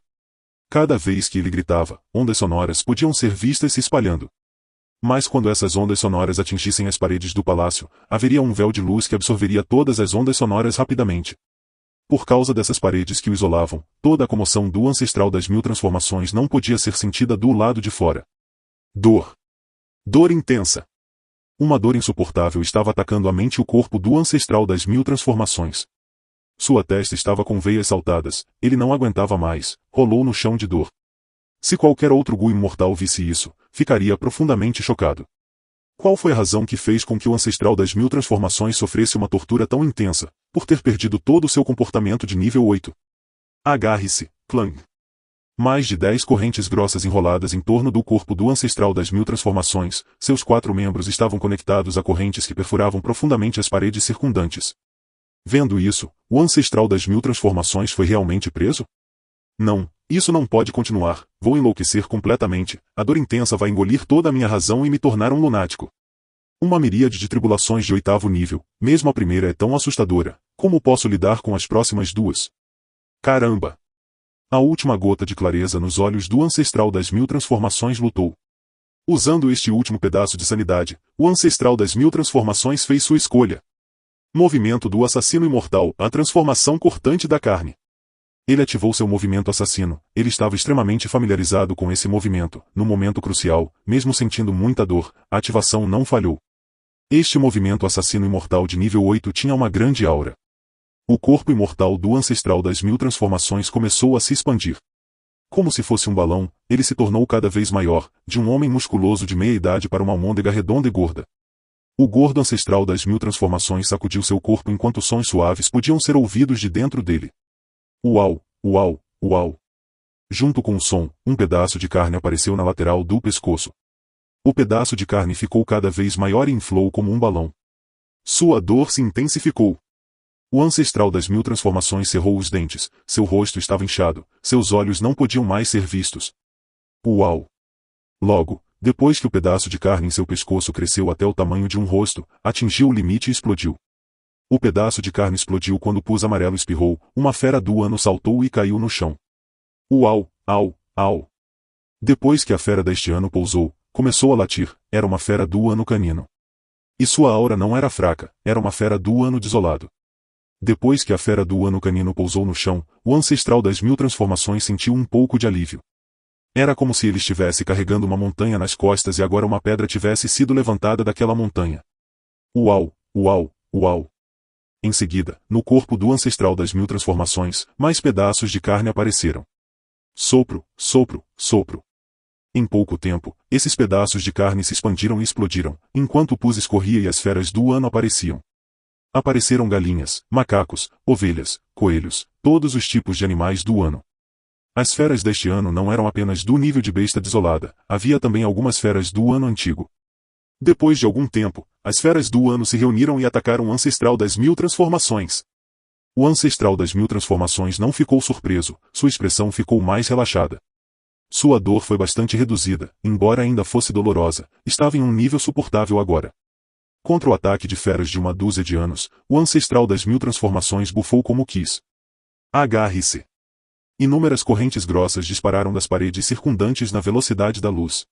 Cada vez que ele gritava, ondas sonoras podiam ser vistas se espalhando. Mas quando essas ondas sonoras atingissem as paredes do palácio, haveria um véu de luz que absorveria todas as ondas sonoras rapidamente. Por causa dessas paredes que o isolavam, toda a comoção do ancestral das 1000 transformações não podia ser sentida do lado de fora. Dor. Dor intensa. Uma dor insuportável estava atacando a mente e o corpo do ancestral das 1000 transformações. Sua testa estava com veias saltadas, ele não aguentava mais, rolou no chão de dor. Se qualquer outro Gu imortal visse isso, ficaria profundamente chocado. Qual foi a razão que fez com que o ancestral das 1000 transformações sofresse uma tortura tão intensa, por ter perdido todo o seu comportamento de nível 8? Agarre-se, clã. Mais de 10 correntes grossas enroladas em torno do corpo do ancestral das 1000 transformações, seus 4 membros estavam conectados a correntes que perfuravam profundamente as paredes circundantes. Vendo isso, o ancestral das 1000 transformações foi realmente preso? Não, isso não pode continuar, vou enlouquecer completamente, a dor intensa vai engolir toda a minha razão e me tornar um lunático. Uma miríade de tribulações de 8º nível, mesmo a primeira é tão assustadora, como posso lidar com as próximas duas? Caramba! A última gota de clareza nos olhos do ancestral das 1000 transformações lutou. Usando este último pedaço de sanidade, o ancestral das 1000 transformações fez sua escolha. Movimento do assassino imortal, a transformação cortante da carne. Ele ativou seu movimento assassino, ele estava extremamente familiarizado com esse movimento, no momento crucial, mesmo sentindo muita dor, a ativação não falhou. Este movimento assassino imortal de nível 8 tinha uma grande aura. O corpo imortal do ancestral das 1000 transformações começou a se expandir. Como se fosse um balão, ele se tornou cada vez maior, de um homem musculoso de meia-idade para uma almôndega redonda e gorda. O gordo ancestral das 1000 transformações sacudiu seu corpo enquanto sons suaves podiam ser ouvidos de dentro dele. Uau, uau, uau. Junto com o som, um pedaço de carne apareceu na lateral do pescoço. O pedaço de carne ficou cada vez maior e inflou como um balão. Sua dor se intensificou. O ancestral das 1000 transformações cerrou os dentes, seu rosto estava inchado, seus olhos não podiam mais ser vistos. Uau! Logo, depois que o pedaço de carne em seu pescoço cresceu até o tamanho de um rosto, atingiu o limite e explodiu. O pedaço de carne explodiu quando o pus amarelo espirrou, uma fera do ano saltou e caiu no chão. Uau, au, au! Depois que a fera deste ano pousou, começou a latir, era uma fera do ano canino. E sua aura não era fraca, era uma fera do ano desolado. Depois que a fera do ano canino pousou no chão, o ancestral das 1000 transformações sentiu um pouco de alívio. Era como se ele estivesse carregando uma montanha nas costas e agora uma pedra tivesse sido levantada daquela montanha. Uau, uau, uau! Em seguida, no corpo do ancestral das 1000 transformações, mais pedaços de carne apareceram. Sopro, sopro, sopro. Em pouco tempo, esses pedaços de carne se expandiram e explodiram, enquanto o pus escorria e as feras do ano apareciam. Apareceram galinhas, macacos, ovelhas, coelhos, todos os tipos de animais do ano. As feras deste ano não eram apenas do nível de besta desolada, havia também algumas feras do ano antigo. Depois de algum tempo, as feras do ano se reuniram e atacaram o ancestral das 1000 transformações. O ancestral das 1000 transformações não ficou surpreso, sua expressão ficou mais relaxada. Sua dor foi bastante reduzida, embora ainda fosse dolorosa, estava em um nível suportável agora. Contra o ataque de feras de uma dúzia de anos, o ancestral das 1000 transformações bufou como quis. Agarre-se! Inúmeras correntes grossas dispararam das paredes circundantes na velocidade da luz.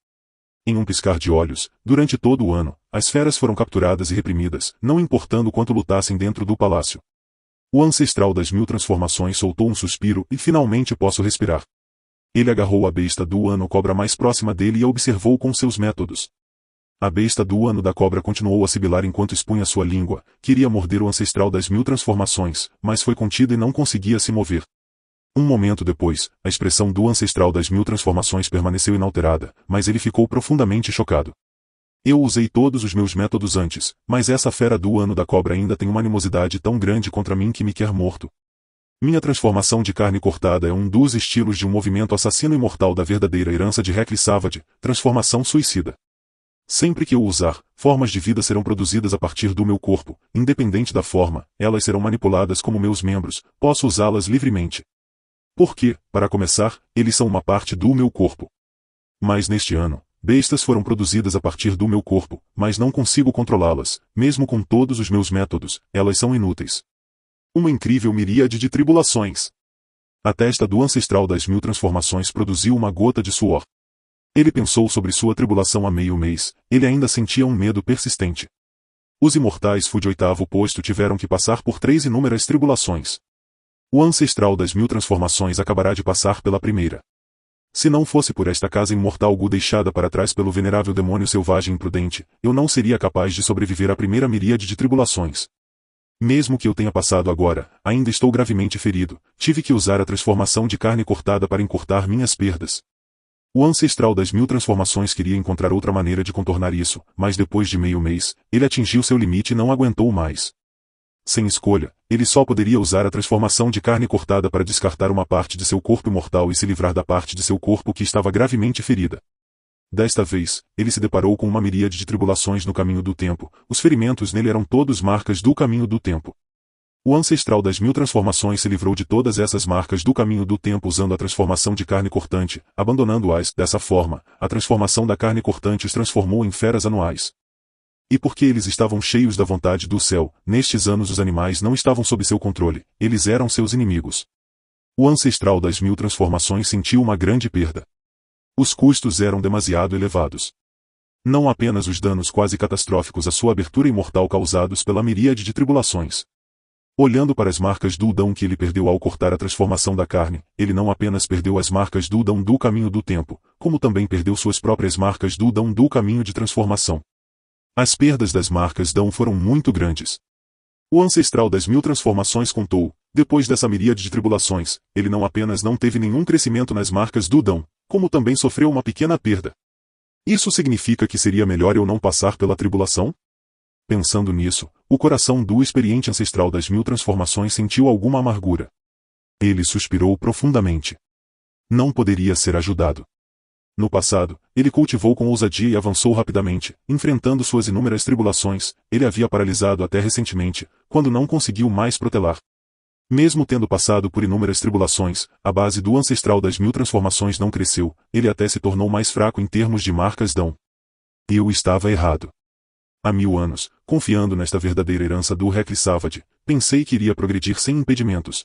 Em um piscar de olhos, durante todo o ano, as feras foram capturadas e reprimidas, não importando quanto lutassem dentro do palácio. O ancestral das 1000 transformações soltou um suspiro e finalmente posso respirar. Ele agarrou a besta do ano cobra mais próxima dele e a observou com seus métodos. A besta do ano da cobra continuou a sibilar enquanto expunha sua língua, queria morder o ancestral das 1000 transformações, mas foi contida e não conseguia se mover. Um momento depois, a expressão do ancestral das 1000 transformações permaneceu inalterada, mas ele ficou profundamente chocado. Eu usei todos os meus métodos antes, mas essa fera do ano da cobra ainda tem uma animosidade tão grande contra mim que me quer morto. Minha transformação de carne cortada é um dos estilos de um movimento assassino imortal da verdadeira herança de Rekli Savage, transformação suicida. Sempre que eu usar, formas de vida serão produzidas a partir do meu corpo, independente da forma, elas serão manipuladas como meus membros, posso usá-las livremente. Porque, para começar, eles são uma parte do meu corpo. Mas neste ano, bestas foram produzidas a partir do meu corpo, mas não consigo controlá-las, mesmo com todos os meus métodos, elas são inúteis. Uma incrível miríade de tribulações. A testa do ancestral das 1000 transformações produziu uma gota de suor. Ele pensou sobre sua tribulação há meio mês, ele ainda sentia um medo persistente. Os imortais Fu de 8º posto tiveram que passar por 3 inúmeras tribulações. O ancestral das 1000 transformações acabará de passar pela primeira. Se não fosse por esta casa imortal Gu deixada para trás pelo venerável demônio selvagem imprudente, eu não seria capaz de sobreviver à primeira miríade de tribulações. Mesmo que eu tenha passado agora, ainda estou gravemente ferido, tive que usar a transformação de carne cortada para encurtar minhas perdas. O ancestral das 1000 transformações queria encontrar outra maneira de contornar isso, mas depois de meio mês, ele atingiu seu limite e não aguentou mais. Sem escolha, ele só poderia usar a transformação de carne cortada para descartar uma parte de seu corpo imortal e se livrar da parte de seu corpo que estava gravemente ferida. Desta vez, ele se deparou com uma miríade de tribulações no caminho do tempo, os ferimentos nele eram todos marcas do caminho do tempo. O ancestral das 1000 transformações se livrou de todas essas marcas do caminho do tempo usando a transformação de carne cortante, abandonando-as. Dessa forma, a transformação da carne cortante os transformou em feras anuais. E porque eles estavam cheios da vontade do céu, nestes anos os animais não estavam sob seu controle, eles eram seus inimigos. O ancestral das 1000 transformações sentiu uma grande perda. Os custos eram demasiado elevados. Não apenas os danos quase catastróficos à sua abertura imortal causados pela miríade de tribulações. Olhando para as marcas do Udão que ele perdeu ao cortar a transformação da carne, ele não apenas perdeu as marcas do Udão do caminho do tempo, como também perdeu suas próprias marcas do Udão do caminho de transformação. As perdas das marcas Dão foram muito grandes. O ancestral das 1000 transformações contou, depois dessa miríade de tribulações, ele não apenas não teve nenhum crescimento nas marcas do Dão, como também sofreu uma pequena perda. Isso significa que seria melhor eu não passar pela tribulação? Pensando nisso, o coração do experiente ancestral das 1000 transformações sentiu alguma amargura. Ele suspirou profundamente. Não poderia ser ajudado. No passado, ele cultivou com ousadia e avançou rapidamente, enfrentando suas inúmeras tribulações. Ele havia paralisado até recentemente, quando não conseguiu mais protelar. Mesmo tendo passado por inúmeras tribulações, a base do ancestral das 1000 transformações não cresceu, ele até se tornou mais fraco em termos de marcas Dão. Eu estava errado. Há 1000 anos, confiando nesta verdadeira herança do Rekli Savad, pensei que iria progredir sem impedimentos.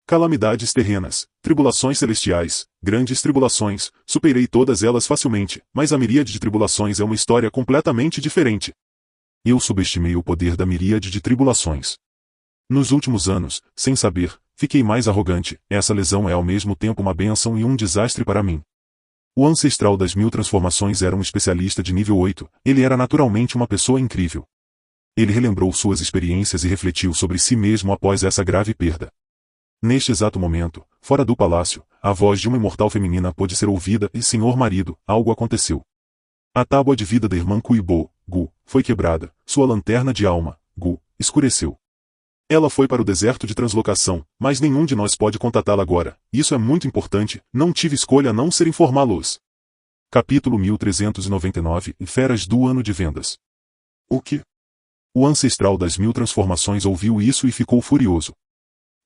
Calamidades terrenas, tribulações celestiais, grandes tribulações, superei todas elas facilmente, mas a miríade de tribulações é uma história completamente diferente. Eu subestimei o poder da miríade de tribulações. Nos últimos anos, sem saber, fiquei mais arrogante. Essa lesão é ao mesmo tempo uma bênção e um desastre para mim. O ancestral das 1000 transformações era um especialista de nível 8, ele era naturalmente uma pessoa incrível. Ele relembrou suas experiências e refletiu sobre si mesmo após essa grave perda. Neste exato momento, fora do palácio, a voz de uma imortal feminina pôde ser ouvida e senhor marido, algo aconteceu. A tábua de vida da irmã Kuibo, Gu, foi quebrada, sua lanterna de alma, Gu, escureceu. Ela foi para o deserto de translocação, mas nenhum de nós pode contatá-la agora. Isso é muito importante, não tive escolha a não ser informá-los. Capítulo 1399 Feras do ano de vendas. O que? O ancestral das 1000 transformações ouviu isso e ficou furioso.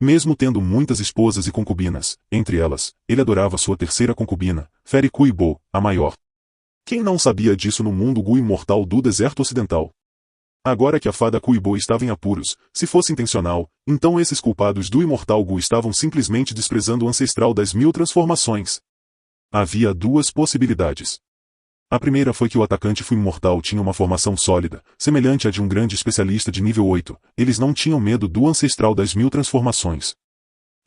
Mesmo tendo muitas esposas e concubinas, entre elas, ele adorava sua terceira concubina, Feri Kuibo, a maior. Quem não sabia disso no mundo Gu imortal do deserto ocidental? Agora que a fada Kuibo estava em apuros, se fosse intencional, então esses culpados do imortal Gu estavam simplesmente desprezando o ancestral das 1000 transformações. Havia duas possibilidades. A primeira foi que o atacante Fu imortal tinha uma formação sólida, semelhante à de um grande especialista de nível 8, eles não tinham medo do ancestral das 1000 transformações.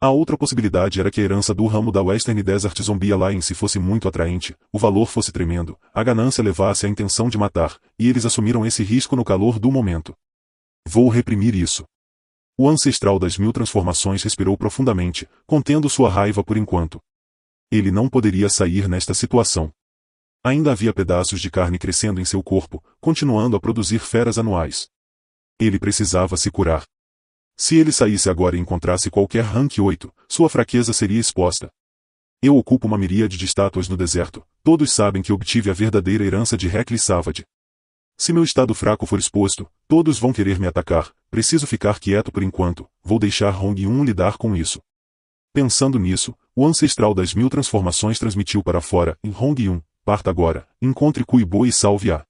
A outra possibilidade era que a herança do ramo da Western Desert Zombie Alliance fosse muito atraente, o valor fosse tremendo, a ganância levasse à intenção de matar, e eles assumiram esse risco no calor do momento. Vou reprimir isso. O ancestral das 1000 transformações respirou profundamente, contendo sua raiva por enquanto. Ele não poderia sair nesta situação. Ainda havia pedaços de carne crescendo em seu corpo, continuando a produzir feras anuais. Ele precisava se curar. Se ele saísse agora e encontrasse qualquer rank 8, sua fraqueza seria exposta. Eu ocupo uma miríade de estátuas no deserto, todos sabem que obtive a verdadeira herança de Rekli Savad. Se meu estado fraco for exposto, todos vão querer me atacar, preciso ficar quieto por enquanto, vou deixar Hong 1 lidar com isso. Pensando nisso, o ancestral das 1000 transformações transmitiu para fora, em Hong 1, parta agora, encontre Kuibo e salve-a.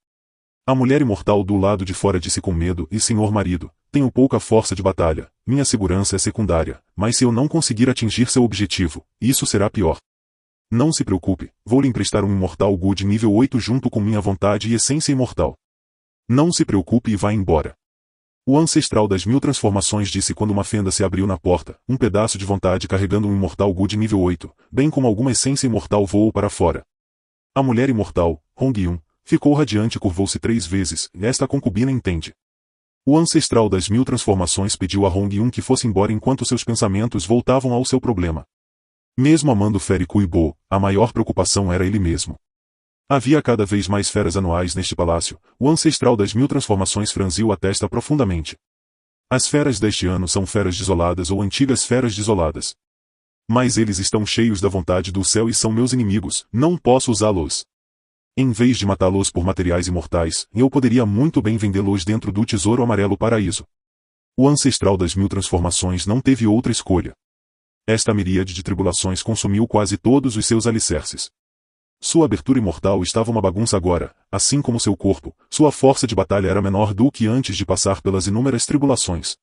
A mulher imortal do lado de fora disse com medo, e senhor marido, tenho pouca força de batalha, minha segurança é secundária, mas se eu não conseguir atingir seu objetivo, isso será pior. Não se preocupe, vou lhe emprestar um imortal Gu de nível 8 junto com minha vontade e essência imortal. Não se preocupe e vá embora. O ancestral das 1000 transformações disse quando uma fenda se abriu na porta, um pedaço de vontade carregando um imortal Gu de nível 8, bem como alguma essência imortal voou para fora. A mulher imortal, Hong 1, ficou radiante e curvou-se 3 vezes, esta concubina entende. O ancestral das 1000 transformações pediu a Hong 1 que fosse embora enquanto seus pensamentos voltavam ao seu problema. Mesmo amando Feri Kuibo, a maior preocupação era ele mesmo. Havia cada vez mais feras anuais neste palácio, o ancestral das 1000 transformações franziu a testa profundamente. As feras deste ano são feras desoladas ou antigas feras desoladas. Mas eles estão cheios da vontade do céu e são meus inimigos, não posso usá-los. Em vez de matá-los por materiais imortais, eu poderia muito bem vendê-los dentro do Tesouro Amarelo Paraíso. O ancestral das 1000 transformações não teve outra escolha. Esta miríade de tribulações consumiu quase todos os seus alicerces. Sua abertura imortal estava uma bagunça agora, assim como seu corpo, sua força de batalha era menor do que antes de passar pelas inúmeras tribulações.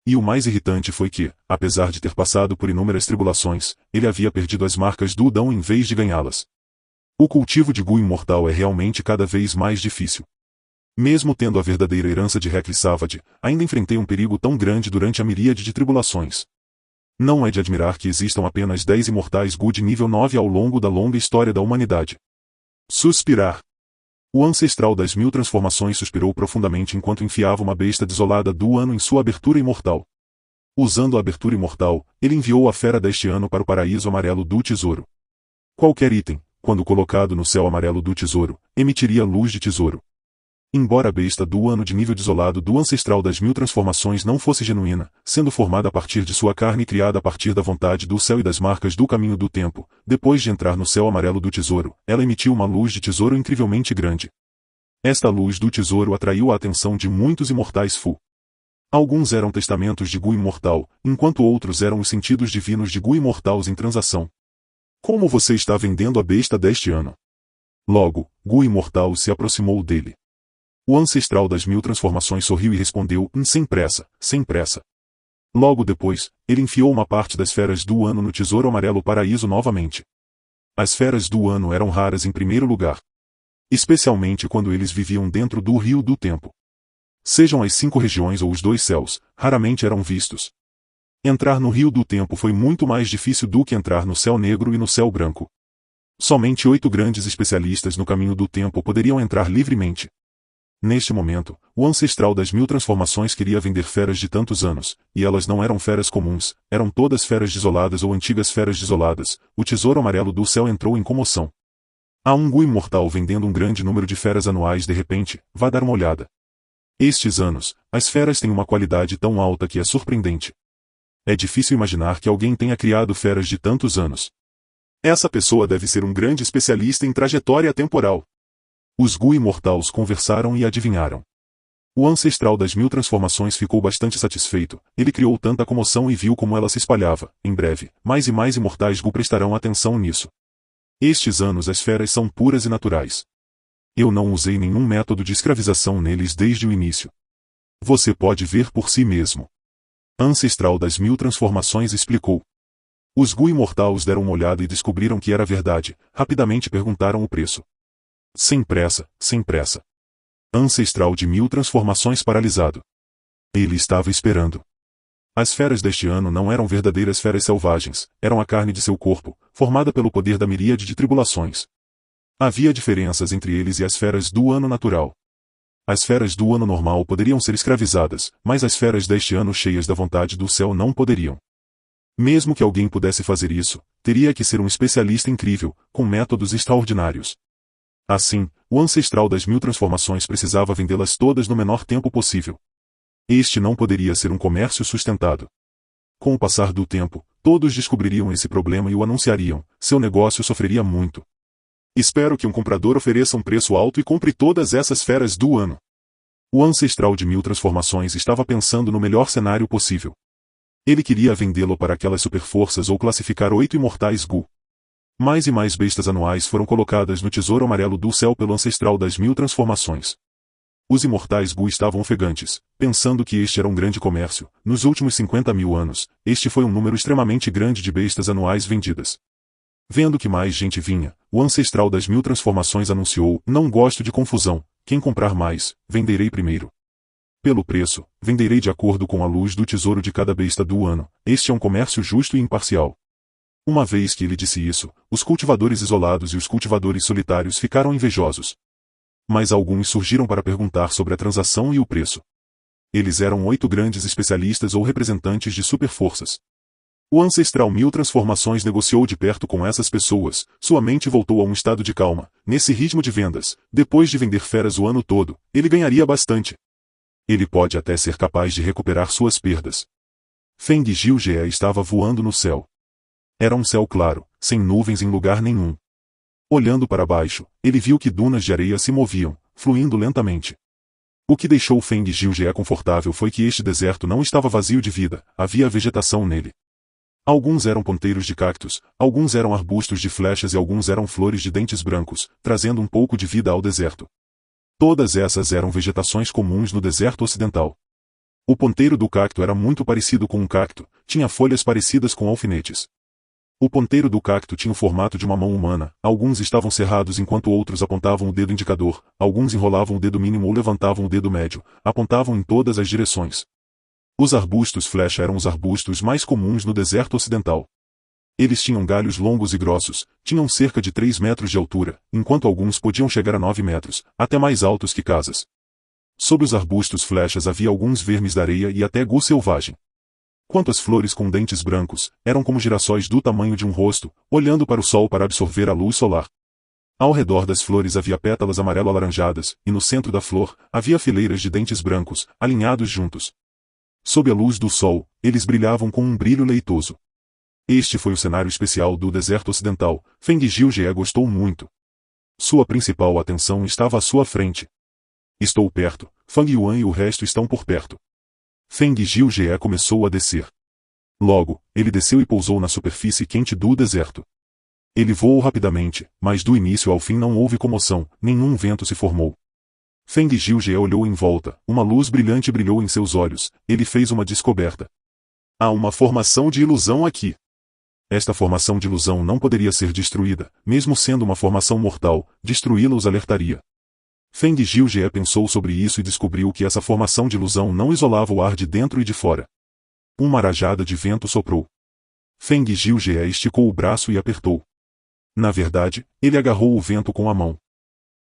E o mais irritante foi que, apesar de ter passado por inúmeras tribulações, ele havia perdido as marcas do Udão em vez de ganhá-las. O cultivo de Gu imortal é realmente cada vez mais difícil. Mesmo tendo a verdadeira herança de Rekli Savad, ainda enfrentei um perigo tão grande durante a miríade de tribulações. Não é de admirar que existam apenas 10 imortais Gu de nível 9 ao longo da longa história da humanidade. Suspirar. O ancestral das 1000 transformações suspirou profundamente enquanto enfiava uma besta desolada do ano em sua abertura imortal. Usando a abertura imortal, ele enviou a fera deste ano para o paraíso amarelo do tesouro. Qualquer item, quando colocado no céu amarelo do tesouro, emitiria luz de tesouro. Embora a besta do ano de nível desolado do ancestral das 1000 transformações não fosse genuína, sendo formada a partir de sua carne e criada a partir da vontade do céu e das marcas do caminho do tempo, depois de entrar no céu amarelo do tesouro, ela emitiu uma luz de tesouro incrivelmente grande. Esta luz do tesouro atraiu a atenção de muitos imortais Fu. Alguns eram testamentos de Gu imortal, enquanto outros eram os sentidos divinos de Gu imortais em transação. Como você está vendendo a besta deste ano? Logo, Gu imortal se aproximou dele. O ancestral das 1000 transformações sorriu e respondeu, sem pressa, sem pressa. Logo depois, ele enfiou uma parte das feras do ano no tesouro amarelo paraíso novamente. As feras do ano eram raras em primeiro lugar. Especialmente quando eles viviam dentro do rio do tempo. Sejam as 5 regiões ou os 2 céus, raramente eram vistos. Entrar no rio do tempo foi muito mais difícil do que entrar no céu negro e no céu branco. Somente 8 grandes especialistas no caminho do tempo poderiam entrar livremente. Neste momento, o ancestral das 1000 transformações queria vender feras de tantos anos, e elas não eram feras comuns, eram todas feras desoladas ou antigas feras desoladas. O tesouro amarelo do céu entrou em comoção. Há um Gu imortal vendendo um grande número de feras anuais de repente, vá dar uma olhada. Estes anos, as feras têm uma qualidade tão alta que é surpreendente. É difícil imaginar que alguém tenha criado feras de tantos anos. Essa pessoa deve ser um grande especialista em trajetória temporal. Os Gu imortais conversaram e adivinharam. O ancestral das 1000 transformações ficou bastante satisfeito, ele criou tanta comoção e viu como ela se espalhava. Em breve, mais e mais imortais Gu prestarão atenção nisso. Estes anos as feras são puras e naturais. Eu não usei nenhum método de escravização neles desde o início. Você pode ver por si mesmo. Ancestral das 1000 transformações explicou. Os Gu imortais deram uma olhada e descobriram que era verdade, rapidamente perguntaram o preço. Sem pressa, sem pressa. Ancestral de 1000 transformações paralisado. Ele estava esperando. As feras deste ano não eram verdadeiras feras selvagens, eram a carne de seu corpo, formada pelo poder da miríade de tribulações. Havia diferenças entre eles e as feras do ano natural. As feras do ano normal poderiam ser escravizadas, mas as feras deste ano cheias da vontade do céu não poderiam. Mesmo que alguém pudesse fazer isso, teria que ser um especialista incrível, com métodos extraordinários. Assim, o ancestral das 1000 transformações precisava vendê-las todas no menor tempo possível. Este não poderia ser um comércio sustentado. Com o passar do tempo, todos descobririam esse problema e o anunciariam, seu negócio sofreria muito. Espero que um comprador ofereça um preço alto e compre todas essas feras do ano. O ancestral de 1000 transformações estava pensando no melhor cenário possível. Ele queria vendê-lo para aquelas superforças ou classificar 8 imortais Gu. Mais e mais bestas anuais foram colocadas no tesouro amarelo do céu pelo ancestral das 1000 transformações. Os imortais Gu estavam ofegantes, pensando que este era um grande comércio. Nos últimos 50.000 anos, este foi um número extremamente grande de bestas anuais vendidas. Vendo que mais gente vinha, o ancestral das 1000 transformações anunciou, não gosto de confusão, quem comprar mais, venderei primeiro. Pelo preço, venderei de acordo com a luz do tesouro de cada besta do ano, este é um comércio justo e imparcial. Uma vez que ele disse isso, os cultivadores isolados e os cultivadores solitários ficaram invejosos. Mas alguns surgiram para perguntar sobre a transação e o preço. Eles eram 8 grandes especialistas ou representantes de superforças. O ancestral 1000 transformações negociou de perto com essas pessoas, sua mente voltou a um estado de calma. Nesse ritmo de vendas, depois de vender feras o ano todo, ele ganharia bastante. Ele pode até ser capaz de recuperar suas perdas. Feng Jiujie estava voando no céu. Era um céu claro, sem nuvens em lugar nenhum. Olhando para baixo, ele viu que dunas de areia se moviam, fluindo lentamente. O que deixou Feng Jiujie confortável foi que este deserto não estava vazio de vida, havia vegetação nele. Alguns eram ponteiros de cactos, alguns eram arbustos de flechas e alguns eram flores de dentes brancos, trazendo um pouco de vida ao deserto. Todas essas eram vegetações comuns no deserto ocidental. O ponteiro do cacto era muito parecido com um cacto, tinha folhas parecidas com alfinetes. O ponteiro do cacto tinha o formato de uma mão humana, alguns estavam cerrados enquanto outros apontavam o dedo indicador, alguns enrolavam o dedo mínimo ou levantavam o dedo médio, apontavam em todas as direções. Os arbustos flecha eram os arbustos mais comuns no deserto ocidental. Eles tinham galhos longos e grossos, tinham cerca de 3 metros de altura, enquanto alguns podiam chegar a 9 metros, até mais altos que casas. Sob os arbustos flechas havia alguns vermes da areia e até gu selvagem. Quanto às flores com dentes brancos, eram como girassóis do tamanho de um rosto, olhando para o sol para absorver a luz solar. Ao redor das flores havia pétalas amarelo-alaranjadas, e no centro da flor, havia fileiras de dentes brancos, alinhados juntos. Sob a luz do sol, eles brilhavam com um brilho leitoso. Este foi o cenário especial do deserto ocidental. Feng Jiujie gostou muito. Sua principal atenção estava à sua frente. Estou perto, Fang Yuan e o resto estão por perto. Feng Jiujie começou a descer. Logo, ele desceu e pousou na superfície quente do deserto. Ele voou rapidamente, mas do início ao fim não houve comoção, nenhum vento se formou. Feng Jiujie olhou em volta, uma luz brilhante brilhou em seus olhos, ele fez uma descoberta. Há uma formação de ilusão aqui. Esta formação de ilusão não poderia ser destruída, mesmo sendo uma formação mortal, destruí-la os alertaria. Feng Jiujie pensou sobre isso e descobriu que essa formação de ilusão não isolava o ar de dentro e de fora. Uma rajada de vento soprou. Feng Jiujie esticou o braço e apertou. Na verdade, ele agarrou o vento com a mão.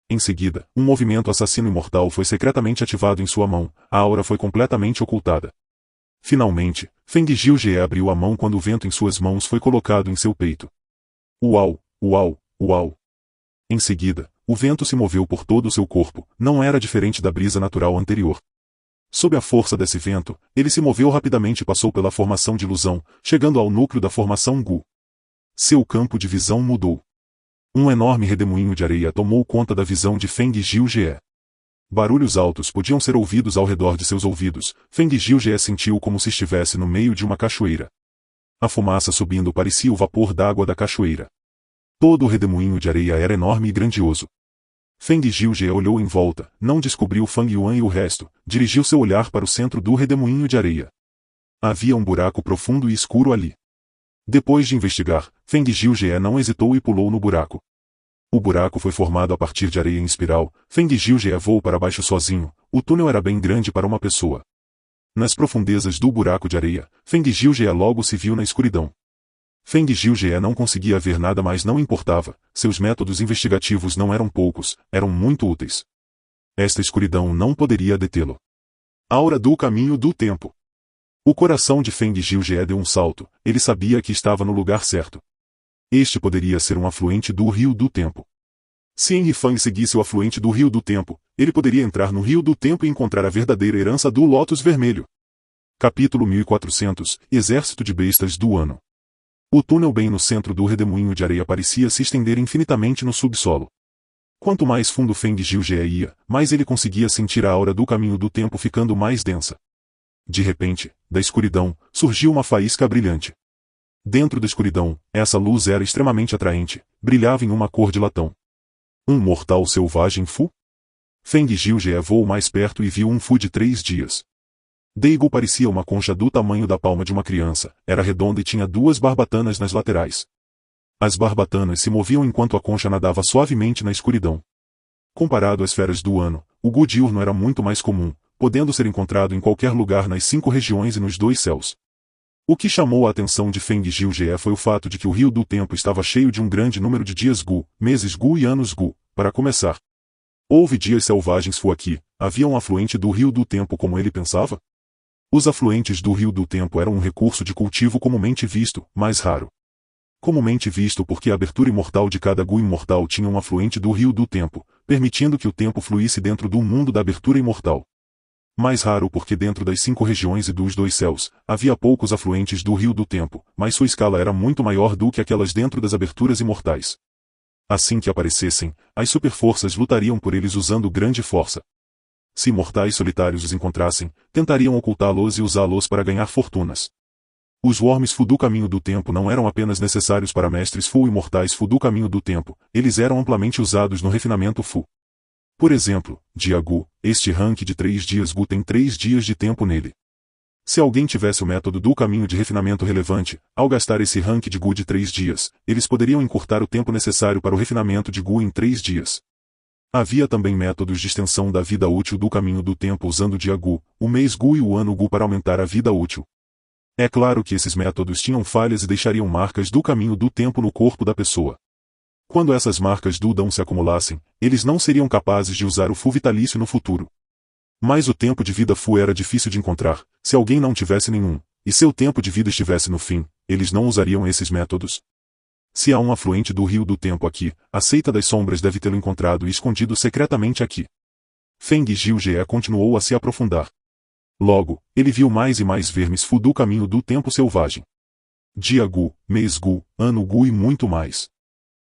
Em seguida, um movimento assassino e mortal foi secretamente ativado em sua mão, a aura foi completamente ocultada. Finalmente, Feng Jiujie abriu a mão quando o vento em suas mãos foi colocado em seu peito. Uau, uau, uau. Em seguida, o vento se moveu por todo o seu corpo, não era diferente da brisa natural anterior. Sob a força desse vento, ele se moveu rapidamente e passou pela formação de ilusão, chegando ao núcleo da formação Gu. Seu campo de visão mudou. Um enorme redemoinho de areia tomou conta da visão de Feng Jiujie. Barulhos altos podiam ser ouvidos ao redor de seus ouvidos. Feng Jiujie sentiu como se estivesse no meio de uma cachoeira. A fumaça subindo parecia o vapor d'água da cachoeira. Todo o redemoinho de areia era enorme e grandioso. Feng Jiujie olhou em volta, não descobriu Fang Yuan e o resto, dirigiu seu olhar para o centro do redemoinho de areia. Havia um buraco profundo e escuro ali. Depois de investigar, Feng Jiujie não hesitou e pulou no buraco. O buraco foi formado a partir de areia em espiral. Feng Jiujie voou para baixo sozinho, o túnel era bem grande para uma pessoa. Nas profundezas do buraco de areia, Feng Jiujie logo se viu na escuridão. Feng Jiujie não conseguia ver nada, mas não importava, seus métodos investigativos não eram poucos, eram muito úteis. Esta escuridão não poderia detê-lo. Aura do caminho do tempo. O coração de Feng Jiujie deu um salto, ele sabia que estava no lugar certo. Este poderia ser um afluente do Rio do Tempo. Se Henry Fang seguisse o afluente do Rio do Tempo, ele poderia entrar no Rio do Tempo e encontrar a verdadeira herança do Lótus Vermelho. Capítulo 1400, Exército de Bestas do Ano. O túnel bem no centro do redemoinho de areia parecia se estender infinitamente no subsolo. Quanto mais fundo Feng Jiujie ia, mais ele conseguia sentir a aura do caminho do tempo ficando mais densa. De repente, da escuridão, surgiu uma faísca brilhante. Dentro da escuridão, essa luz era extremamente atraente, brilhava em uma cor de latão. Um mortal selvagem Fu? Feng Jiujie voou mais perto e viu um Fu de 3 dias. Daigo parecia uma concha do tamanho da palma de uma criança, era redonda e tinha 2 barbatanas nas laterais. As barbatanas se moviam enquanto a concha nadava suavemente na escuridão. Comparado às feras do ano, o Gu diurno era muito mais comum, podendo ser encontrado em qualquer lugar nas 5 regiões e nos 2 céus. O que chamou a atenção de Feng Jiujie foi o fato de que o Rio do Tempo estava cheio de um grande número de dias Gu, meses Gu e anos Gu. Para começar, houve dias selvagens Fu aqui, havia um afluente do Rio do Tempo como ele pensava? Os afluentes do Rio do Tempo eram um recurso de cultivo comumente visto, mais raro. Comumente visto porque a abertura imortal de cada Gu imortal tinha um afluente do Rio do Tempo, permitindo que o tempo fluísse dentro do mundo da abertura imortal. Mais raro porque dentro das 5 regiões e dos 2 céus, havia poucos afluentes do Rio do Tempo, mas sua escala era muito maior do que aquelas dentro das aberturas imortais. Assim que aparecessem, as superforças lutariam por eles usando grande força. Se mortais solitários os encontrassem, tentariam ocultá-los e usá-los para ganhar fortunas. Os worms Fu do caminho do tempo não eram apenas necessários para mestres Fu e mortais Fu do caminho do tempo, eles eram amplamente usados no refinamento Fu. Por exemplo, dia Gu, este rank de 3 dias Gu tem 3 dias de tempo nele. Se alguém tivesse o método do caminho de refinamento relevante, ao gastar esse rank de Gu de 3 dias, eles poderiam encurtar o tempo necessário para o refinamento de Gu em 3 dias. Havia também métodos de extensão da vida útil do caminho do tempo usando o dia Gu, o mês Gu e o ano Gu para aumentar a vida útil. É claro que esses métodos tinham falhas e deixariam marcas do caminho do tempo no corpo da pessoa. Quando essas marcas do Dão se acumulassem, eles não seriam capazes de usar o Fu vitalício no futuro. Mas o tempo de vida Fu era difícil de encontrar, se alguém não tivesse nenhum, e seu tempo de vida estivesse no fim, eles não usariam esses métodos. Se há um afluente do rio do tempo aqui, a seita das sombras deve tê-lo encontrado e escondido secretamente aqui. Feng Jiu-Jie continuou a se aprofundar. Logo, ele viu mais e mais vermes Fu do caminho do tempo selvagem. Dia Gu, mês Gu, ano Gu e muito mais.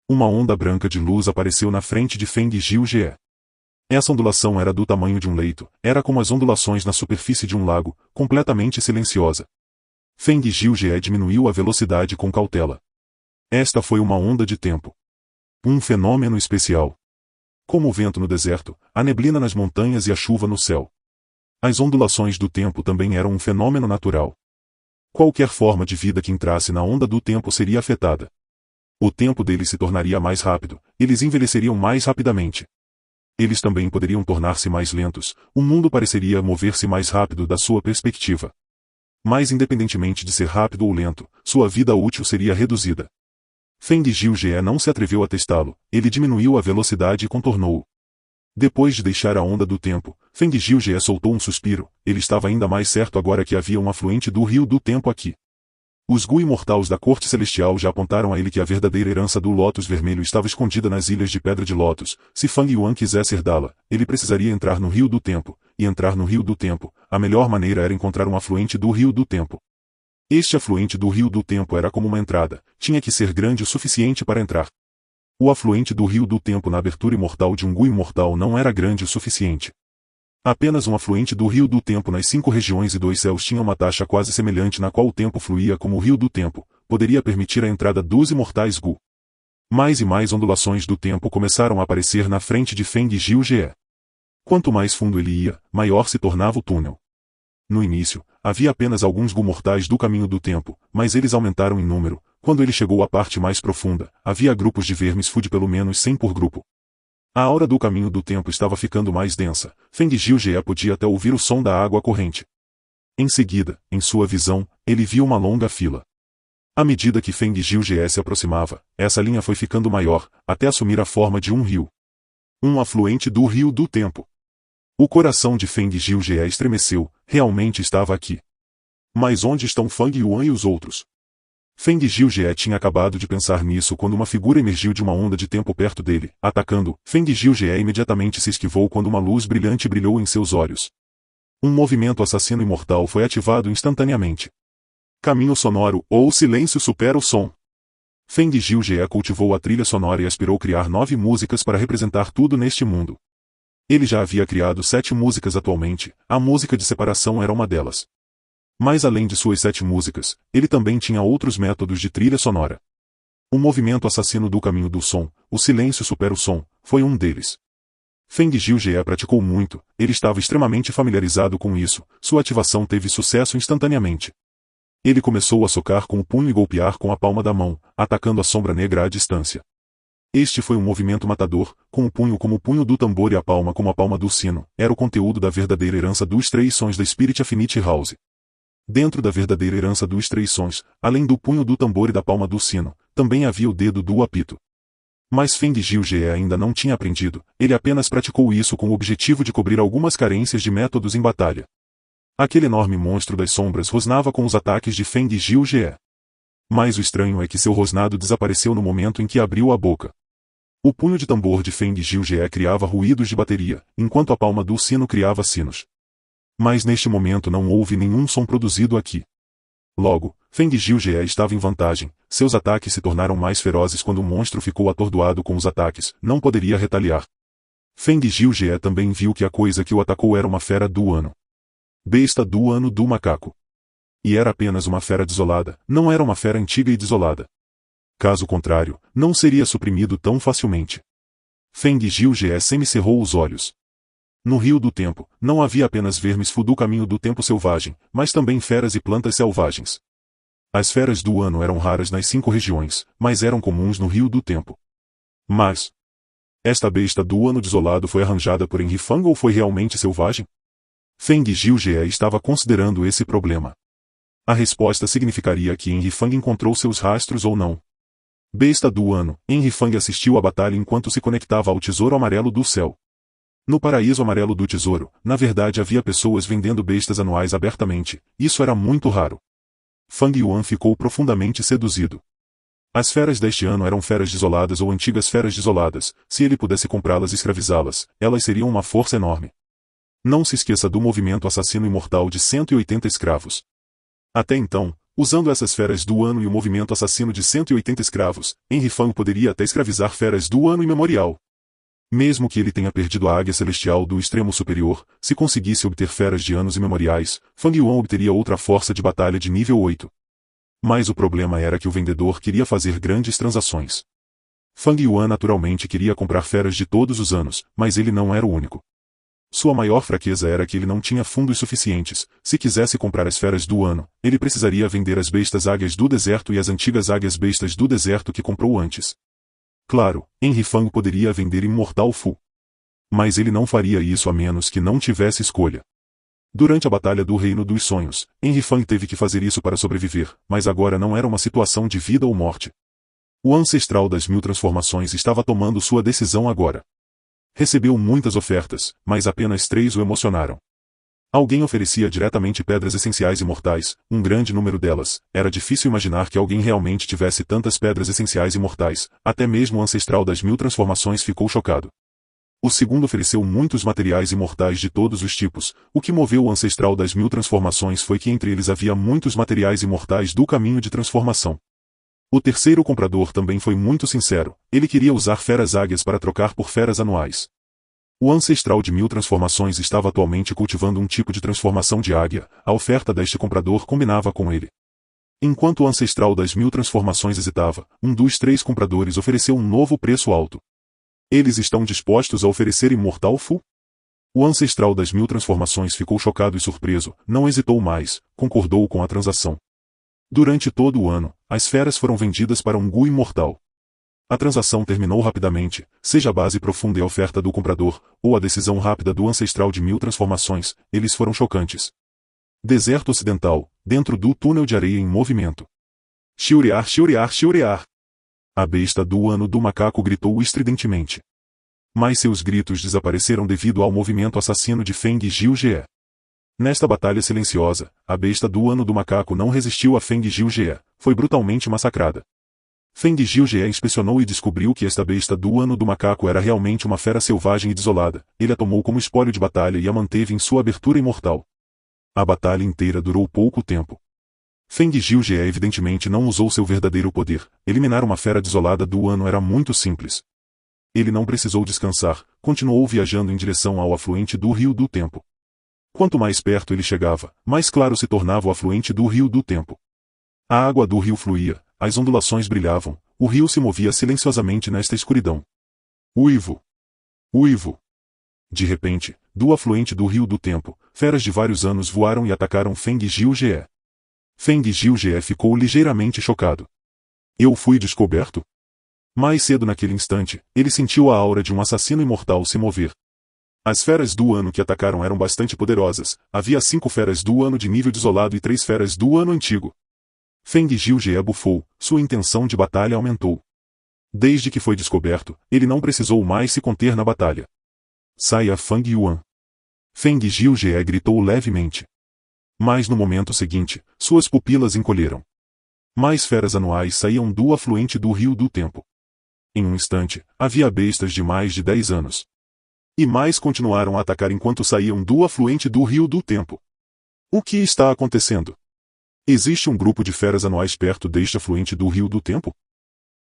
Uma onda branca de luz apareceu na frente de Feng Jiu-Jie. Essa ondulação era do tamanho de um leito, era como as ondulações na superfície de um lago, completamente silenciosa. Feng Jiu-Jie diminuiu a velocidade com cautela. Esta foi uma onda de tempo. Um fenômeno especial. Como o vento no deserto, a neblina nas montanhas e a chuva no céu. As ondulações do tempo também eram um fenômeno natural. Qualquer forma de vida que entrasse na onda do tempo seria afetada. O tempo deles se tornaria mais rápido, eles envelheceriam mais rapidamente. Eles também poderiam tornar-se mais lentos, o mundo pareceria mover-se mais rápido da sua perspectiva. Mas independentemente de ser rápido ou lento, sua vida útil seria reduzida. Feng Jiu-Jie não se atreveu a testá-lo, ele diminuiu a velocidade e contornou-o. Depois de deixar a onda do tempo, Feng Jiu-Jie soltou um suspiro, ele estava ainda mais certo agora que havia um afluente do rio do tempo aqui. Os Gu imortais da corte celestial já apontaram a ele que a verdadeira herança do Lótus Vermelho estava escondida nas ilhas de Pedra de Lótus. Se Fang Yuan quisesse herdá-la, ele precisaria entrar no rio do tempo, e entrar no rio do tempo, a melhor maneira era encontrar um afluente do rio do tempo. Este afluente do rio do tempo era como uma entrada, tinha que ser grande o suficiente para entrar. O afluente do rio do tempo na abertura imortal de um Gu imortal não era grande o suficiente. Apenas um afluente do rio do tempo nas 5 regiões e 2 céus tinha uma taxa quase semelhante na qual o tempo fluía como o rio do tempo, poderia permitir a entrada dos imortais Gu. Mais e mais ondulações do tempo começaram a aparecer na frente de Feng Jiu-Jie. Quanto mais fundo ele ia, maior se tornava o túnel. No início, havia apenas alguns Gu mortais do caminho do tempo, mas eles aumentaram em número. Quando ele chegou à parte mais profunda, havia grupos de vermes Fu de pelo menos 100 por grupo. A aura do caminho do tempo estava ficando mais densa. Feng Jiu-Jie podia até ouvir o som da água corrente. Em seguida, em sua visão, ele viu uma longa fila. À medida que Feng Jiu-Jie se aproximava, essa linha foi ficando maior, até assumir a forma de um rio. Um afluente do rio do tempo. O coração de Feng Jiu-Jie estremeceu, realmente estava aqui. Mas onde estão Fang Yuan e os outros? Feng Jiu-Jie tinha acabado de pensar nisso quando uma figura emergiu de uma onda de tempo perto dele, atacando. Feng Jiu-Jie imediatamente se esquivou quando uma luz brilhante brilhou em seus olhos. Um movimento assassino imortal foi ativado instantaneamente. Caminho sonoro, ou o silêncio supera o som. Feng Jiu-Jie cultivou a trilha sonora e aspirou criar 9 músicas para representar tudo neste mundo. Ele já havia criado 7 músicas atualmente, a música de separação era uma delas. Mas além de suas 7 músicas, ele também tinha outros métodos de trilha sonora. O movimento assassino do caminho do som, o silêncio supera o som, foi um deles. Feng Jiu-Jie praticou muito, ele estava extremamente familiarizado com isso, sua ativação teve sucesso instantaneamente. Ele começou a socar com o punho e golpear com a palma da mão, atacando a sombra negra à distância. Este foi um movimento matador, com o punho como o punho do tambor e a palma como a palma do sino, era o conteúdo da verdadeira herança dos 3 sons da Spirit Affinity House. Dentro da verdadeira herança dos 3 sons, além do punho do tambor e da palma do sino, também havia o dedo do apito. Mas Feng Jiu-Jie ainda não tinha aprendido, ele apenas praticou isso com o objetivo de cobrir algumas carências de métodos em batalha. Aquele enorme monstro das sombras rosnava com os ataques de Feng Jiu-Jie. Mas o estranho é que seu rosnado desapareceu no momento em que abriu a boca. O punho de tambor de Feng Jiu-Jie criava ruídos de bateria, enquanto a palma do sino criava sinos. Mas neste momento não houve nenhum som produzido aqui. Logo, Feng Jiu-Jie estava em vantagem, seus ataques se tornaram mais ferozes quando o monstro ficou atordoado com os ataques, não poderia retaliar. Feng Jiu-Jie também viu que a coisa que o atacou era uma fera do ano. Besta do ano do macaco. E era apenas uma fera desolada, não era uma fera antiga e desolada. Caso contrário, não seria suprimido tão facilmente. Feng Jiu-Jie semicerrou os olhos. No Rio do Tempo, não havia apenas vermes Fu do caminho do tempo selvagem, mas também feras e plantas selvagens. As feras do ano eram raras nas 5 regiões, mas eram comuns no Rio do Tempo. Mas esta besta do ano desolado foi arranjada por Henry Fang ou foi realmente selvagem? Feng Jiu-Jie estava considerando esse problema. A resposta significaria que Henry Fang encontrou seus rastros ou não. Besta do ano, Henry Fang assistiu à batalha enquanto se conectava ao tesouro amarelo do céu. No paraíso amarelo do tesouro, na verdade havia pessoas vendendo bestas anuais abertamente, isso era muito raro. Fang Yuan ficou profundamente seduzido. As feras deste ano eram feras desoladas ou antigas feras desoladas, se ele pudesse comprá-las e escravizá-las, elas seriam uma força enorme. Não se esqueça do movimento assassino imortal de 180 escravos. Até então, usando essas feras do ano e o movimento assassino de 180 escravos, Henry Fang poderia até escravizar feras do ano imemorial. Mesmo que ele tenha perdido a águia celestial do extremo superior, se conseguisse obter feras de anos imemoriais, Fang Yuan obteria outra força de batalha de nível 8. Mas o problema era que o vendedor queria fazer grandes transações. Fang Yuan naturalmente queria comprar feras de todos os anos, mas ele não era o único. Sua maior fraqueza era que ele não tinha fundos suficientes. Se quisesse comprar as feras do ano, ele precisaria vender as bestas águias do deserto e as antigas águias bestas do deserto que comprou antes. Claro, Henry Fang poderia vender Imortal Fu. Mas ele não faria isso a menos que não tivesse escolha. Durante a Batalha do Reino dos Sonhos, Henry Fang teve que fazer isso para sobreviver, mas agora não era uma situação de vida ou morte. O ancestral das 1000 transformações estava tomando sua decisão agora. Recebeu muitas ofertas, mas apenas 3 o emocionaram. Alguém oferecia diretamente pedras essenciais imortais, um grande número delas. Era difícil imaginar que alguém realmente tivesse tantas pedras essenciais imortais, até mesmo o ancestral das 1000 transformações ficou chocado. O segundo ofereceu muitos materiais imortais de todos os tipos. O que moveu o ancestral das 1000 transformações foi que entre eles havia muitos materiais imortais do caminho de transformação. O terceiro comprador também foi muito sincero, ele queria usar feras águias para trocar por feras anuais. O ancestral de 1000 transformações estava atualmente cultivando um tipo de transformação de águia, a oferta deste comprador combinava com ele. Enquanto o ancestral das 1000 transformações hesitava, um dos 3 compradores ofereceu um novo preço alto. Eles estão dispostos a oferecer Imortal Fu? O ancestral das 1000 transformações ficou chocado e surpreso, não hesitou mais, concordou com a transação. Durante todo o ano, as feras foram vendidas para um Gu imortal. A transação terminou rapidamente, seja a base profunda e a oferta do comprador, ou a decisão rápida do ancestral de 1000 transformações, eles foram chocantes. Deserto ocidental, dentro do túnel de areia em movimento. Xiuriar, xiuriar, xiuriar. A besta do ano do macaco gritou estridentemente. Mas seus gritos desapareceram devido ao movimento assassino de Feng Jiu-Jie. Nesta batalha silenciosa, a besta do ano do macaco não resistiu a Feng Jiu-Jie, foi brutalmente massacrada. Feng Jiu-Jie inspecionou e descobriu que esta besta do ano do macaco era realmente uma fera selvagem e desolada. Ele a tomou como espólio de batalha e a manteve em sua abertura imortal. A batalha inteira durou pouco tempo. Feng Jiu-Jie evidentemente não usou seu verdadeiro poder. Eliminar uma fera desolada do ano era muito simples. Ele não precisou descansar, continuou viajando em direção ao afluente do Rio do Tempo. Quanto mais perto ele chegava, mais claro se tornava o afluente do Rio do Tempo. A água do rio fluía, as ondulações brilhavam, o rio se movia silenciosamente nesta escuridão. Uivo! Uivo! De repente, do afluente do Rio do Tempo, feras de vários anos voaram e atacaram Feng Jiu-Jie. Feng Jiu-Jie ficou ligeiramente chocado. Eu fui descoberto? Mais cedo naquele instante, ele sentiu a aura de um assassino imortal se mover. As feras do ano que atacaram eram bastante poderosas, havia 5 feras do ano de nível desolado e 3 feras do ano antigo. Feng Jiu-Jie bufou, sua intenção de batalha aumentou. Desde que foi descoberto, ele não precisou mais se conter na batalha. Saia Fang Yuan. Feng Jiu-Jie gritou levemente. Mas no momento seguinte, suas pupilas encolheram. Mais feras anuais saíam do afluente do Rio do Tempo. Em um instante, havia bestas de mais de 10 anos. E mais continuaram a atacar enquanto saíam do afluente do Rio do Tempo. O que está acontecendo? Existe um grupo de feras anuais perto deste afluente do Rio do Tempo?